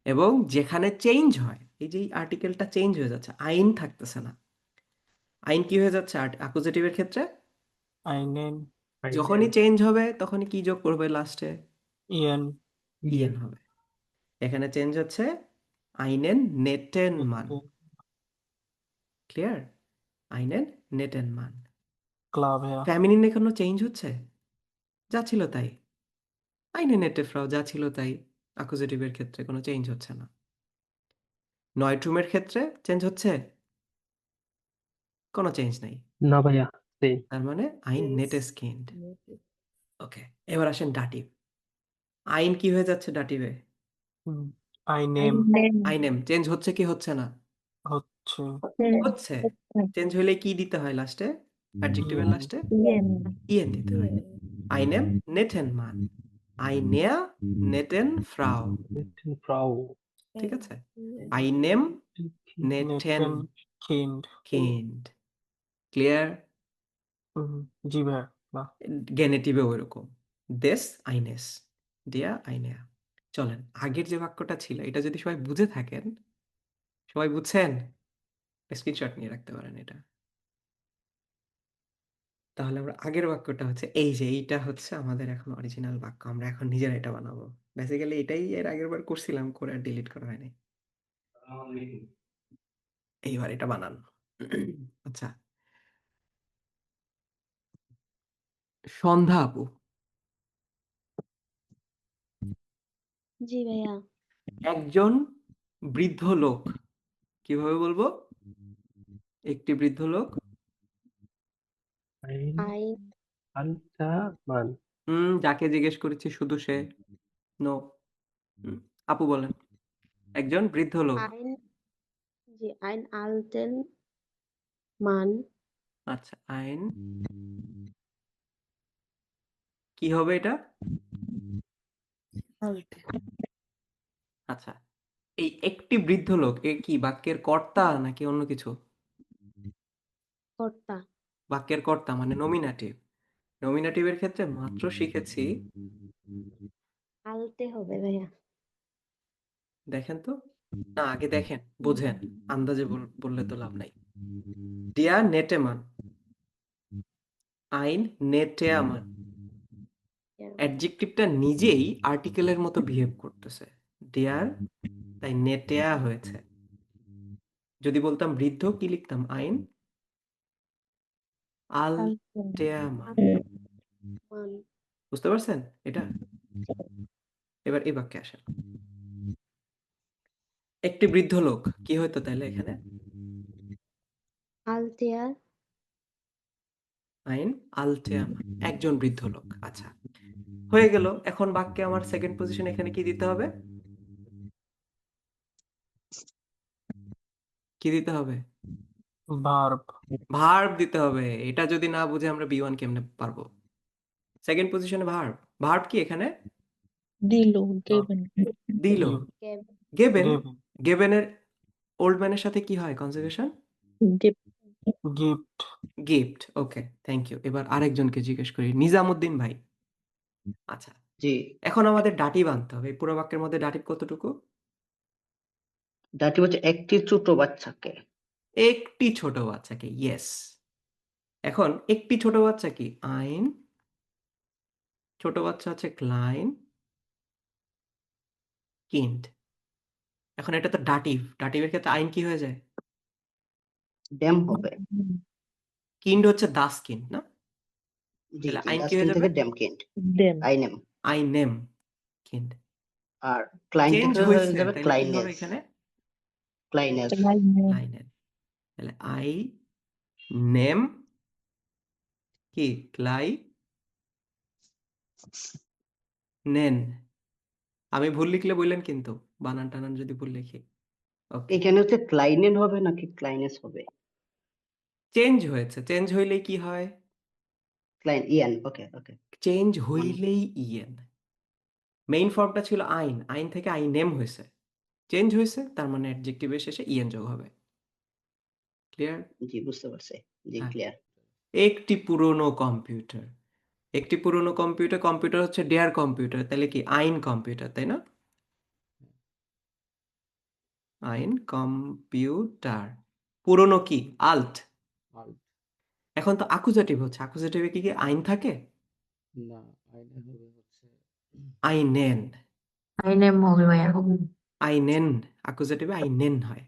এবং যেখানে চেঞ্জ হয়, এই যে আর্টিকেলটা চেঞ্জ হয়ে যাচ্ছে, আইন থাকতেছে না। আইন কি হয়ে যাচ্ছে অ্যাকুজেটিভের ক্ষেত্রে? আইনেন যখনই চেঞ্জ হবে তখনই কি যোগ করবে লাস্টে? ইয়েন ইয়েন হবে। এখানে চেঞ্জ হচ্ছে আইনেন নেটেন মান। ক্লিয়ার? আইনেন নেটেন মান। ক্লাব হ্যাঁ ফ্যামিলিন এখনো চেঞ্জ হচ্ছে? যা ছিল তাই। আইনে নেটে ফ্রাও যা ছিল তাই। অ্যাকুজেটিভের ক্ষেত্রে কোনো চেঞ্জ হচ্ছে না। নয়ট্রুমের ক্ষেত্রে চেঞ্জ হচ্ছে? কোনো চেঞ্জ নাই। না ভাইয়া, সেম। তার মানে আইন নেটে স্কিন্ড। ওকে, এবার আসেন ডাটিভ। আইন কি হয়ে যাচ্ছে ডাটিভে? আইনেম আইনেম চেঞ্জ হচ্ছে কি হচ্ছে না? হচ্ছে হচ্ছে। চেঞ্জ হলে কি দিতে হয় লাস্টে? অ্যাডজেক্টিভের ইয়েন লাস্টে ইয়েন দিতে হয়। আইনেম নেটেন মান, আইনেয়া নেটেন ফ্রাউ। ফ্রাউ ঠিক আছে? আইনেম নেটেন নেটেন কিন্ড। কিন্ড। ক্লিয়ার? জি ভাইয়া না গেনেটিভে ওইরকম, দেস আইনেস। দিয়া আইনেয়া। চলেন, আগের যে বাক্যটা ছিল এটা যদি সবাই বুঝে থাকেন, সবাই বুঝছেন, স্ক্রিনশট নিয়ে রাখতে পারেন এটা। তাহলে আমরা আগের বাক্যটা হচ্ছে এই যে এইটা হচ্ছে আমাদের এখন অরিজিনাল বাক্য, আমরা এখন নিজেরা এটা বানাবো। বেসিক্যালি এটাই এর আগের বার করছিলাম, করে আর ডিলিট করা হয়নি। এইবার এটা বানান। আচ্ছা, সন্ধ্যা আপু, জি ভাইয়া। একজন বৃদ্ধ লোক, কিভাবে বলবো? একটি বৃদ্ধ লোক, আইন আইন আলতা মান। যাকে জিজ্ঞেস করেছি শুধু সে, নো। আপু বলেন, একজন বৃদ্ধ লোক। আইন জি আইন আলতেন মান আচ্ছা, আইন কি হবে এটা? আচ্ছা, এই একটি বৃদ্ধ লোক এ কি বাক্যের কর্তা নাকি অন্য কিছু? কর্তা। বাক্যের কর্তা মানে নমিনাটিভ। নমিনাটিভের ক্ষেত্রে মাত্র শিখেছি, আলতে হবে ভাইয়া। দেখেন তো, না আগে দেখেন বুঝেন, আন্দাজে বললে তো লাভ নাই। দিয়া নেটেমান, আইন নেটেয়ামান। অ্যাডজেক্টিভটা নিজেই আর্টিকেলের মতো বিহেভ করতেছে, দেয়ার, তাই নেটেয়া হয়েছে। যদি বলতাম বৃদ্ধ কি লিখতাম? আইন আলটেয়ামান। মান বুঝতে পারছেন এটা? এবার এই বাক্যে আসেন, একটি বৃদ্ধ লোক কি হয়তো তাইলে এখানে? আলতেয়ার আইন আলটেয়ামান, একজন বৃদ্ধ লোক। আচ্ছা, হয়ে গেল। এখন বাক্যে আমার সেকেন্ড পজিশন এখানে কি দিতে হবে? কি দিতে হবে? ভার্ব। ভার্ব দিতে হবে। এটা যদি না বুঝে আমরা বি1 কেমনে পারবো? সেকেন্ড পজিশনে ভার্ব। ভার্ব কি এখানে? দিল, গেবেন, দিল, গিভ, গেবেন। গেভেন, গেবেনের ওল্ড ম্যানের সাথে কি হয় conjugation? Gift, gift. Okay, thank you. এবার আরেকজনকে জিজ্ঞেস করি, নিজামুদ্দিন ভাই। আচ্ছা, জি, এখন আমাদের ডাটিভ আনতে হবে। এই পুরো বাক্যের মধ্যে ডাটিভ কতটুকু? দাঁড়িয়ে হচ্ছে একটি ছোট বাচ্চাকে। একটি ছোট বাচ্চাকে, ইয়েস। এখন একটি ছোট বাচ্চা কি? আইন, ছোট বাচ্চা হচ্ছে ক্লাইন কিন্ড। এখন এটা তো ডাটিভ, ডাটিভের ক্ষেত্রে আইন কি হয়ে যায়? ড্যাম হবে। কিন্ড হচ্ছে দাস কিন্ড, না? জি তাহলে জি, আইন কি ডাস্টবিন হয়ে যাবে? থেকে ড্যাম কেন্ট, দেন, আইনেম। আই নেম কিন্ড। আর ক্লাইন চেঞ্জ থেকে হয়ে হয়েছে, যাবে তাহলে কি হবে ক্লাইনেস, এখানে? ক্লাইনেস। ক্লাইনেন। তাহলে আই নেম কি? ক্লাই নেন। আমি ভুল লিখলে বললেন কিন্তু, বানান টানান যদি ভুল লিখি। ওকে, এখানে হচ্ছে ক্লাইনেন হবে নাকি ক্লাইনেস হবে? চেঞ্জ হয়েছে। চেঞ্জ হইলেই কি হয়? ক্লাইন, ইয়ান। ওকে ওকে। চেঞ্জ হইলেই ইয়েন। মেইন ফর্মটা ছিল আইন, আইন থেকে আই নেম হয়েছে, চেঞ্জ হয়েছে, তার মানে অ্যাডজেক্টিভের শেষে ইয়েন যোগ হবে। ক্লিয়ার? জি, বুঝতে পারছি। জি, হ্যাঁ। ক্লিয়ার। একটি পুরনো কম্পিউটার, একটি পুরনো কম্পিউটার, কম্পিউটার হচ্ছে ডেয়ার কম্পিউটার, তাহলে কি আইন কম্পিউটার, তাই না? আইন কম্পিউটার। পুরনো কি? আল্ট। আল্ট। এখন তো আকুজেটিভ হচ্ছে, আকুজেটিভে কি কি আইন থাকে? না, আইনে হবে হচ্ছে আইনেন। আইনেম হবে ভাইয়া। আইনেন, আকুজেটিভে আইনেন হয়।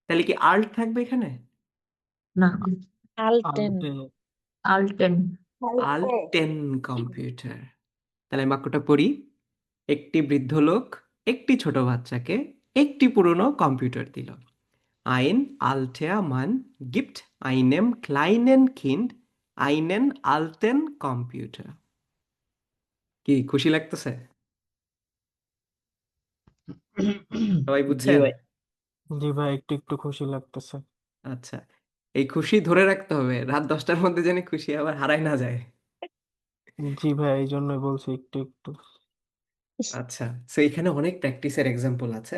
তাহলে কি আল্ট থাকবে এখানে? না, আলটেন, আলটে, আলটেন। আল্টেন কম্পিউটার। তাহলে আমি বাক্যটা পড়ি, একটি বৃদ্ধ লোক একটি ছোট বাচ্চাকে একটি পুরনো কম্পিউটার দিল। আইন আলটেয়া মান গিফট আইনেম ক্লাইনেন কিন্ড আইনেন আলটেন কম্পিউটার। কি খুশি লাগতেছে? সবাই জি বুঝছেন? ভাই। জি ভাই, একটু একটু খুশি লাগতেছে। আচ্ছা, এই খুশি ধরে রাখতে হবে, রাত 10টার মধ্যে যেন খুশি আবার হারাই না যায়। জি ভাই, এই জন্যই বলছি একটু একটু। আচ্ছা, তো এখানে অনেক প্র্যাকটিসের এক্সাম্পল আছে,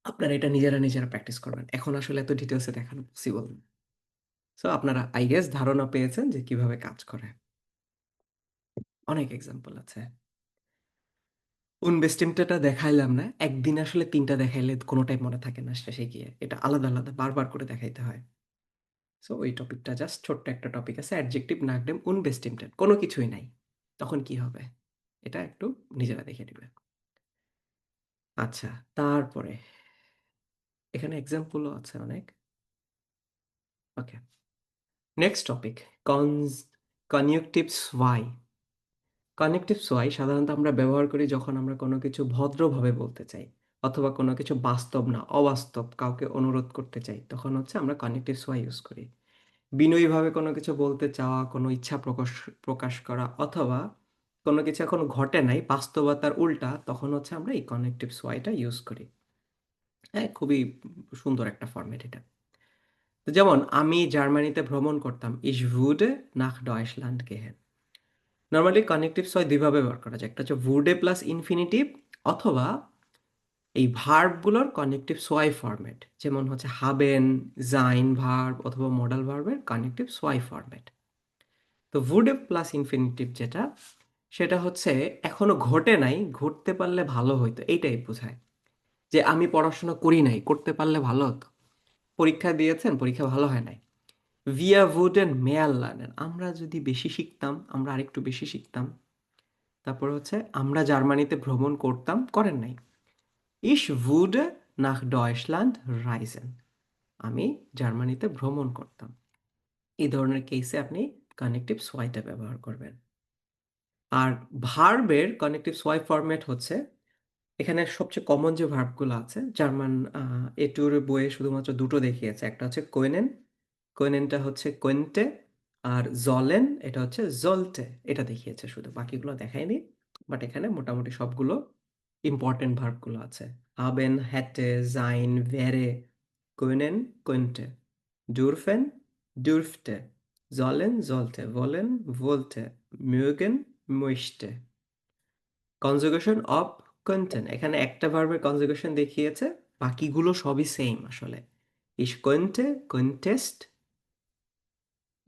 আপনারা এটা নিজেরা নিজেরা প্র্যাকটিস করবেন। এখন আসলে এত ডিটেলসে দেখানো পসিবল না। সো আপনারা আই গেস ধারণা পেয়েছেন যে কিভাবে কাজ করে। অনেক এক্সাম্পল আছে। উনবেস্টিমটা দেখাইলাম না, একদিন আসলে 3টা দেখাইলে কোনোটাই মনে থাকে না শেষে গিয়ে, এটা আলাদা আলাদা বারবার করে দেখাইতে হয়। সো ওই টপিকটা জাস্ট ছোট্ট একটা টপিক আছে, অ্যাডজেক্টিভ নাকডেম উনবেস্টিমটেড, কোনো কিছুই নাই, তখন কি হবে এটা একটু নিজেরা দেখে নেবে। আচ্ছা, তারপরে এখানে এক্সাম্পলও আছে অনেক। ওকে, নেক্সট টপিক, কনজুগটিভস ওয়াই। কনেকটিভস ওয়াই সাধারণত আমরা ব্যবহার করি যখন আমরা কোনো কিছু ভদ্রভাবে বলতে চাই, অথবা কোনো কিছু বাস্তব না অবাস্তব কাউকে অনুরোধ করতে চাই, তখন হচ্ছে আমরা কনেকটিভস ওয়াই ইউজ করি। বিনয়ীভাবে কোনো কিছু বলতে চাওয়া, কোনো ইচ্ছা প্রকাশ প্রকাশ করা, অথবা কোনো কিছু এখন ঘটে নাই বাস্তবতার উল্টা, তখন হচ্ছে আমরা এই কনেকটিভস ওয়াইটা ইউজ করি। হ্যাঁ, খুবই সুন্দর একটা ফরম্যাট এটা। তো যেমন আমি জার্মানিতে ভ্রমণ করতাম, ইশ wurde nach Deutschland gehen। Normally connectives হয় দুইভাবে ব্যবহার করা যায়, একটা হচ্ছে wurde প্লাস ইনফিনিটিভ, অথবা এই ভার্বগুলোর কনেকটিভ সোয়াই ফরম্যাট, যেমন হচ্ছে হাবেন, জাইন ভার্ব, অথবা মডাল ভার্বের কনেকটিভ সোয়াই ফরম্যাট। তো wurde প্লাস ইনফিনিটিভ যেটা, সেটা হচ্ছে এখনো ঘটে নাই, ঘটতে পারলে ভালো হইতো, এইটাই বোঝায়। যে আমি পড়াশোনা করি নাই, করতে পারলে ভালো হতো। পরীক্ষা দিয়েছেন, পরীক্ষা ভালো হয় নাই। wir würden mehr lernen, আমরা যদি বেশি শিখতাম, আমরা আরেকটু বেশি শিখতাম। তারপর হচ্ছে আমরা জার্মানিতে ভ্রমণ করতাম, করেন নাই। Ich würde nach Deutschland reisen, আমি জার্মানিতে ভ্রমণ করতাম। এই ধরনের কেসে আপনি কানেকটিভ সোয়াইটা ব্যবহার করবেন। আর ভার্বের কানেকটিভ সোয়াই ফরম্যাট হচ্ছে, এখানে সবচেয়ে কমন যে ভার্বগুলো আছে, জার্মান এটুর বইয়ে শুধুমাত্র দুটো দেখিয়েছে, একটা হচ্ছে কোয়েনেন, কোয়েনেনটা হচ্ছে কোয়েন্টে, আর জলেন এটা হচ্ছে জলটে, এটা দেখিয়েছে শুধু, বাকিগুলো দেখায়নি। বাট এখানে মোটামুটি সবগুলো ইম্পর্টেন্ট ভার্বগুলো আছে। হাবেন, হ্যাটে, জাইন, ভেরে, কোয়েনেন, কোয়েন্টে, ডুরফেন, ডুরফটে, জলেন, জলটে, ভোলেন, ভোলটে, mögen, möchte। Conjugation of könnten, এখানে একটা ভার্বের কনজুগেশন দেখিয়েছে, বাকিগুলো সবই সেম আসলে। Ich könnte, könntest,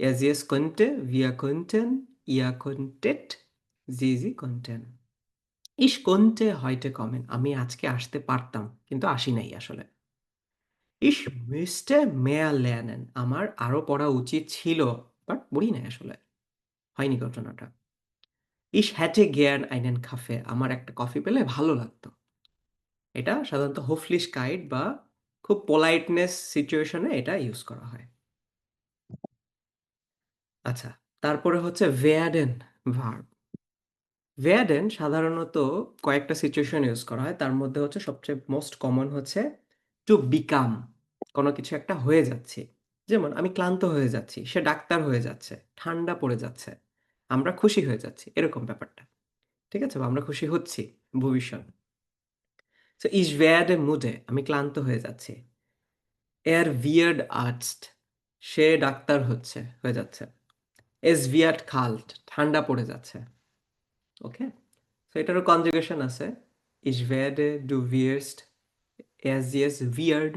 er sie es könnte, wir könnten, ihr könntet, sie könnten। Ich konnte heute kommen, আমি আজকে আসতে পারতাম কিন্তু আসি নাই আসলে। Ich müsste mehr lernen, আমার আরো পড়া উচিত ছিল, বাট পড়ি নাই আসলে, হয়নি ঘটনাটা। Ich hätte gern einen Kaffee, আমার একটা কফি পেলে ভালো লাগতো। এটা সাধারণত হোফলিশকাইট বা খুব পোলাইটনেস সিচুয়েশনে এটা ইউজ করা হয়। আচ্ছা, তারপরে হচ্ছে ভেয়াডেন ভার্ব। ভেয়াডেন সাধারণত কয়েকটা সিচুয়েশন ইউজ করা হয়, তার মধ্যে হচ্ছে সবচেয়ে মোস্ট কমন হচ্ছে টু বিকাম, কোনো কিছু একটা হয়ে যাচ্ছে। যেমন আমি ক্লান্ত হয়ে যাচ্ছি, সে ডাক্তার হয়ে যাচ্ছে, ঠান্ডা পড়ে যাচ্ছে, আমরা খুশি হয়ে যাচ্ছি, এরকম ব্যাপারটা। ঠিক আছে, বা আমরা খুশি হচ্ছি, ভবিষ্যৎ। সো ইজ ভেয়াডে মুডে, আমি ক্লান্ত হয়ে যাচ্ছি। এর ভিয়ার্ড আর্টস্ট, সে ডাক্তার হয়ে যাচ্ছে। এস ভিয়ার্ড খাল্ট, ঠান্ডা পড়ে যাচ্ছে। ওকে, তো এটারও কনজুগেশন আছে, ইস ভেয়ার্ডে, ডু ভিয়ার্স্ট, এস ইয়েস ভিয়ার্ড,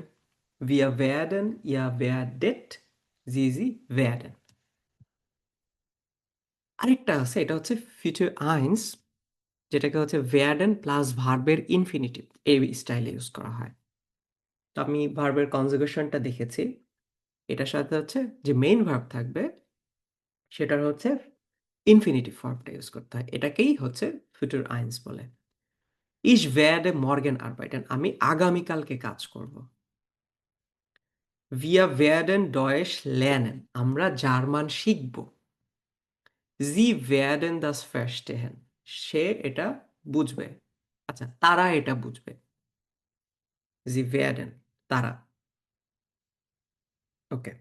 wir werden, ihr werdet, sie werden। আরেকটা আছে, এটা হচ্ছে ফিউচার আইন্স, যেটাকে হচ্ছে werden প্লাস ভার্বের ইনফিনিটিভ, এই স্টাইলে ইউজ করা হয়। তো আমি ভার্বের কনজুগেশনটা দেখেছি, এটার সাথে হচ্ছে যে মেইন ভার্ব থাকবে, সেটার হচ্ছে ইনফিনিটিভ ফর্মটা ইউজ করতে হয়, এটাকেই হচ্ছে ফিউচার আইন্স বলে। Ich werde morgen arbeiten, আমি আগামীকালকে কাজ করব। Wir werden Deutsch lernen, আমরা জার্মান শিখব। Sie werden das verstehen, সে এটা বুঝবে। আচ্ছা, তারা এটা বুঝবে। Sie werden, তারা। ওকে,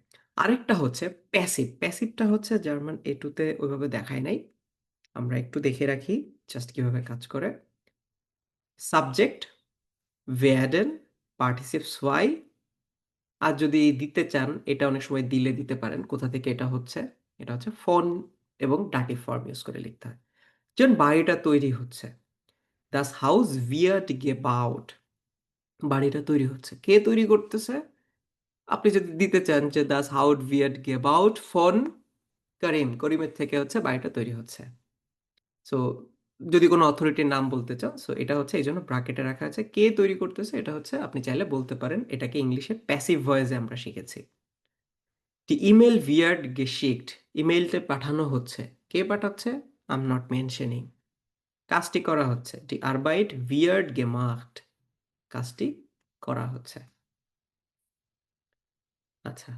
আরেকটা হচ্ছে প্যাসিভ। প্যাসিভটা হচ্ছে জার্মান এটুতে ওইভাবে দেখায় নাই, আমরা একটু দেখে রাখি জাস্ট কিভাবে কাজ করে। সাবজেক্ট werden, পার্টিসিপ ওয়াই, আর যদি দিতে চান এটা অনেক সময় দিলে দিতে পারেন, কোথা থেকে এটা হচ্ছে, এটা হচ্ছে ফোন এবং ডাটিভ ফর্ম ইউজ করে লিখতে হয়। যেমন বাড়িটা তৈরি হচ্ছে, das Haus wird gebaut, বাড়িটা তৈরি হচ্ছে, কে তৈরি করতেছে? আপনি যদি দিতে চান যে das Haus wird gebaut von করিম, করিমের থেকে হচ্ছে বাড়িটা তৈরি হচ্ছে। সো যদি কোনো অথরিটির নাম বলতে চাও, সো এটা হচ্ছে এই জন্য ব্র্যাকেটে রাখা আছে। কে তৈরি করতেছে এটা হচ্ছে আপনি চাইলে বলতে পারেন, এটাকে ইংলিশে প্যাসিভ ভয়েসে আমরা শিখেছি। দি ইমেল ভিয়ার্ড গেশিক্ট, ইমেইলটা পাঠানো হচ্ছে। কে পাঠাচ্ছে? I am not mentioning. কাজটি করা হচ্ছে। দি আরবাইট ভিয়ার্ড গেমাcht, কাজটি করা হচ্ছে। আচ্ছা,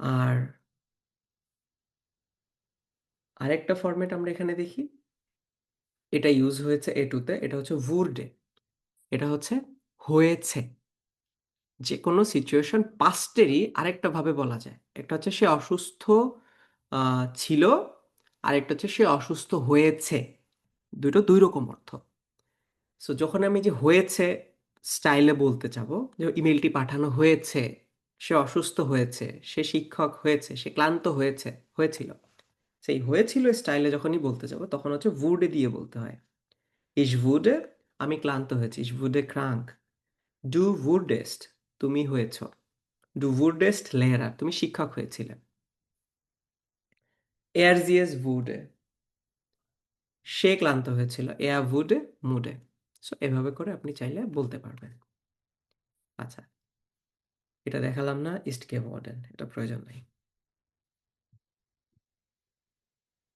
আর আরেকটা ফরম্যাট আমরা এখানে দেখি, এটা ইউজ হয়েছে এ টুতে, এটা হচ্ছে wurde। এটা হচ্ছে হয়েছে। যে কোনো সিচুয়েশন পাস্টেরই আরেকটা ভাবে বলা যায়। একটা হচ্ছে সে অসুস্থ ছিল, আরেকটা হচ্ছে সে অসুস্থ হয়েছে। দুটো দুই রকম অর্থ। সো যখন আমি যে হয়েছে স্টাইলে বলতে চাবো, যে ইমেলটি পাঠানো হয়েছে, সে অসুস্থ হয়েছে, সে শিক্ষক হয়েছে, সে ক্লান্ত হয়েছে, হয়েছিল, সেই হয়েছিল স্টাইলে যখনই বলতে যাবো তখন হচ্ছে wurde দিয়ে বলতে হয়। ich wurde, আমি ক্লান্ত হয়েছি, ich wurde krank। du wurdest, তুমি হয়েছ। du wurdest Lehrer, তুমি শিক্ষক হয়েছিলে। er sie es wurde, সে ক্লান্ত হয়েছিল। er wurde müde। সো এভাবে করে আপনি চাইলে বলতে পারবেন। আচ্ছা, এটা দেখালাম না ist geworden, এটা প্রয়োজন নাই।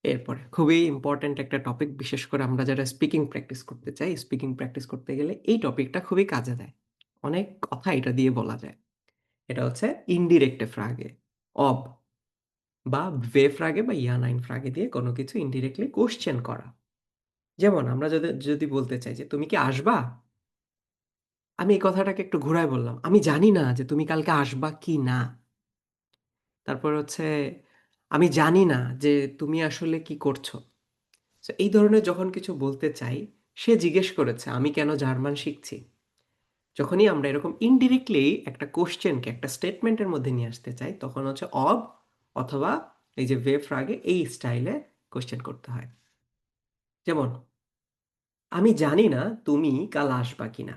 এরপরে খুবই ইম্পর্ট্যান্ট একটা টপিক, বিশেষ করে আমরা যারা স্পিকিং প্র্যাকটিস করতে চাই, স্পিকিং প্র্যাকটিস করতে গেলে এই টপিকটা খুবই কাজে দেয়। অনেক কথা এটা দিয়ে বলা যায়। এটা হচ্ছে ইনডিরেক্টে ফ্রাগে, অব বা ভে ফ্রাগে বা ইয়া নাইন ফ্রাগে দিয়ে কোনো কিছু ইনডিরেক্টলি কোশ্চেন করা। যেমন আমরা যদি যদি বলতে চাই যে তুমি কি আসবা, আমি এই কথাটাকে একটু ঘুরায় বললাম, আমি জানি না যে তুমি কালকে আসবা কি না। তারপর হচ্ছে আমি জানি না যে তুমি আসলে কি করছো। So, এই ধরনের যখন কিছু বলতে চাই, সে জিজ্ঞেস করেছে আমি কেন জার্মান শিখছি। যখনই আমরা এরকম ইনডিরেক্টলি একটা কোশ্চেনকে একটা স্টেটমেন্টের মধ্যে নিয়ে আসতে চাই, তখন হচ্ছে অব অথবা এই যে ভে ফ্রাগে এই স্টাইলে কোশ্চেন করতে হয়। যেমন আমি জানি না তুমি কাল আসবা কিনা।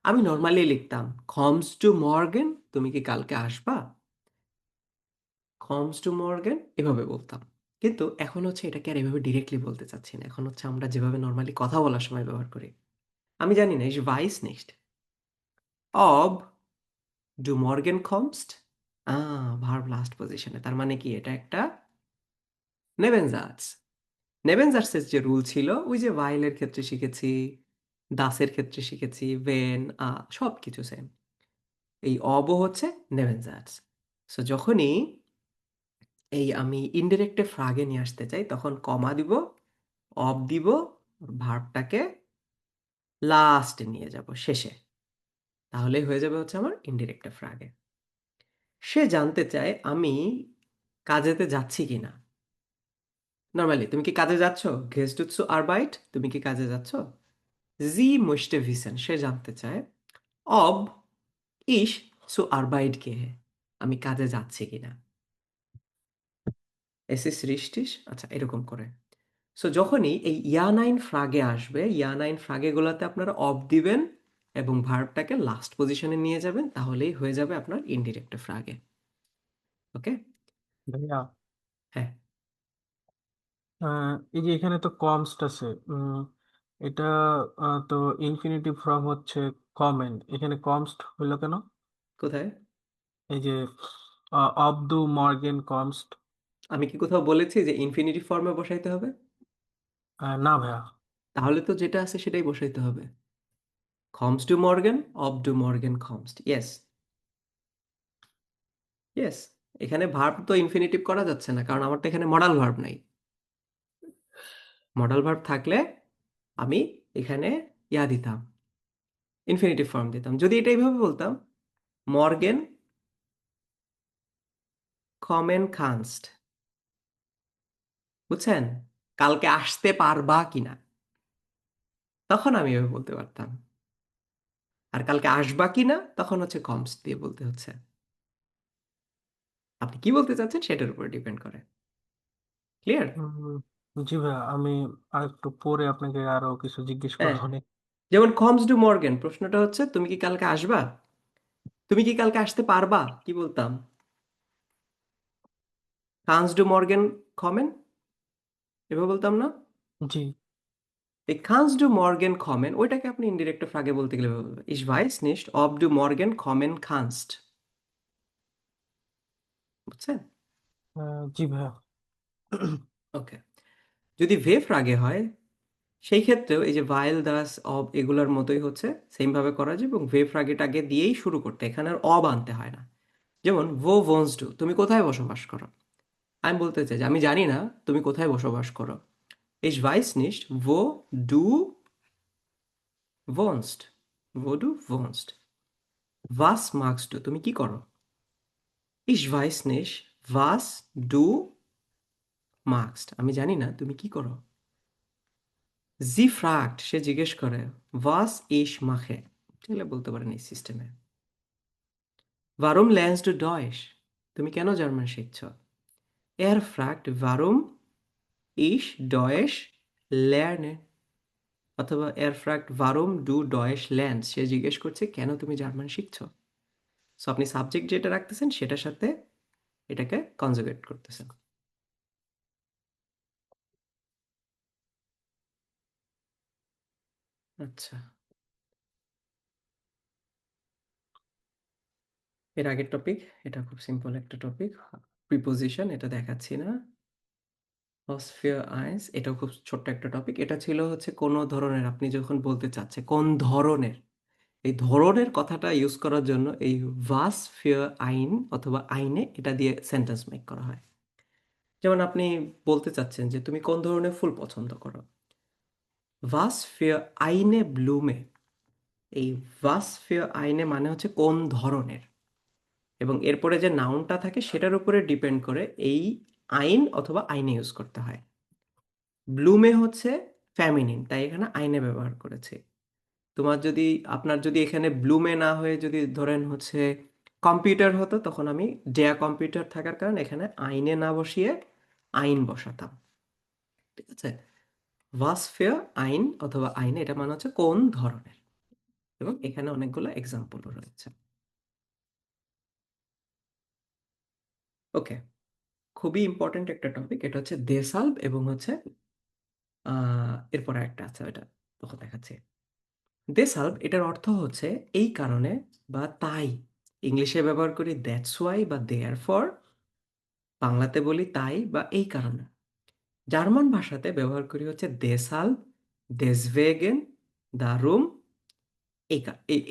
আমি নর্মালি লিখতাম কমস টু মর্গেন, তুমি কি কালকে আসবা। কমস টু মর্গেন এভাবে বলতাম। কিন্তু এখন হচ্ছে এটাকে আর এভাবে ডিরেক্টলি বলতে চাচ্ছি না। এখন হচ্ছে আমরা যেভাবে নর্মালি কথা বলার সময় ব্যবহার করি। আমি জানি না, ich weiß nicht ob du morgen kommst, verb last পজিশনে, তার মানে কি এটা একটা নেবেনজার্স। নেবেনজার্সের যে রুল ছিল ওই যে ভাইলের ক্ষেত্রে শিখেছি, দাসের ক্ষেত্রে শিখেছি, ভেন সব কিছু সেম। এই অব হচ্ছে নেবেনজার্স। সো যখনই এই আমি ইনডিরেক্টে ফ্রাগে নিয়ে আসতে চাই তখন কমা দিব, অব দিব, ভার্বটাকে লাস্টে নিয়ে যাব, শেষে। তাহলেই হয়ে যাবে হচ্ছে আমার ইনডিরেক্টে ফ্রাগে। সে জানতে চায় আমি কাজেতে যাচ্ছি কিনা। নর্মালি তুমি কি কাজে যাচ্ছ, গেস্ট টু আরবাইট, তুমি কি কাজে যাচ্ছ। জি möchte wissen, সে জানতে চায় ob ich zur Arbeit gehe, আমি কাজে যাচ্ছি কিনা। es ist richtig, আচ্ছা এরকম করে। সো যখনই এই ইয়া নাইন ফ্রাগে আসবে, ইয়া নাইন ফ্রাগে গুলোতে আপনারা অব দিবেন এবং ভার্বটাকে লাস্ট পজিশনে নিয়ে যাবেন, তাহলেই হয়ে যাবে আপনার ইনডিরেক্ট ফ্রাগে। ওকে ভাইয়া, হ্যাঁ, এই যে এখানে তো কমস্ট আছে, এটা তো ইনফিনিটিভ ফর্ম হচ্ছে কমেন, এখানে কমস্ট হইলো কেন? কোথায়? এই যে অব দু মর্গেন কমস্ট। আমি কি কোথাও বলেছি যে ইনফিনিটিভ ফর্মে বসাইতে হবে? না ভাইয়া। তাহলে তো যেটা আছে সেটাই বসাইতে হবে। Kommst du morgen? Ob du morgen kommst? Yes. Yes. এখানে ভার্ব তো ইনফিনিটিভ করা যাচ্ছে না, কারণ আমার তো এখানে মডাল ভার্ব নাই। মডাল ভার্ব থাকলে আমি এখানে ইয়া দিতাম, ইনফিনিটিভ ফর্ম দিতাম। যদি এটা এইভাবে বলতাম মর্গেন কমেন খানস্ট, বুঝছেন, কালকে আসতে পারবা কিনা, তখন আমি এভাবে বলতে পারতাম। আর কালকে আসবা কিনা তখন হচ্ছে কমস্ট দিয়ে বলতে হচ্ছে। আপনি কি বলতে চাচ্ছেন সেটার উপর ডিপেন্ড করে। ক্লিয়ার? জি ভাইয়া, আমি আর একটু পরে আপনাকে আরো কিছু জিজ্ঞেস হ্যাঁ, করবো অনেক। যেমন কমস টু মর্গেন, প্রশ্নটা হচ্ছে তুমি কি কালকে আসবা, তুমি কি কালকে আসতে পারবা, কি বলতাম? কানস ডু মর্গেন কমেন, এভাবে বলতাম না? জি। এই kannst du morgen kommen ওইটাকে আপনি ইনডিরেক্ট ফ্রাগে বলতে গেলে বলবে ich weiß nicht ob du morgen kommen kannst বুঝছেন? জি ভাইয়া। ওকে। যদি ভে ফ্রাগে হয় সেই ক্ষেত্রেও এই যে ভাইল দাস অব এগুলোর মতোই হচ্ছে সেম ভাবে করা যায় এবং ভে ফ্রাগেটাকে দিয়েই শুরু করতে, এখানে আর অব আনতে হয় না। যেমন ভো ভোন্স ডু, তুমি কোথায় বসবাস করো? আমি বলতে চাই যে আমি জানি না তুমি কোথায় বসবাস করো। ich weiß nicht wo du wohnst, wo du wohnst. was magst du, তুমি কি করো? ich weiß nicht was du magst, আমি জানি না তুমি কি করো। sie fragt, সে জিজ্ঞেস করে was ich mache, তাহলে বলতে পারেন এই সিস্টেমে। warum lernst du Deutsch, তুমি কেন German শিখছো? er fragt warum ich Deutsch lerne, অথবা er fragt warum du Deutsch lernst, সে জিজ্ঞেস করছে কেন তুমি জার্মান শিখছো। সো আপনি সাবজেক্ট যেটা রাখতেছেন সেটার সাথে এটাকে কনজুগেট করতেছেন। আচ্ছা, এর আগের টপিক, এটা খুব সিম্পল একটা টপিক, প্রিপোজিশন, এটা দেখাচ্ছি না। অসফিয়ার আইন্স, এটাও খুব ছোট্ট একটা টপিক। এটা ছিল হচ্ছে কোনো ধরনের, আপনি যখন বলতে চাচ্ছে কোন ধরনের, এই ধরনের কথাটা ইউজ করার জন্য এই ভাস ফিয়ার আইন অথবা আইনে এটা দিয়ে সেন্টেন্স মেক করা হয়। যেমন আপনি বলতে চাচ্ছেন যে তুমি কোন ধরনের ফুল পছন্দ করো, ভাস ফিয়ার আইনে ব্লুমে, এই ভাস ফিয়ার আইনে মানে হচ্ছে কোন ধরনের, এবং এরপরে যে নাউনটা থাকে সেটার উপরে ডিপেন্ড করে এই আইন অথবা আইনে ইউজ করতে হয়। ব্লুমে হচ্ছে ফ্যামিনিন, তাই এখানে আইনে ব্যবহার করেছে। আপনার যদি এখানে ব্লুমে না হয়ে যদি ধরেন হচ্ছে কম্পিউটার হতো, তখন আমি ডেয়া কম্পিউটার থাকার কারণে এখানে আইনে না বসিয়ে আইন বসাতাম। ঠিক আছে, ভাস ফেয়ার আইন অথবা আইনে, এটা মানে হচ্ছে কোন ধরনের, এবং এখানে অনেকগুলো এক্সাম্পলও রয়েছে। ওকে, খুবই ইম্পর্টেন্ট একটা টপিক, এটা হচ্ছে দেসাল্ভ এবং হচ্ছে এরপরে একটা আছে, ওটা তখন দেখাচ্ছি। দেসাল্ভ এটার অর্থ হচ্ছে এই কারণে বা তাই, ইংলিশে ব্যবহার করি দ্যাটস ওয়াই বা দেয়ার ফর, বাংলাতে বলি তাই বা এই কারণে। জার্মান ভাষাতে ব্যবহার করি হচ্ছে দেসাল্ভ, দেসভেগেন, দারুম,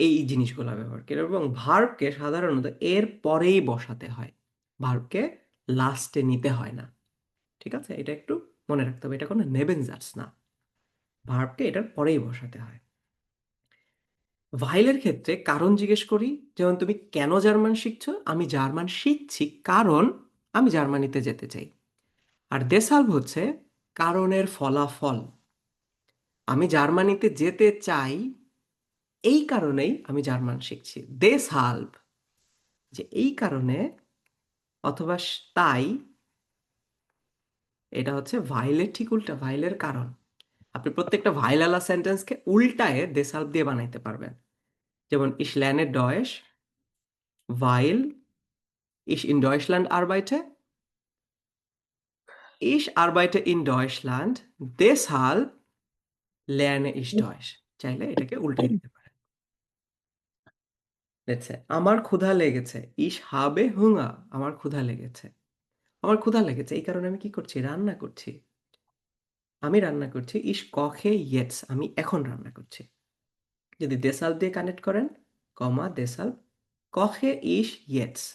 এই জিনিসগুলো ব্যবহার করি, এবং ভার্বকে সাধারণত এর পরেই বসাতে হয়, ভার্বকে লাস্টে নিতে হয় না। ঠিক আছে, এটা একটু মনে রাখতে হবে, এটা কোনো নেবেনজার্স না, ভার্বকে এটার পরেই বসাতে হয়। ভাইলের ক্ষেত্রে কারণ জিজ্ঞেস করি, যেমন তুমি কেন জার্মান শিখছো, আমি জার্মান শিখছি কারণ আমি জার্মানিতে যেতে চাই। আর দেসাল্ভ হচ্ছে কারণের ফলাফল, আমি জার্মানিতে যেতে চাই এই কারণেই আমি জার্মান শিখছি। দেসাল্ভ যে এই কারণে অথবা তাই, এটা হচ্ছে ভাইলের ঠিক উল্টা, ভাইলের কারণ। আপনি প্রত্যেকটা ভাইলালা সেন্টেন্সকে উল্টায়ে দেসাল্ভ দিয়ে বানাইতে পারবেন। যেমন ich lerne Deutsch weil ich in Deutschland arbeite, ich arbeite in Deutschland deshalb lerne ich Deutsch, চাইলে এটাকে উল্টাই দিতে পারেন। Let's say, আমার ক্ষুধা লেগেছে, ich habe Hunger, আমার ক্ষুধা লেগেছে, আমার ক্ষুধা লেগেছে এই কারণে আমি কি করছি, রান্না করছি, আমি রান্না করছি, ich koche jetzt, আমি এখন রান্না করছি। যদি deshalb দিয়ে কানেক্ট করেন, কমা deshalb koche ich jetzt,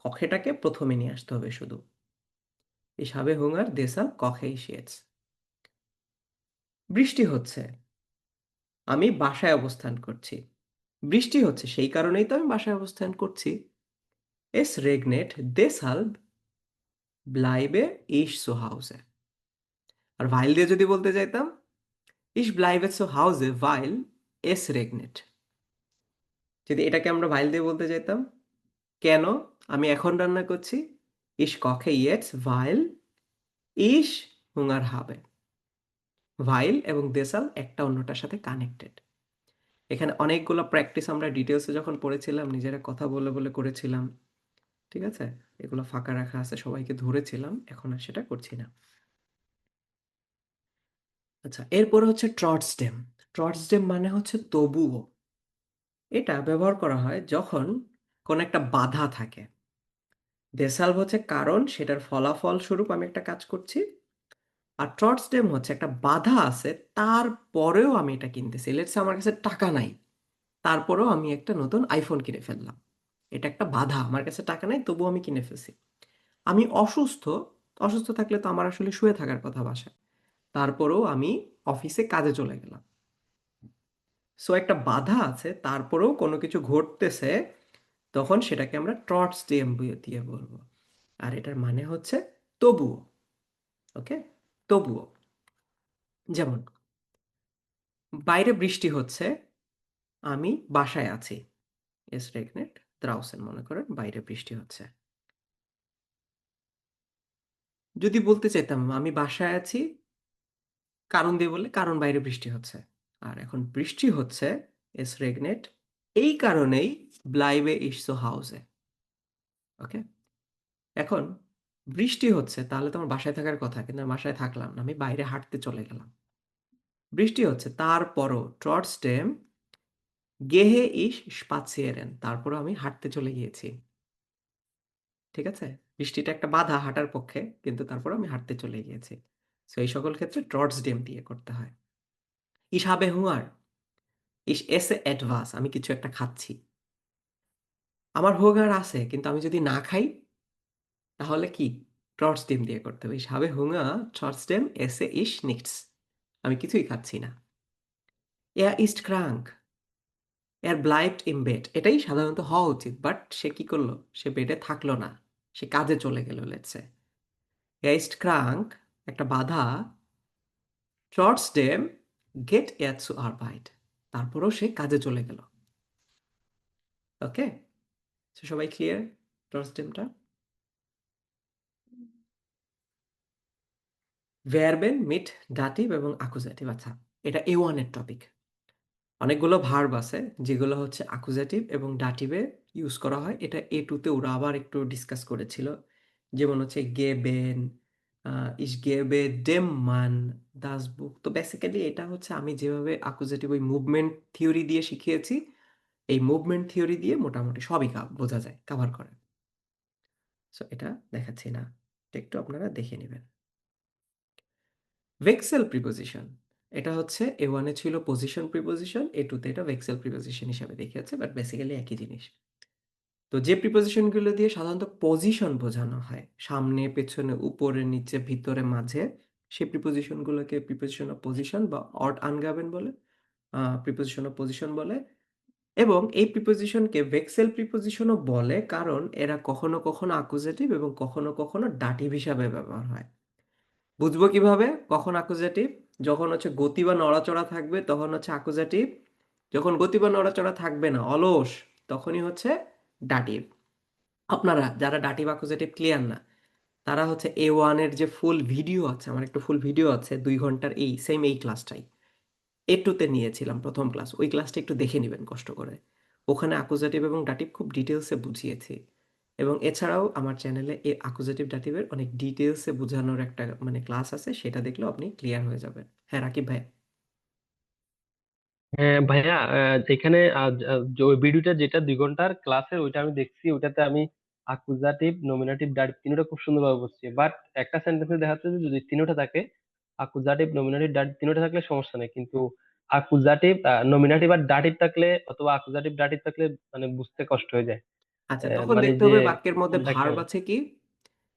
কখেটাকে প্রথমে নিয়ে আসতে হবে শুধু, ich habe Hunger deshalb koche ich jetzt। বৃষ্টি হচ্ছে, আমি বাসায় অবস্থান করছি, বৃষ্টি হচ্ছে সেই কারণেই তো আমি বাসায় অবস্থান করছি। es regnet deshalb bleibe ich zu Hause। আর ভাইল দিয়ে যদি বলতে চাইতাম, ich bleibe zu Hause weil es regnet। যদি এটাকে আমরা ভাইল দিয়ে বলতে চাইতাম, কেন আমি এখন রান্না করছি, ich koche jetzt weil ich Hunger habe। ভাইল এবং দেসাল একটা অন্যটার সাথে কানেক্টেড। এখানে অনেকগুলো প্র্যাকটিস আমরা ডিটেলসে যখন পড়েছিলাম, নিজেরা কথা বলে বলে করেছিলাম। ঠিক আছে, এগুলো ফাঁকা রাখা আছে, সবাইকে ধরেছিলাম, এখন আর সেটা করছি না। আচ্ছা, এরপরে হচ্ছে ট্রটসডেম। ট্রটসডেম মানে হচ্ছে তবুও। এটা ব্যবহার করা হয় যখন কোন একটা বাধা থাকে। দেসালভ হচ্ছে কারণ, সেটার ফলাফল স্বরূপ আমি একটা কাজ করছি। আর ট্রটসডেম হচ্ছে একটা বাধা আছে, তারপরেও আমি এটা কিনতেছি। লেটস আমার কাছে টাকা নাই, তারপরেও আমি একটা নতুন আইফোন কিনে ফেললাম। এটা একটা বাধা, আমার কাছে টাকা নাই তবুও আমি কিনে ফেলছি। আমি অসুস্থ, অসুস্থ থাকলে তো আমার আসলে শুয়ে থাকার কথা বাসায়, তারপরেও আমি অফিসে কাজে চলে গেলাম। সো একটা বাধা আছে, তারপরেও কোনো কিছু ঘটতেছে, তখন সেটাকে আমরা ট্রটসডেম দিয়ে বলবো। আর এটার মানে হচ্ছে তবুও। ওকে, তবুও। যেমন বাইরে বৃষ্টি হচ্ছে, আমি বাসায় আছি। এস রেগনেট দ্রাউসেন, মনে করেন বাইরে বৃষ্টি হচ্ছে। যদি বলতে চাইতাম আমি বাসায় আছি, কারণ দিয়ে বললে কারণ বাইরে বৃষ্টি হচ্ছে। আর এখন বৃষ্টি হচ্ছে, এস রেগনেট এই কারণেই ব্লাইবে ইস সো হাউসে। ওকে, এখন বৃষ্টি হচ্ছে, তাহলে তো আমার বাসায় থাকার কথা, কিন্তু আমি বাসায় থাকলাম না, আমি বাইরে হাঁটতে চলে গেলাম। বৃষ্টি হচ্ছে, তারপরও ট্রটসডেম গেহে ইস স্পাৎসিয়েরেন, তারপরও আমি হাঁটতে চলে গিয়েছি। ঠিক আছে, বৃষ্টিটা একটা বাধা হাঁটার পক্ষে, কিন্তু তারপরও আমি হাঁটতে চলে গিয়েছি। সো এই সকল ক্ষেত্রে ট্রটসডেম দিয়ে করতে হয়। ইস হাবে হুঙ্গার, ইস এসে এটভাস, আমি কিছু একটা খাচ্ছি। আমার হুঙ্গার আছে, কিন্তু আমি যদি না খাই তাহলে কি? ট্রটসডেম দিয়ে করতে হবে। ইস হাবে হুঙ্গার, ট্রটসডেম এসে ইস নিক্টস, আমি কিছুই খাচ্ছি না। Er ist krank, er bleibt im Bett, এটাই সাধারণত হওয়া উচিত, বাট সে কি করলো? সে বেডে থাকলো না, সে কাজে চলে গেল। Let's say er ist krank, একটা বাধা, ট্রটসডেম গেট er zur Arbeit, তারপরও সে কাজে চলে গেল। ওকে, সবাই ক্লিয়ার ট্রটসডেমটা? ভার্বেন মিট ডাটিভ এবং আকুজেটিভ। আচ্ছা, এটা A1 এর টপিক। অনেকগুলো ভার্ব আছে যেগুলো হচ্ছে আকুজেটিভ এবং ডাটিভে ইউজ করা হয়। এটা A2 তে ওরা আবার একটু ডিসকাস করেছিল। যেমন হচ্ছে গেবেন, ইস গেবে ডেম মান, দাস বুক। তো বেসিক্যালি এটা হচ্ছে আমি যেভাবে আকুজেটিভ ওই মুভমেন্ট থিওরি দিয়ে শিখিয়েছি, এই মুভমেন্ট থিওরি দিয়ে মোটামুটি সবই বোঝা যায়, কাভার করে। সো এটা দেখাচ্ছি না, এটা একটু আপনারা দেখে নেবেন। ভেক্সেল প্রিপোজিশন, এটা হচ্ছে A1 এ ছিল পজিশন প্রিপোজিশন, A2 তে এটা ভেক্সেল প্রিপোজিশন হিসাবে দেখিয়েছে, বাট বেসিক্যালি একই জিনিস। তো যে প্রিপোজিশনগুলো দিয়ে সাধারণত পজিশন বোঝানো হয়, সামনে পেছনে উপরে নিচে ভিতরে মাঝে, সেই প্রিপোজিশনগুলোকে প্রিপোজিশন অফ পজিশন বা অড আনগাবেন বলে, প্রিপোজিশন অফ পজিশন বলে। এবং এই প্রিপোজিশনকে ভেক্সেল প্রিপোজিশনও বলে, কারণ এরা কখনো কখনো আকুজেটিভ এবং কখনো কখনো ডাটিভ হিসাবে ব্যবহার হয়। বুঝবো কিভাবে কখন আকুজেটিভ? যখন হচ্ছে গতি বা নড়াচড়া থাকবে তখন হচ্ছে আকুজেটিভ, যখন গতি বা নড়াচড়া থাকবে না, অলস, তখনই হচ্ছে ডাটিভ। আপনারা যারা ডাটিভ আকুজেটিভ ক্লিয়ার না, তারা হচ্ছে A1 এর যে ফুল ভিডিও আছে, আমার একটা ফুল ভিডিও আছে 2 ঘন্টার, এই সেম এই ক্লাসটাই A2 তে নিয়েছিলাম প্রথম ক্লাস, ওই ক্লাসটা একটু দেখে নেবেন কষ্ট করে। ওখানে আকুজেটিভ এবং ডাটিভ খুব ডিটেলসে বুঝিয়েছি। এবং এছাড়াও আমার চ্যানেলে এই আকুজেটিভ ডাটিভের অনেক ডিটেলসে বোঝানোর একটা মানে ক্লাস আছে, সেটা দেখলেও আপনি ক্লিয়ার হয়ে যাবেন। হ্যাঁ রাকিব ভাই। হ্যাঁ ভাইয়া, এখানে যে ওই ভিডিওটা যেটা 2 ঘন্টার ক্লাসের, ওইটা আমি দেখছি। ওইটাতে আমি আকুজাটিভ, নমিনেটিভ, ডাটিভ তিনটা খুব সুন্দরভাবে বুঝছি। বাট একটা সেন্টেন্সে দেখা যাচ্ছে যে যদি তিনটা থাকে, আকুজাটিভ, নমিনেটিভ, ডাটিভ তিনটা থাকলে সমস্যা নেই, কিন্তু আকুজাটিভ, নমিনেটিভ আর ডাটিভ থাকলে, অথবা আকুজাটিভ ডাটিভ থাকলে মানে বুঝতে কষ্ট হয়ে যায়। আচ্ছা, তখন মানে দেখতে যে হবে বাক্যের মধ্যে কোনটা ভার্ব কেমন। আছে কি,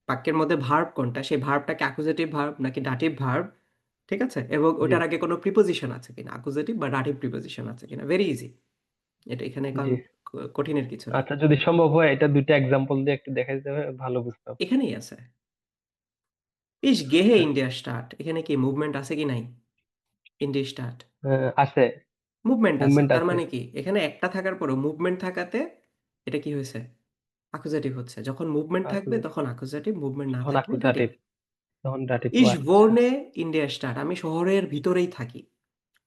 বাক্যের মধ্যে ভার্ব কোনটা, সেই ভার্বটাকে আকুজেটিভ ভার্ব নাকি ডাটিভ ভার্ব। ঠিক আছে, এবং জি, ওটার আগে কোনো প্রিপোজিশন আছে কিনা, আকুজেটিভ বা ডাটিভ প্রিপোজিশন আছে কিনা। ভেরি ইজি, এটা এখানে জি। কঠিনের কিছু নেই, আচ্ছা, যদি সম্ভব হয় এটা দুইটা এক্সাম্পল দিয়ে একটু দেখা দিতে হবে, ভালো বুঝতাম। এখানেই আছে। ইস গেহে ইন্ডিয়া স্টার্ট, এখানে কি মুভমেন্ট আছে কি নাই? ইন্ডিয়া স্টার্ট আছে, মুভমেন্ট আছে, মুভমেন্ট তার আছে। মানে কি এখানে একটা থাকার পরেও মুভমেন্ট থাকাতে এটা কি হয়েছে? আকুজেটিভ হচ্ছে। যখন মুভমেন্ট থাকবে আকুজাটিভ, তখন আকুজেটিভ, মুভমেন্ট না তখন থাকলে ডাটিভ। আকুজাটিভ, তখন ডাটিভ। ও ইস আচ্ছা। ভোর্নে ইন্ডিয়া স্টার্ট, আমি শহরের ভিতরেই থাকি,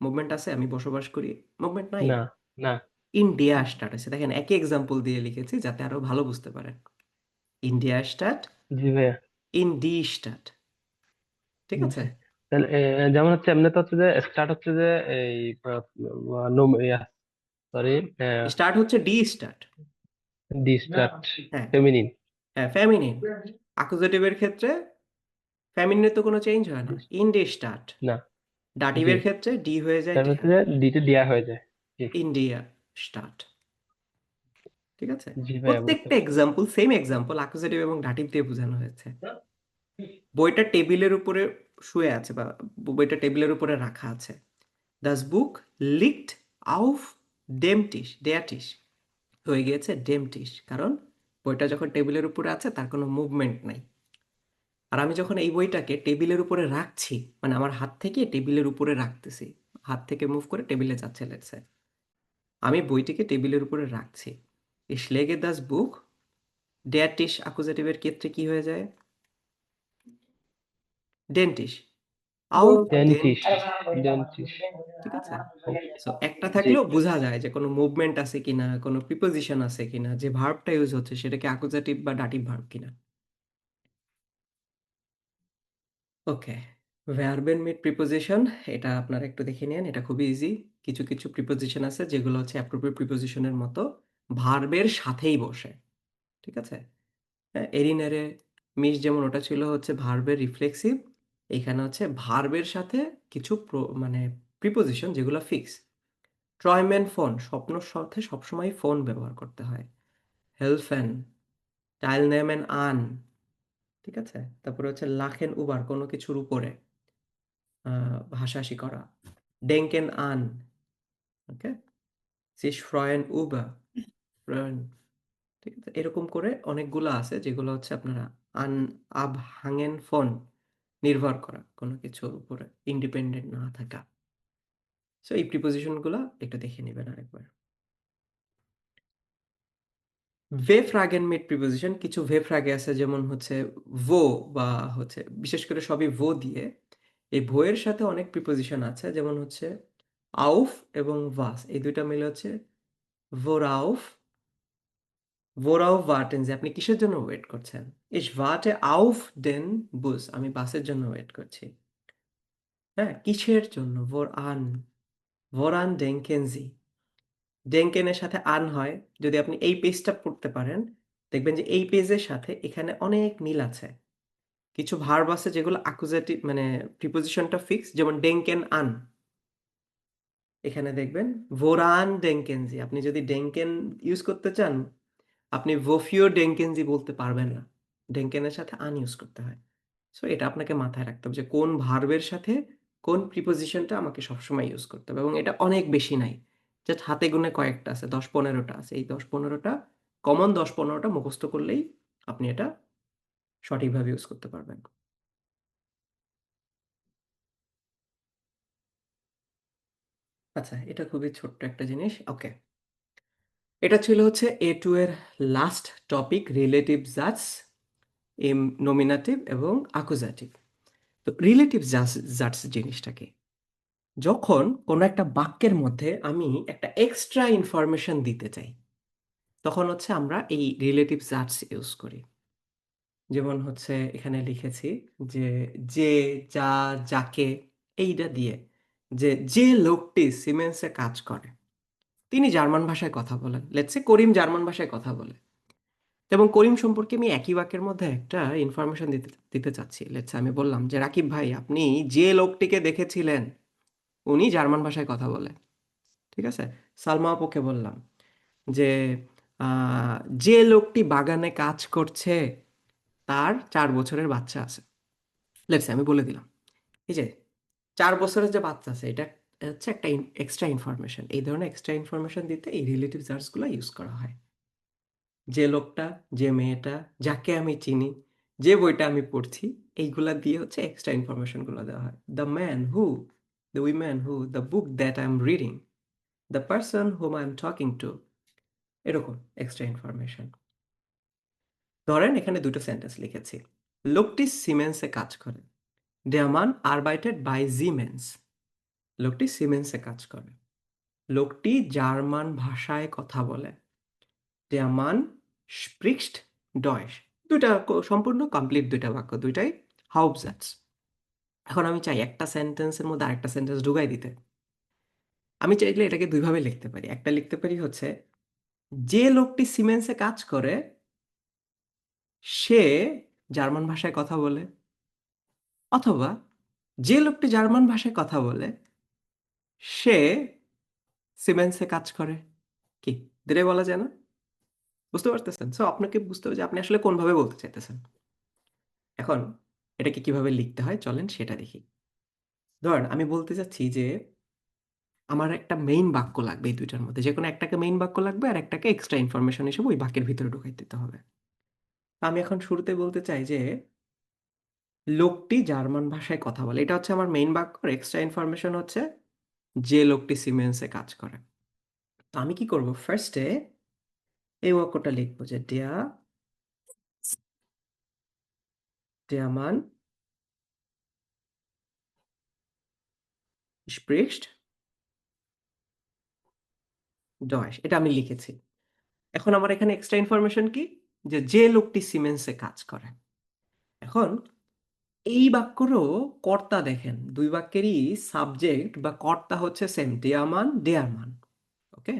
মুভমেন্ট আছে, আমি বসবাস করি, মুভমেন্ট নাই। না, না। ইন্ডিয়া স্টার্ট আছে, দেখেন একই এক্সাম্পল দিয়ে লিখেছি যাতে আরো ভালো বুঝতে পারেন। ইন্ডিয়া স্টার্ট, জি ভাইয়া। In D start. ঠিক জি। আছে, তাহলে যেমন হচ্ছে এমনি তো হচ্ছে যে স্টার্ট হচ্ছে যে এই সরি স্টার্ট হচ্ছে ডি স্টার্ট। ডি স্টার্ট হ্যাঁ ফেমিনিন। হ্যাঁ, ফেমিনিন। অ্যাকুজেটিভের ক্ষেত্রে ফেমিনিনে তো কোনো চেঞ্জ হয় না, ইন ডি স্টার্ট। না, জি, ডাটিভের ক্ষেত্রে ডি হয়ে যায় তার ডিয়া, মধ্যে ডিতে দেয়া হয়ে যায়। জি, ইন্ডিয়া স্টার্ট। ঠিক আছে, জি ভাইয়া বুঝতে প্রত্যেকটা পারছি। এক্সাম্পল সেম এক্সাম্পল অ্যাকুজেটিভ এবং ডাটিভ দিয়ে বোঝানো হয়েছে। বইটা টেবিলের উপরে শুয়ে আছে বা বইটা টেবিলের উপরে রাখা আছে। Das Buch liegt auf dem Tisch, der Tisch হয়ে গিয়েছে dem Tisch, কারণ বইটা যখন টেবিলের উপরে আছে তার কোনো মুভমেন্ট নাই। আর আমি যখন এই বইটাকে টেবিলের উপরে রাখছি, মানে আমার হাত থেকে টেবিলের উপরে রাখতেছি, হাত থেকে মুভ করে টেবিলে যাচ্ছে লেটস সে, আমি বইটিকে টেবিলের উপরে রাখছি। Ich lege das Buch, der Tisch অ্যাকুজেটিভের ক্ষেত্রে কি হয়ে যায়? Den Tisch, auf den dentist, Tisch। Dentist. ঠিক আছে, সো একটা থাকলেও বোঝা যায় যে কোনো মুভমেন্ট আছে কিনা, কোনো প্রিপোজিশন আছে কিনা, যে ভার্বটা ইউজ হচ্ছে সেটা কি অ্যাকুজেটিভ বা ডাটিভ ভার্ব কিনা। ওকে, ভার্বের মিড প্রিপোজিশন, এটা আপনারা একটু দেখে নেন, এটা খুবই ইজি। কিছু কিছু প্রিপোজিশন আছে যেগুলো হচ্ছে অ্যাপ্রোপ্রিয়েট প্রিপোজিশনের মতো ভার্বের সাথেই বসে। ঠিক আছে, এরিনারে মিস যেমন ওটা ছিল হচ্ছে ভার্বের রিফ্লেক্সিভ, এখানে হচ্ছে ভার্বের সাথে কিছু মানে প্রিপোজিশন যেগুলো ফিক্স। ট্রয়ম্যান ফোন, স্বপ্নর সাথে সবসময় ফোন ব্যবহার করতে হয়। হেলফেন, টাইলনেমেন আন। ঠিক আছে, তারপরে হচ্ছে লাখেন উবার, কোনো কিছুর উপরে হাসাহাসি করা। ডেঙ্কেন আন, ওকে, সিস ফ্রয়েন উবার, ফ্রয়েন। ঠিক আছে, এরকম করে অনেকগুলো আছে যেগুলো হচ্ছে আপনারা আন আব হাঙেন ফোন, নির্ভর করা, কোনো কিছুর উপরে ইন্ডিপেন্ডেন্ট না থাকা। সো এই প্রিপোজিশনগুলো একটু দেখে নেবেন আরেকবার। ভে ফ্রাগেন মিড প্রিপোজিশন, কিছু ভে ফ্রাগে আছে যেমন হচ্ছে ভো, বা হচ্ছে বিশেষ করে সবই ভো দিয়ে। এই ভোয়ের সাথে অনেক প্রিপোজিশন আছে, যেমন হচ্ছে আউফ এবং ভাস, এই দুইটা মিলে হচ্ছে ভোরাউফ, ভোরাউফ ওয়ার্টেন, যে আপনি কিসের জন্য ওয়েট করছেন। ইস ওয়ার্টে আউফ দেন বুস, আমি বাসের জন্য ওয়েট করছি। হ্যাঁ, কিসের জন্য, ভোর আন, ভোরান ডেঙ্কেনজি। ডেঙ্কেনের সাথে আন হয়, যদি আপনি এই পেজটা পড়তে পারেন দেখবেন যে এই পেজের সাথে এখানে অনেক মিল আছে। কিছু ভার্ব আছে যেগুলো অ্যাকুজেটিভ মানে প্রিপোজিশনটা ফিক্স, যেমন ডেঙ্কেন আন, এখানে দেখবেন ভোরান ডেঙ্কেনজি। আপনি যদি ডেঙ্কেন ইউজ করতে চান, আপনি ভোফিও ডেঙ্কেনজি বলতে পারবেন না, ডেঙ্কেনের সাথে আন ইউজ করতে হয়। সো এটা আপনাকে মাথায় রাখতে হবে যে কোন ভার্বের সাথে কোন প্রিপোজিশনটা আমাকে সবসময় ইউজ করতে হবে, এবং এটা অনেক বেশি নাই, জাস্ট হাতে গুনে কয়েকটা আছে, 10-15টা আছে। এই 10-15টা কমন, 10-15টা মুখস্থ করলেই আপনি এটা সঠিকভাবে ইউজ করতে পারবেন। আচ্ছা, এটা খুবই ছোট্ট একটা জিনিস। ওকে, এটা ছিল হচ্ছে A2 এর লাস্ট টপিক, রিলেটিভ জাজস, নমিনেটিভ এবং অ্যাকুজাটিভ। তো রিলেটিভ জাজস জিনিসটা কি? যখন কোনো একটা বাক্যের মধ্যে আমি একটা এক্সট্রা ইনফরমেশন দিতে চাই, তখন হচ্ছে আমরা এই রিলেটিভ জাজস ইউজ করি। যেমন হচ্ছে এখানে লিখেছি যে যে, যা, যাকে, এইটা দিয়ে, যে যে লোকটি সিমেন্সে কাজ করে তিনি জার্মান ভাষায় কথা বলেন। লেটস সে করিম জার্মান ভাষায় কথা বলে, এবং করিম সম্পর্কে আমি একই বাক্যের মধ্যে একটা ইনফরমেশন দিতে দিতে চাচ্ছি। লেটস আমি বললাম যে রাকিব ভাই, আপনি যে লোকটিকে দেখেছিলেন উনি জার্মান ভাষায় কথা বলে। ঠিক আছে, সালমা আপুকে বললাম যে যে লোকটি বাগানে কাজ করছে তার 4 বছরের বাচ্চা আছে। লেটস আমি বলে দিলাম, এই যে 4 বছরের যে বাচ্চা আছে, এটা হচ্ছে একটা এক্সট্রা ইনফরমেশন। এই ধরনের এক্সট্রা ইনফরমেশন দিতে এই রিলেটিভ জার্সগুলো ইউজ করা হয়। যে লোকটা, যে মেয়েটা, যাকে আমি চিনি, যে বইটা আমি পড়ছি, এইগুলা দিয়ে হচ্ছে এক্সট্রা ইনফরমেশনগুলো দেওয়া হয়। The man who, the woman who, the book that I am reading, the person hmm I am talking to, এরকম এক্সট্রা ইনফরমেশন। ধরেন এখানে দুটো সেন্টেন্স লিখেছি, লোকটি সিমেন্সে কাজ করে, Der Mann arbeitet bei Siemens, লোকটি সিমেন্সে কাজ করে। লোকটি জার্মান ভাষায় কথা বলে, Der Mann spricht Deutsch। দুইটা সম্পূর্ণ কমপ্লিট দুইটা বাক্য, দুইটাই হাউপজাটস। এখন আমি চাই একটা সেন্টেন্সের মধ্যে আরেকটা সেন্টেন্স ঢুকাই দিতে। আমি চাইলে এটাকে দুইভাবে লিখতে পারি। একটা লিখতে পারি হচ্ছে, যে লোকটি সিমেন্সে কাজ করে সে জার্মান ভাষায় কথা বলে, অথবা যে লোকটি জার্মান ভাষায় কথা বলে সে সিমেন্সে কাজ করে। কি ধীরে বলা যায় না? বুঝতে পারতেছেন? সো আপনাকে বুঝতে হবে যে আপনি আসলে কোনভাবে বলতে চাইতেছেন। এখন এটাকে কিভাবে লিখতে হয় চলেন সেটা দেখি। ধরেন আমি বলতে চাচ্ছি যে আমার একটা মেইন বাক্য লাগবে, এই দুইটার মধ্যে যে কোনো একটাকে মেইন বাক্য লাগবে আর একটাকে এক্সট্রা ইনফরমেশন হিসেবে ওই বাক্যের ভিতরে ঢুকাই দিতে হবে। আমি এখন শুরুতে বলতে চাই যে লোকটি জার্মান ভাষায় কথা বলে, এটা হচ্ছে আমার মেইন বাক্য। এক্সট্রা ইনফরমেশন হচ্ছে যে লোকটি সিমেন্সে কাজ করে। তো আমি কি করব, ফার্স্টে এই বাক্যটা লিখবো যে der Mann spricht Deutsch, এটা আমি লিখেছি। এখন আমার এখানে এক্সট্রা ইনফরমেশন কি, যে যে লোকটি সিমেন্সে কাজ করে। এখন এই বাক্যেরও কর্তা দেখেন, দুই বাক্যেরই সাবজেক্ট বা কর্তা হচ্ছে সেম, দেয়ার মান। ওকে,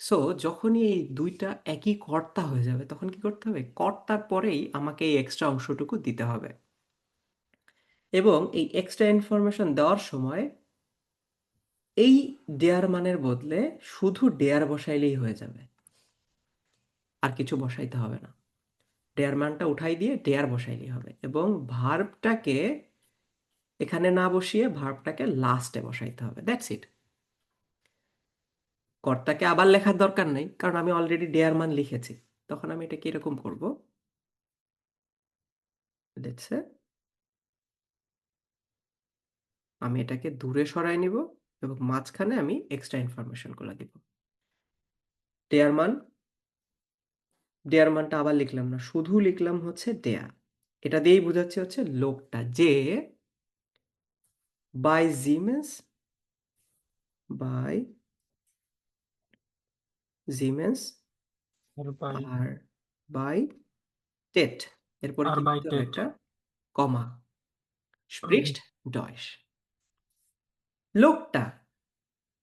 সো যখনই এই দুইটা একই কর্তা হয়ে যাবে তখন কি করতে হবে, কর্তার পরেই আমাকে এই এক্সট্রা অংশটুকু দিতে হবে। এবং এই এক্সট্রা ইনফরমেশন দেওয়ার সময় এই ডেয়ার মানের বদলে শুধু ডেয়ার বসাইলেই হয়ে যাবে, আর কিছু বসাইতে হবে না। ডেয়ার মানটা উঠাই দিয়ে ডেয়ার বসাইলেই হবে, এবং ভার্বটাকে এখানে না বসিয়ে ভার্বটাকে লাস্টে বসাইতে হবে। That's it. কর্তাকে আবার লেখার দরকার নেই, কারণ আমি অলরেডি ডেয়ার মান লিখেছি। তখন আমি এটা কিরকম করব, দেখছে আমি এটাকে দূরে সরাই নিব এবং মাঝখানে আমি এক্সট্রা ইনফরমেশনগুলো দিব। ডেয়ার মান, ডেয়ার মানটা আবার লিখলাম না, শুধু লিখলাম হচ্ছে ডেয়ার। এটা দিয়েই বোঝাচ্ছে হচ্ছে লোকটা, যে বাই জিমেন্স, বাই জিমেন্স আর বাই টেট, এরপরে কি দিতে হবে, arbeitet একটা কমা, স্প্রিক্ট ডয়েশ। লোকটা,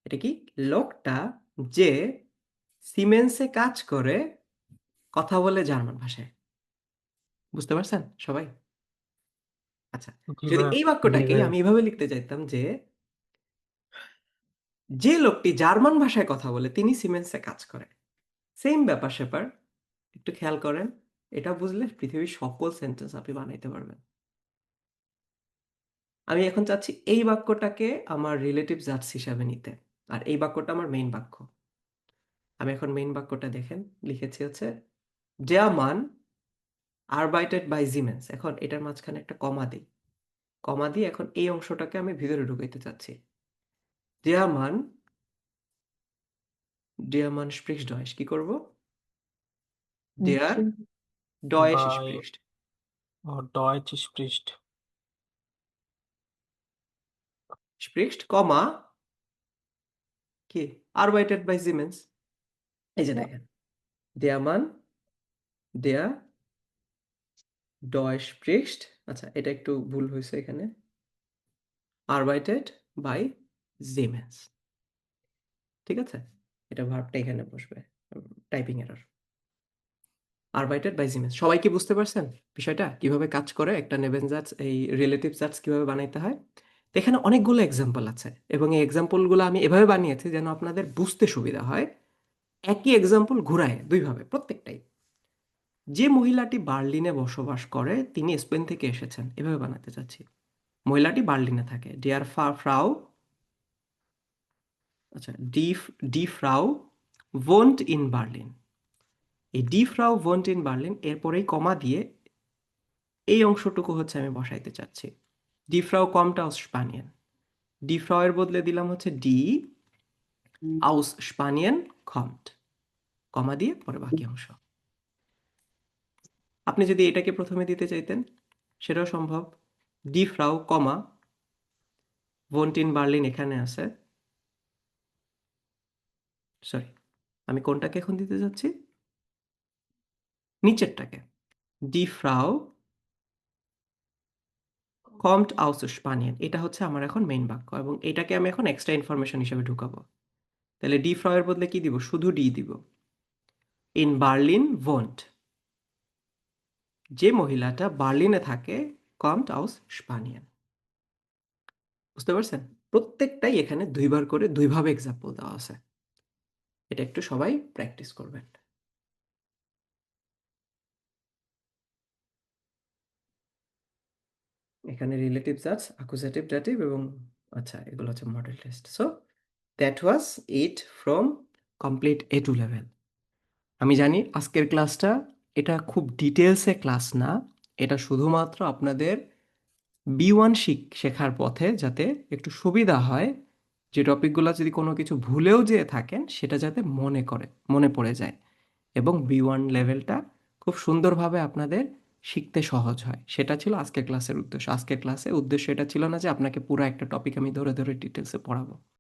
এটা কি, লোকটা যে সিমেন্সে কাজ করে কথা বলে জার্মান ভাষায়। বুঝতে পারছেন সবাই? আচ্ছা, জি যদি ভাইয়া। এই জি বাক্যটাকে ভাইয়া। আমি এভাবে লিখতে চাইতাম যে যে লোকটি জার্মান ভাষায় কথা বলে তিনি সিমেন্সে কাজ করে, সেম ব্যাপার স্যাপার। একটু খেয়াল করেন, এটা বুঝলে পৃথিবীর সকল সেন্টেন্স আপনি বানাইতে পারবেন। আমি এখন চাচ্ছি এই বাক্যটাকে আমার রিলেটিভ জার্স হিসাবে নিতে, আর এই বাক্যটা আমার মেইন বাক্য। আমি এখন মেইন বাক্যটা দেখেন লিখেছি হচ্ছে der Mann arbeitet bei Siemens। এখন এটার মাঝখানে একটা কমা দিই, কমা দিয়ে এখন এই অংশটাকে আমি ভিতরে ঢুকাইতে চাচ্ছি। der Mann spricht Deutsch, কি করব, der Deutsch bei spricht, Deutsch spricht spricht, কমা কি, arbeitet bei Siemens। এই যে দেখেন, der Mann der Deutsch spricht, আচ্ছা এটা একটু ভুল হয়েছে এখানে, arbeitet bei Siemens। ঠিক আছে, এটা ভার্বটা এখানে বসবে, typing error. arbeitet bei Siemens। সবাই কি বুঝতে পারছেন বিষয়টা কিভাবে কাজ করে, একটা নেবেনজার্স এই রিলেটিভ জার্স কিভাবে বানাইতে হয়? তো এখানে অনেকগুলো এক্সাম্পল আছে, এবং এই এক্সাম্পলগুলো আমি এভাবে বানিয়েছি যেন আপনাদের বুঝতে সুবিধা হয়। একই এক্সাম্পল ঘুরায় দুইভাবে প্রত্যেকটাই। যে মহিলাটি বার্লিনে বসবাস করে তিনি স্পেন থেকে এসেছেন, এভাবে বানাতে চাচ্ছি। মহিলাটি বার্লিনে থাকে, ডিয়ার ফ্রাউ, আচ্ছা ডি ফ্রাউ wohnt in বার্লিন। এই ডি ফ্রাউ wohnt in বার্লিন এরপরেই কমা দিয়ে এই অংশটুকু হচ্ছে আমি বসাইতে চাচ্ছি। ডি ফ্রাউ কমটা aus স্পানিয়ান, ডি ফ্রাউ এর বদলে দিলাম হচ্ছে ডি aus স্পানিয়ান kommt, কমা দিয়ে পরে বাকি অংশ। আপনি যদি এটাকে প্রথমে দিতে চাইতেন সেটাও সম্ভব, ডি ফ্রাউ কমা wohnt in বার্লিন এখানে আছে, সরি আমি কোনটাকে এখন দিতে যাচ্ছি, নিচেরটাকে, ডি ফ্রাউ কমট আউস স্পানিয়েন, এটা হচ্ছে আমার এখন মেইন বাক্য এবং এটাকে আমি এখন এক্সট্রা ইনফরমেশন হিসেবে ঢুকাবো। তাহলে ডি ফ্রয়ের বদলে কি দিব? শুধু ডি দিব। ইন বার্লিন wohnt, যে মহিলাটা বার্লিনে থাকে কমট আউস স্পানিয়েন। বুঝতে পারছেন? প্রত্যেকটাই এখানে দুইবার করে দুইভাবে এক্সাম্পল দেওয়া আছে। এটা একটু সবাই প্র্যাকটিস করবেন। এখানে রিলেটিভ জাজ, অ্যাকুজেটিভ ডেটিভ এবং আচ্ছা এগুলো হচ্ছে model test. So that was it from complete A2 level. আমি জানি আজকের ক্লাসটা এটা খুব ডিটেলসে ক্লাস না, এটা শুধুমাত্র আপনাদের B1 শেখার পথে যাতে একটু সুবিধা হয়, যে টপিকগুলো যদি কোনো কিছু ভুলেও যেয়ে থাকেন সেটা যাতে মনে পড়ে যায় এবং B1 লেভেলটা খুব সুন্দরভাবে আপনাদের শিখতে সহজ হয়। সেটা ছিল আজকের ক্লাসের উদ্দেশ্য। আজকের ক্লাসে উদ্দেশ্য এটা ছিল না যে আপনাকে পুরো একটা টপিক আমি ধরে ধরে ডিটেলসে পড়াবো।